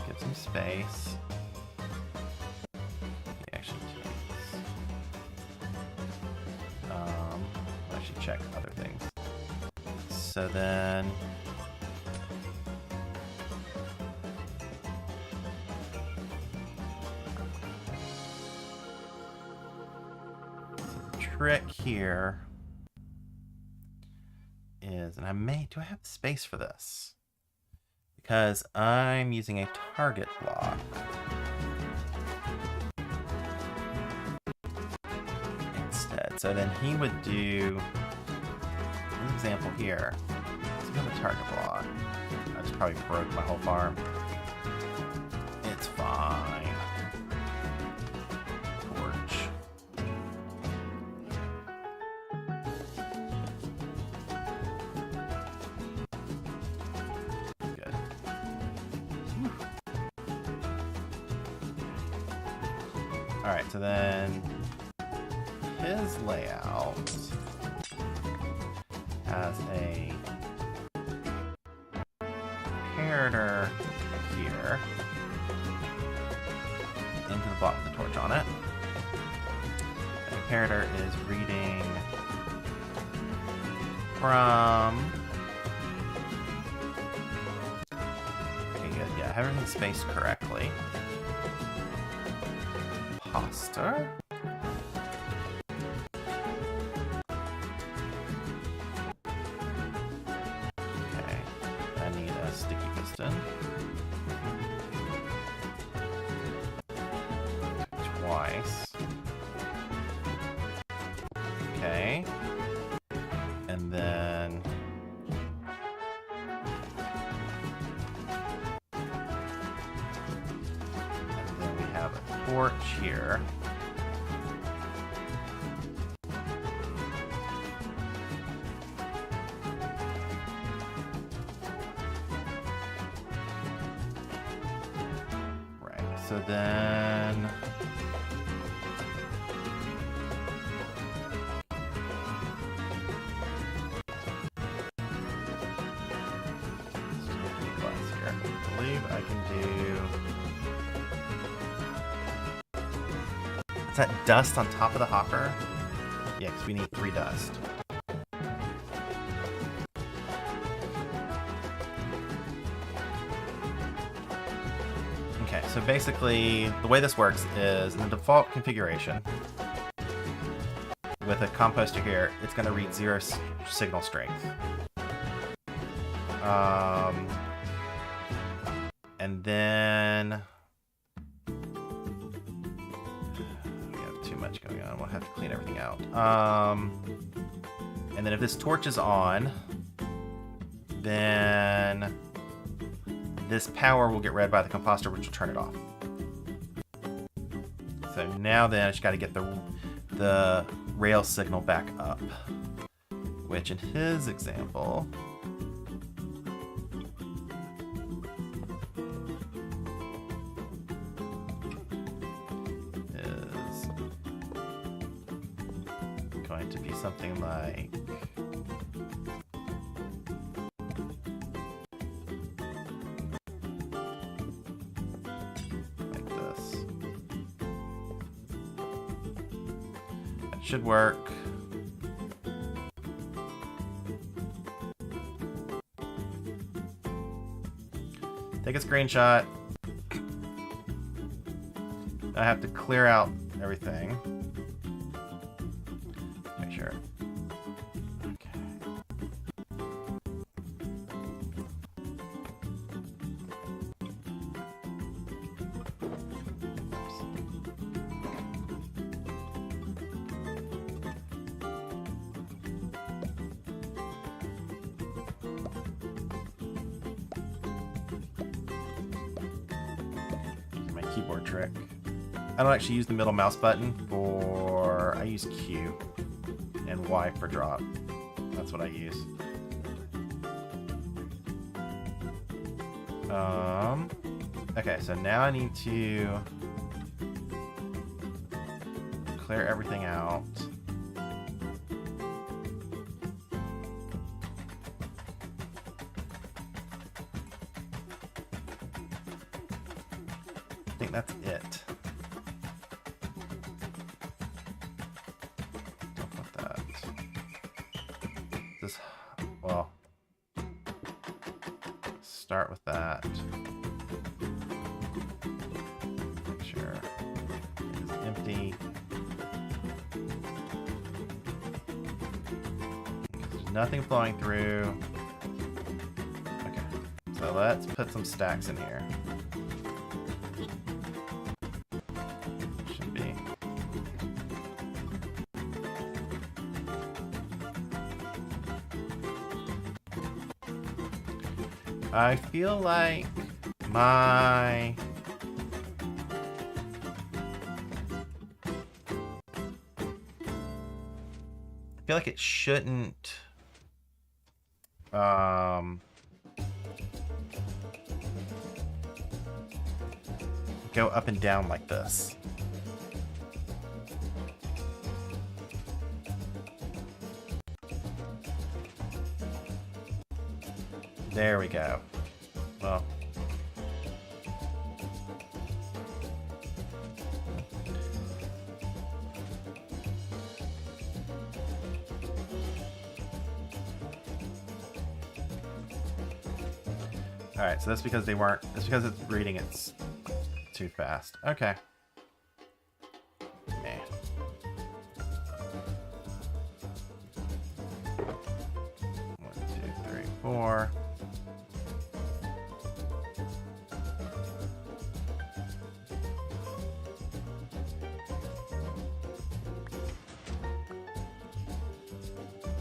Give some space. He actually takes... I should check other things. So then... trick here is, and do I have space for this? Because I'm using a target block. Instead. So then he would do an example here. Let's go with a target block. I just probably broke my whole farm. It's fine. Alright, so then his layout has a comparator here into the block with the torch on it. The comparator is reading from... Okay, good. Yeah, I have everything spaced correctly. composter. Okay, I need a sticky piston. Twice. Okay. And then... torch here. Right, so then... here. I believe I can do... Is that dust on top of the hopper? Yeah, because we need 3 dust. Okay, so basically, the way this works is in the default configuration, with a composter here, it's going to read 0 signal strength. And then... much going on. We'll have to clean everything out. And then if this torch is on, then this power will get read by the composter, which will turn it off. So now then, I just got to get the rail signal back up, which in his example to be something like this. That should work. Take a screenshot. I have to clear out everything. Sure. Okay. My keyboard trick. I don't actually use the middle mouse button for... I use Q. And Y for drop. That's what I use. Okay, so now I need to clear everything out. I think that's it. Well, start with that. Make sure it is empty. There's nothing flowing through. Okay, so let's put some stacks in here. Should be. I feel like my... I feel like it shouldn't... go up and down like this. There we go. Well. Alright, so that's because they weren't... That's because it's reading it's too fast. Okay. 4.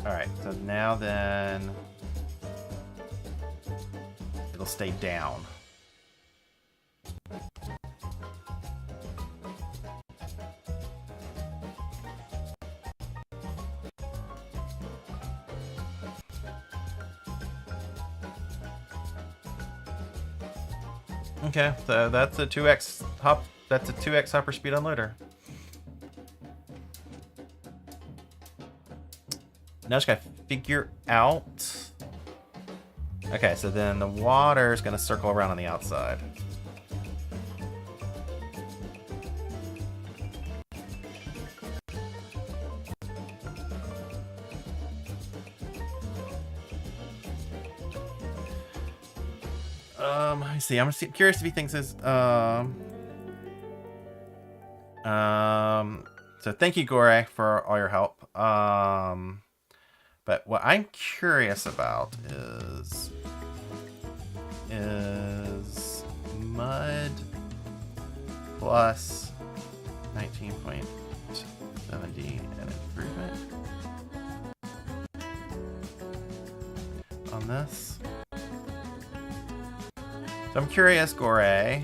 Alright, so now then it'll stay down. Okay, so that's a 2x hop. That's a 2x hopper speed unloader. Now I just gotta figure out. Okay, so then the water is gonna circle around on the outside. Let me see. I'm curious if he thinks this. So thank you, Gore, for all your help. But what I'm curious about is mud plus 19.70 an improvement on this. So I'm curious, Gore, here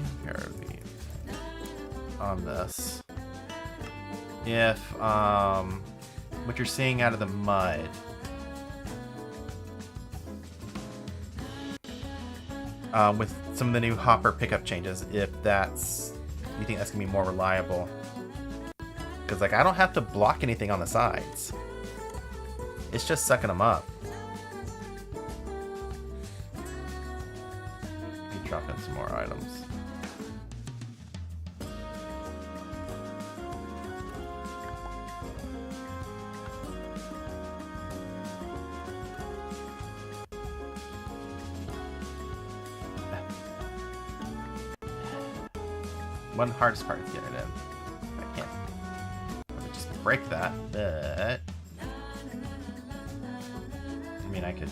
on this, if what you're seeing out of the mud with some of the new hopper pickup changes, if that's, you think that's gonna be more reliable? Because like I don't have to block anything on the sides; it's just sucking them up. Maybe drop in some more items. One hardest part is getting it in. I can't just break that, but I mean I could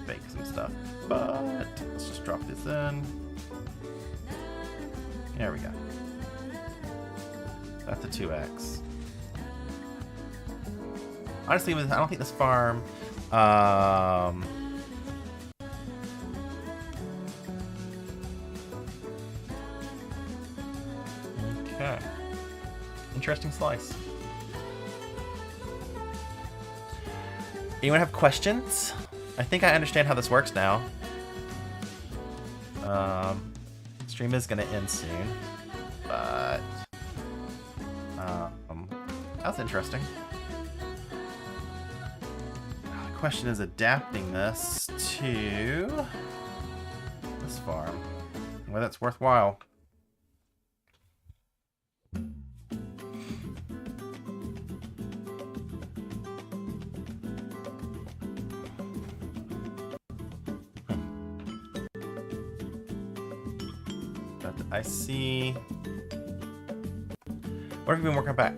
bake some stuff, but let's just drop this in. There we go. That's a 2x. Honestly, I don't think this farm okay. Interesting slice. Anyone have questions? I think I understand how this works now. Stream is gonna end soon, but that's interesting. The question is adapting this to this farm, whether it's worthwhile. I see. What have you been working back?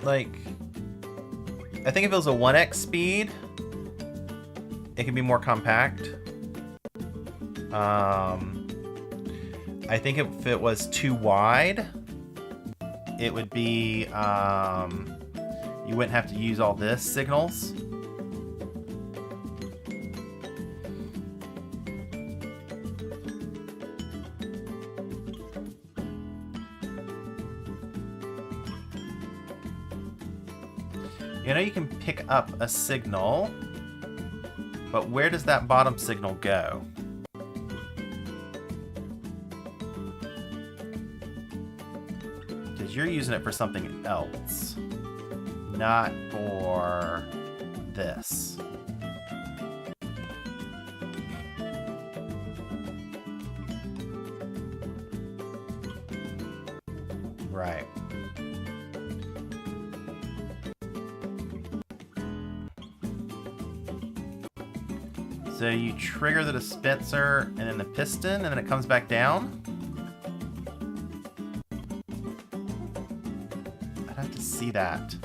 Like, I think if it was a 1x speed, it could be more compact. I think if it was too wide, it would be, you wouldn't have to use all this signals. You know you can pick up a signal, but where does that bottom signal go? Because you're using it for something else, not for this. Right. So you trigger the dispenser and then the piston, and then it comes back down. I'd have to see that.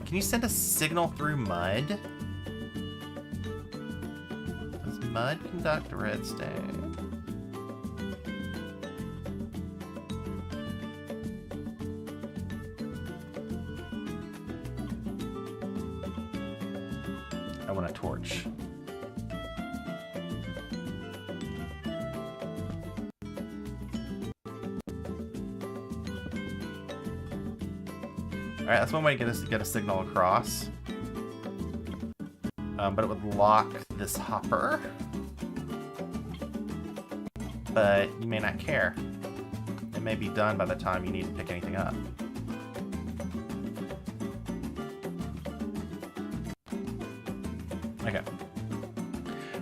Can you send a signal through mud? Does mud conduct redstone? I want a torch. Alright, that's one way to get a signal across. But it would lock this hopper. But you may not care. It may be done by the time you need to pick anything up. Okay.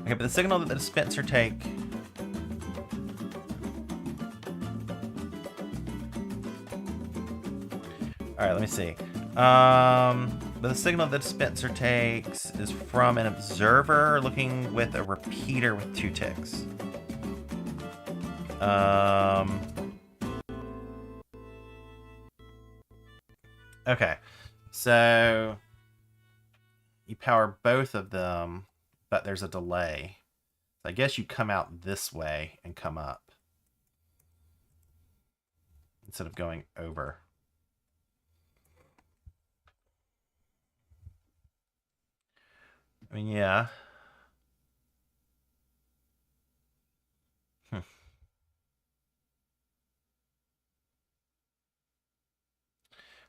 Okay, but the signal that the dispenser take... Alright, let me see. But the signal the dispenser takes is from an observer looking with a repeater with 2 ticks. Okay, so you power both of them, but there's a delay. So I guess you come out this way and come up instead of going over. I mean, yeah.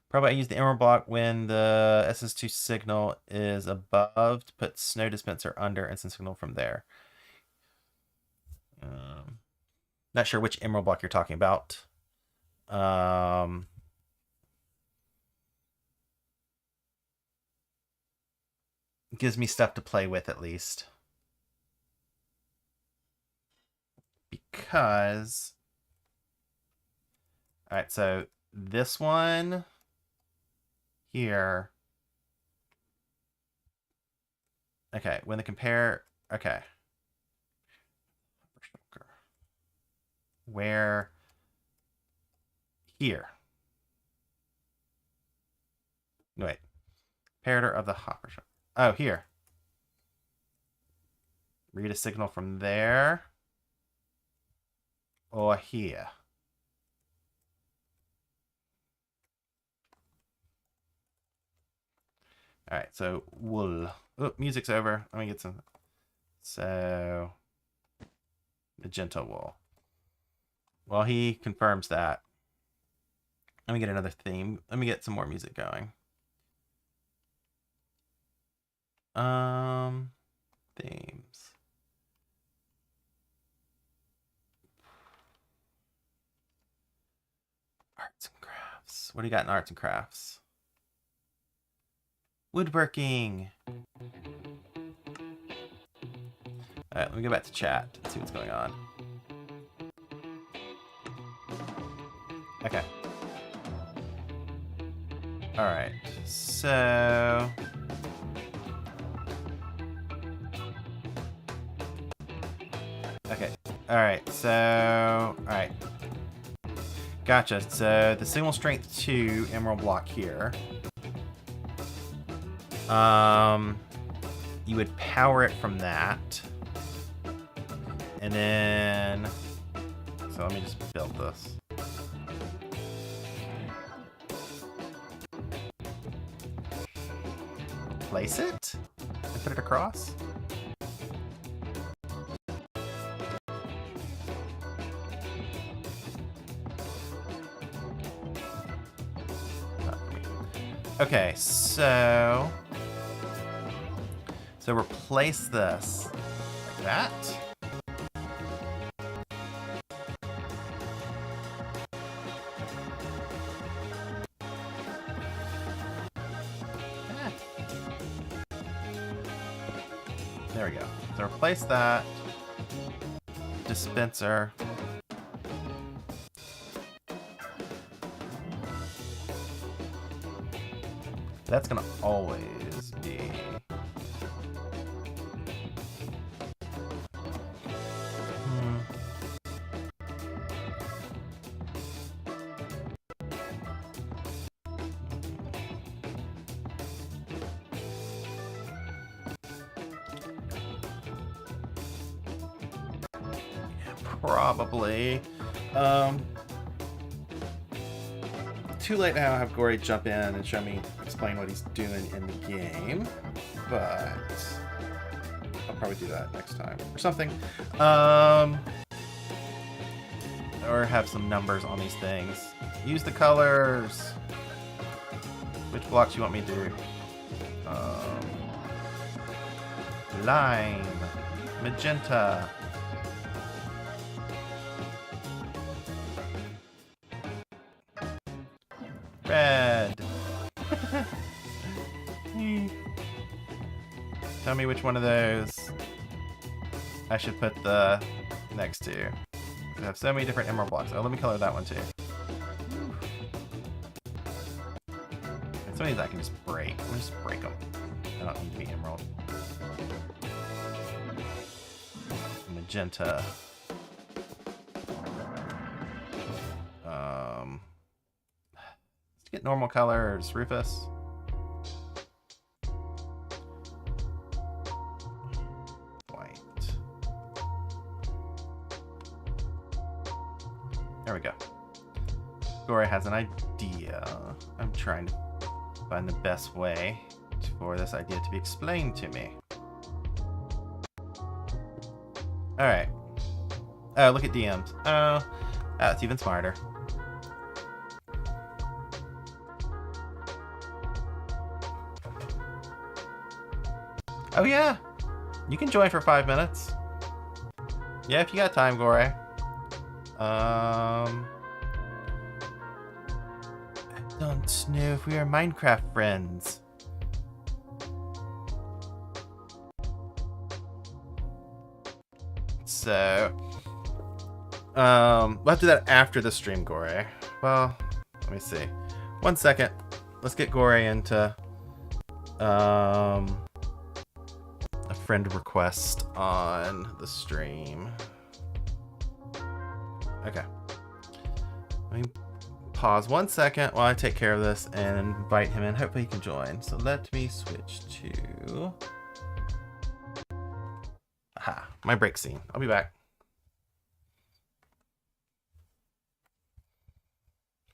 Probably I use the emerald block when the SS2 signal is above to put snow dispenser under and send signal from there. Not sure which emerald block you're talking about. Gives me stuff to play with at least. Because... Alright, so this one here. Okay, when the compare... Okay. Where... Here. Wait. Comparator of the hopper shop. Oh, here. Read a signal from there. Or here. Alright, so wool. Oh, music's over. Let me get some. So, magenta wool. Well, he confirms that. Let me get another theme. Let me get some more music going. Themes. Arts and crafts. What do you got in arts and crafts? Woodworking. Alright, let me go back to chat and see what's going on. Okay. Alright, so... Okay, alright, so... Alright. Gotcha, so the signal strength 2 emerald block here. You would power it from that. And then... So let me just build this. Place it? And put it across? Okay, so replace this like that. There we go. So replace that dispenser. That's gonna always be. probably. Too late now. Have Gory jump in and show me, explain what he's doing in the game, but I'll probably do that next time or something. Or have some numbers on these things. Use the colors. Which blocks you want me to do? Lime, magenta. Red. Tell me which one of those I should put the next to. I have so many different emerald blocks. Oh, let me color that one too. And some of these I can just break. I'm gonna just break them. I don't need to be emerald. Magenta. Let's get normal colors. Rufus. White. There we go. Gory has an idea. I'm trying to find the best way for this idea to be explained to me. Alright. Oh, look at DMs. Oh, that's even smarter. Oh yeah, you can join for 5 minutes. Yeah, if you got time, Gory. I don't know if we are Minecraft friends. So, we'll have to do that after the stream, Gory. Well, let me see. 1 second. Let's get Gory into a friend request on the stream. Okay. Let me pause 1 second while I take care of this and invite him in. Hopefully he can join. So let me switch to... Aha, my break scene. I'll be back.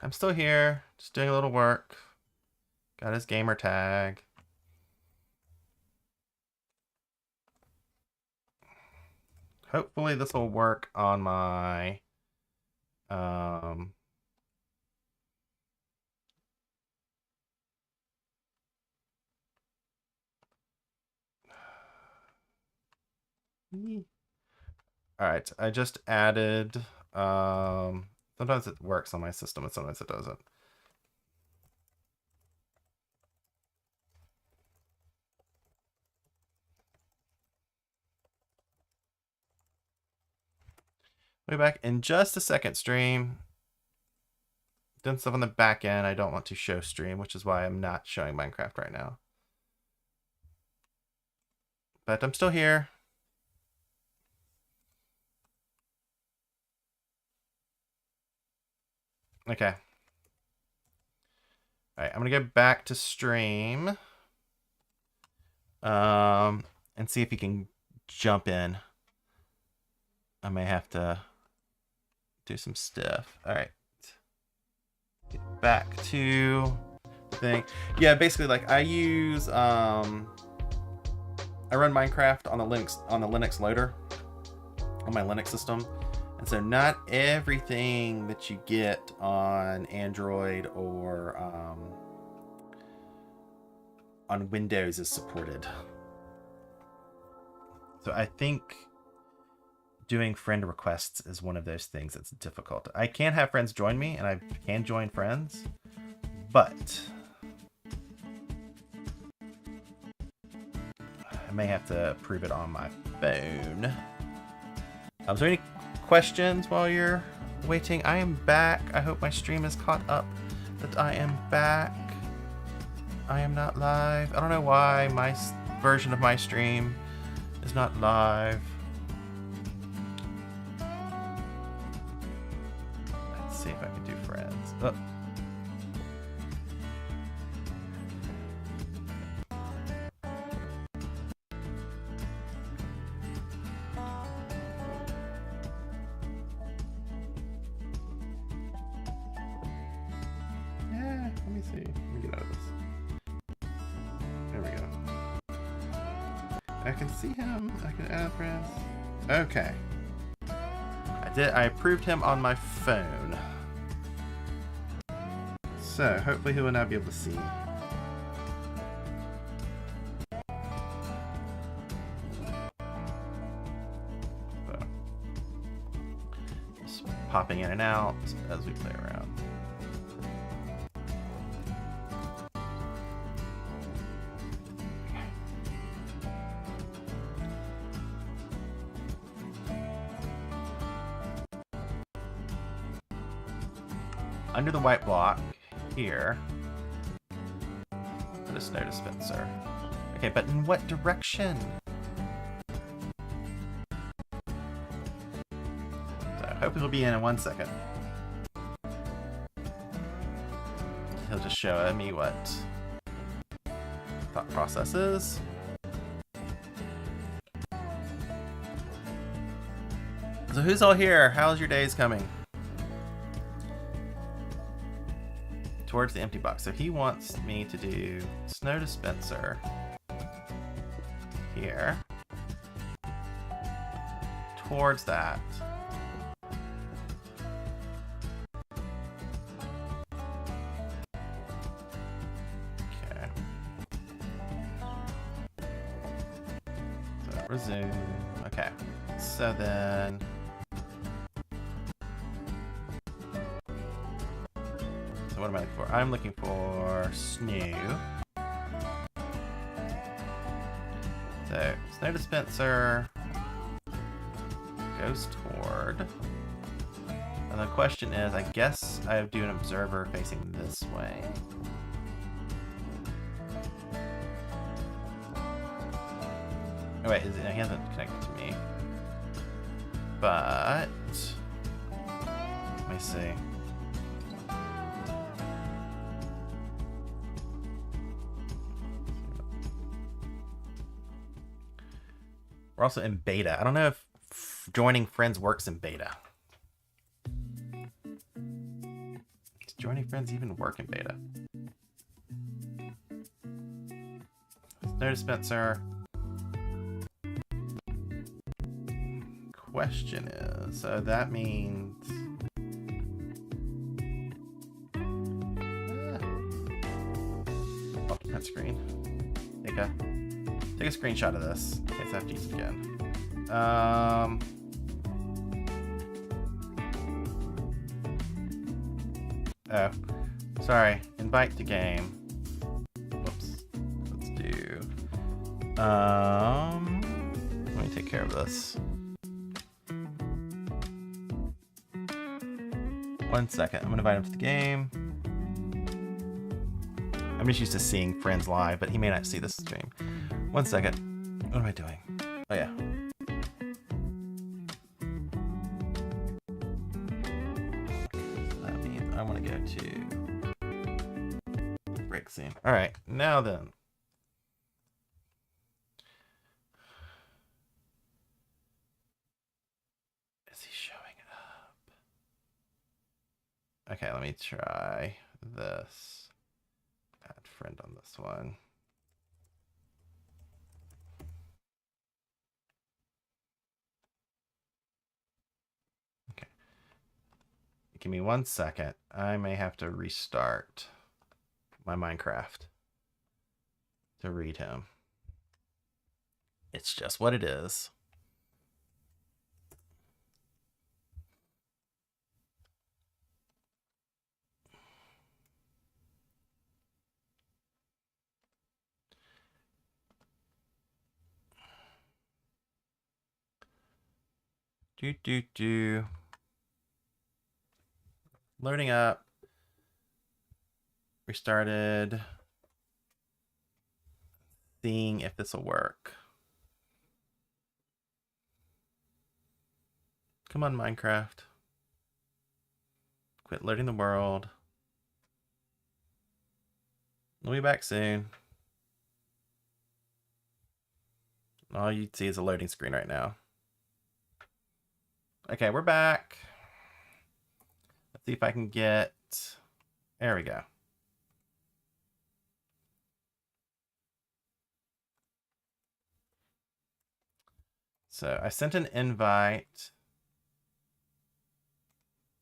I'm still here, just doing a little work. Got his gamer tag. Hopefully this will work on my Alright, I just added sometimes it works on my system and sometimes it doesn't. We'll be back in just a second, stream. Doing stuff on the back end. I don't want to show stream, which is why I'm not showing Minecraft right now. But I'm still here. Okay. Alright, I'm gonna go back to stream. And see if he can jump in. I may have to do some stuff. Alright. Get back to the thing. Yeah, basically like I use I run Minecraft on the Linux loader on my Linux system. And so not everything that you get on Android or on Windows is supported. So I think doing friend requests is one of those things that's difficult. I can have friends join me and I can join friends, but I may have to prove it on my phone. Is there any questions while you're waiting? I am back. I hope my stream is caught up that I am back. I am not live. I don't know why my version of my stream is not live. Let's see if I can do friends. Oh. I can see him. I can add friends. Okay. I approved him on my phone. So, hopefully he will now be able to see. So, just popping in and out as we play around. Under the white block, here, put a snow dispenser. Okay, but in what direction? So, I hope he'll be in 1 second. He'll just show me what thought process is. So who's all here? How's your days coming? Towards the empty box. So he wants me to do snow dispenser here. Towards that. Okay. So resume. Okay. So then what am I looking for? I'm looking for snow. So, snow dispenser goes toward. And the question is, I guess I do an observer facing this way. Oh wait, he hasn't connected to me. But let me see. We're also in beta. I don't know if joining friends works in beta. Does joining friends even work in beta? Snow dispenser. Question is, so that means off the print screen. Take a screenshot of this in case I have to use it again. Oh, sorry. Invite to game. Whoops. Let's do. Let me take care of this. 1 second. I'm gonna invite him to the game. I'm just used to seeing friends live, but he may not see this stream. 1 second. What am I doing? Oh yeah. That means I want to go to break scene. All right, now then. Is he showing up? Okay, let me try this. Add friend on this one. Give me 1 second. I may have to restart my Minecraft to read him. It's just what it is. Loading up. Restarted. Seeing if this will work. Come on, Minecraft. Quit loading the world. We'll be back soon. All you'd see is a loading screen right now. Okay, we're back. Let's see if I can get... There we go. So I sent an invite,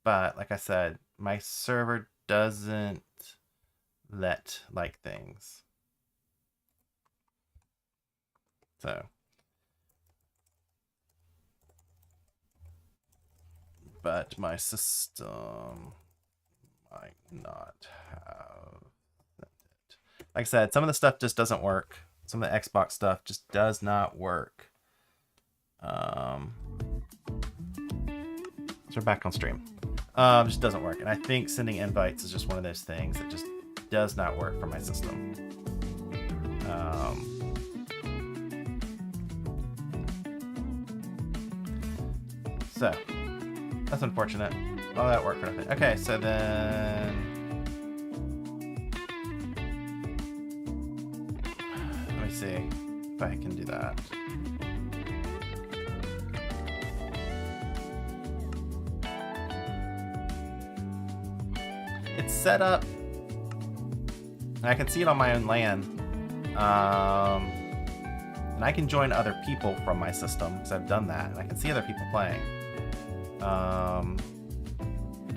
but like I said, my server doesn't let like things. So, but my system might not have sent it. Like I said, some of the stuff just doesn't work. Some of the Xbox stuff just does not work. So we're back on stream. Just doesn't work. And I think sending invites is just one of those things that just does not work for my system. So that's unfortunate. All that worked for nothing. Okay, so then let me see if I can do that. It's set up. I can see it on my own LAN. And I can join other people from my system because I've done that. And I can see other people playing.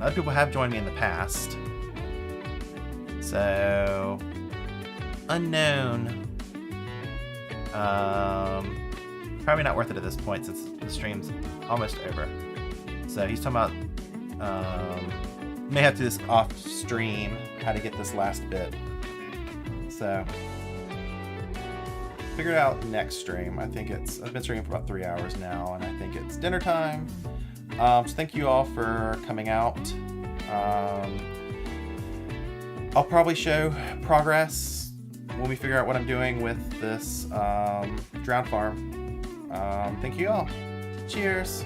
Other people have joined me in the past. So, unknown. Probably not worth it at this point since the stream's almost over. So he's talking about may have to do this off stream how to get this last bit. So figure it out next stream. I've been streaming for about 3 hours now, and I think it's dinner time. So thank you all for coming out. I'll probably show progress when we figure out what I'm doing with this Drown Farm. Thank you all. Cheers.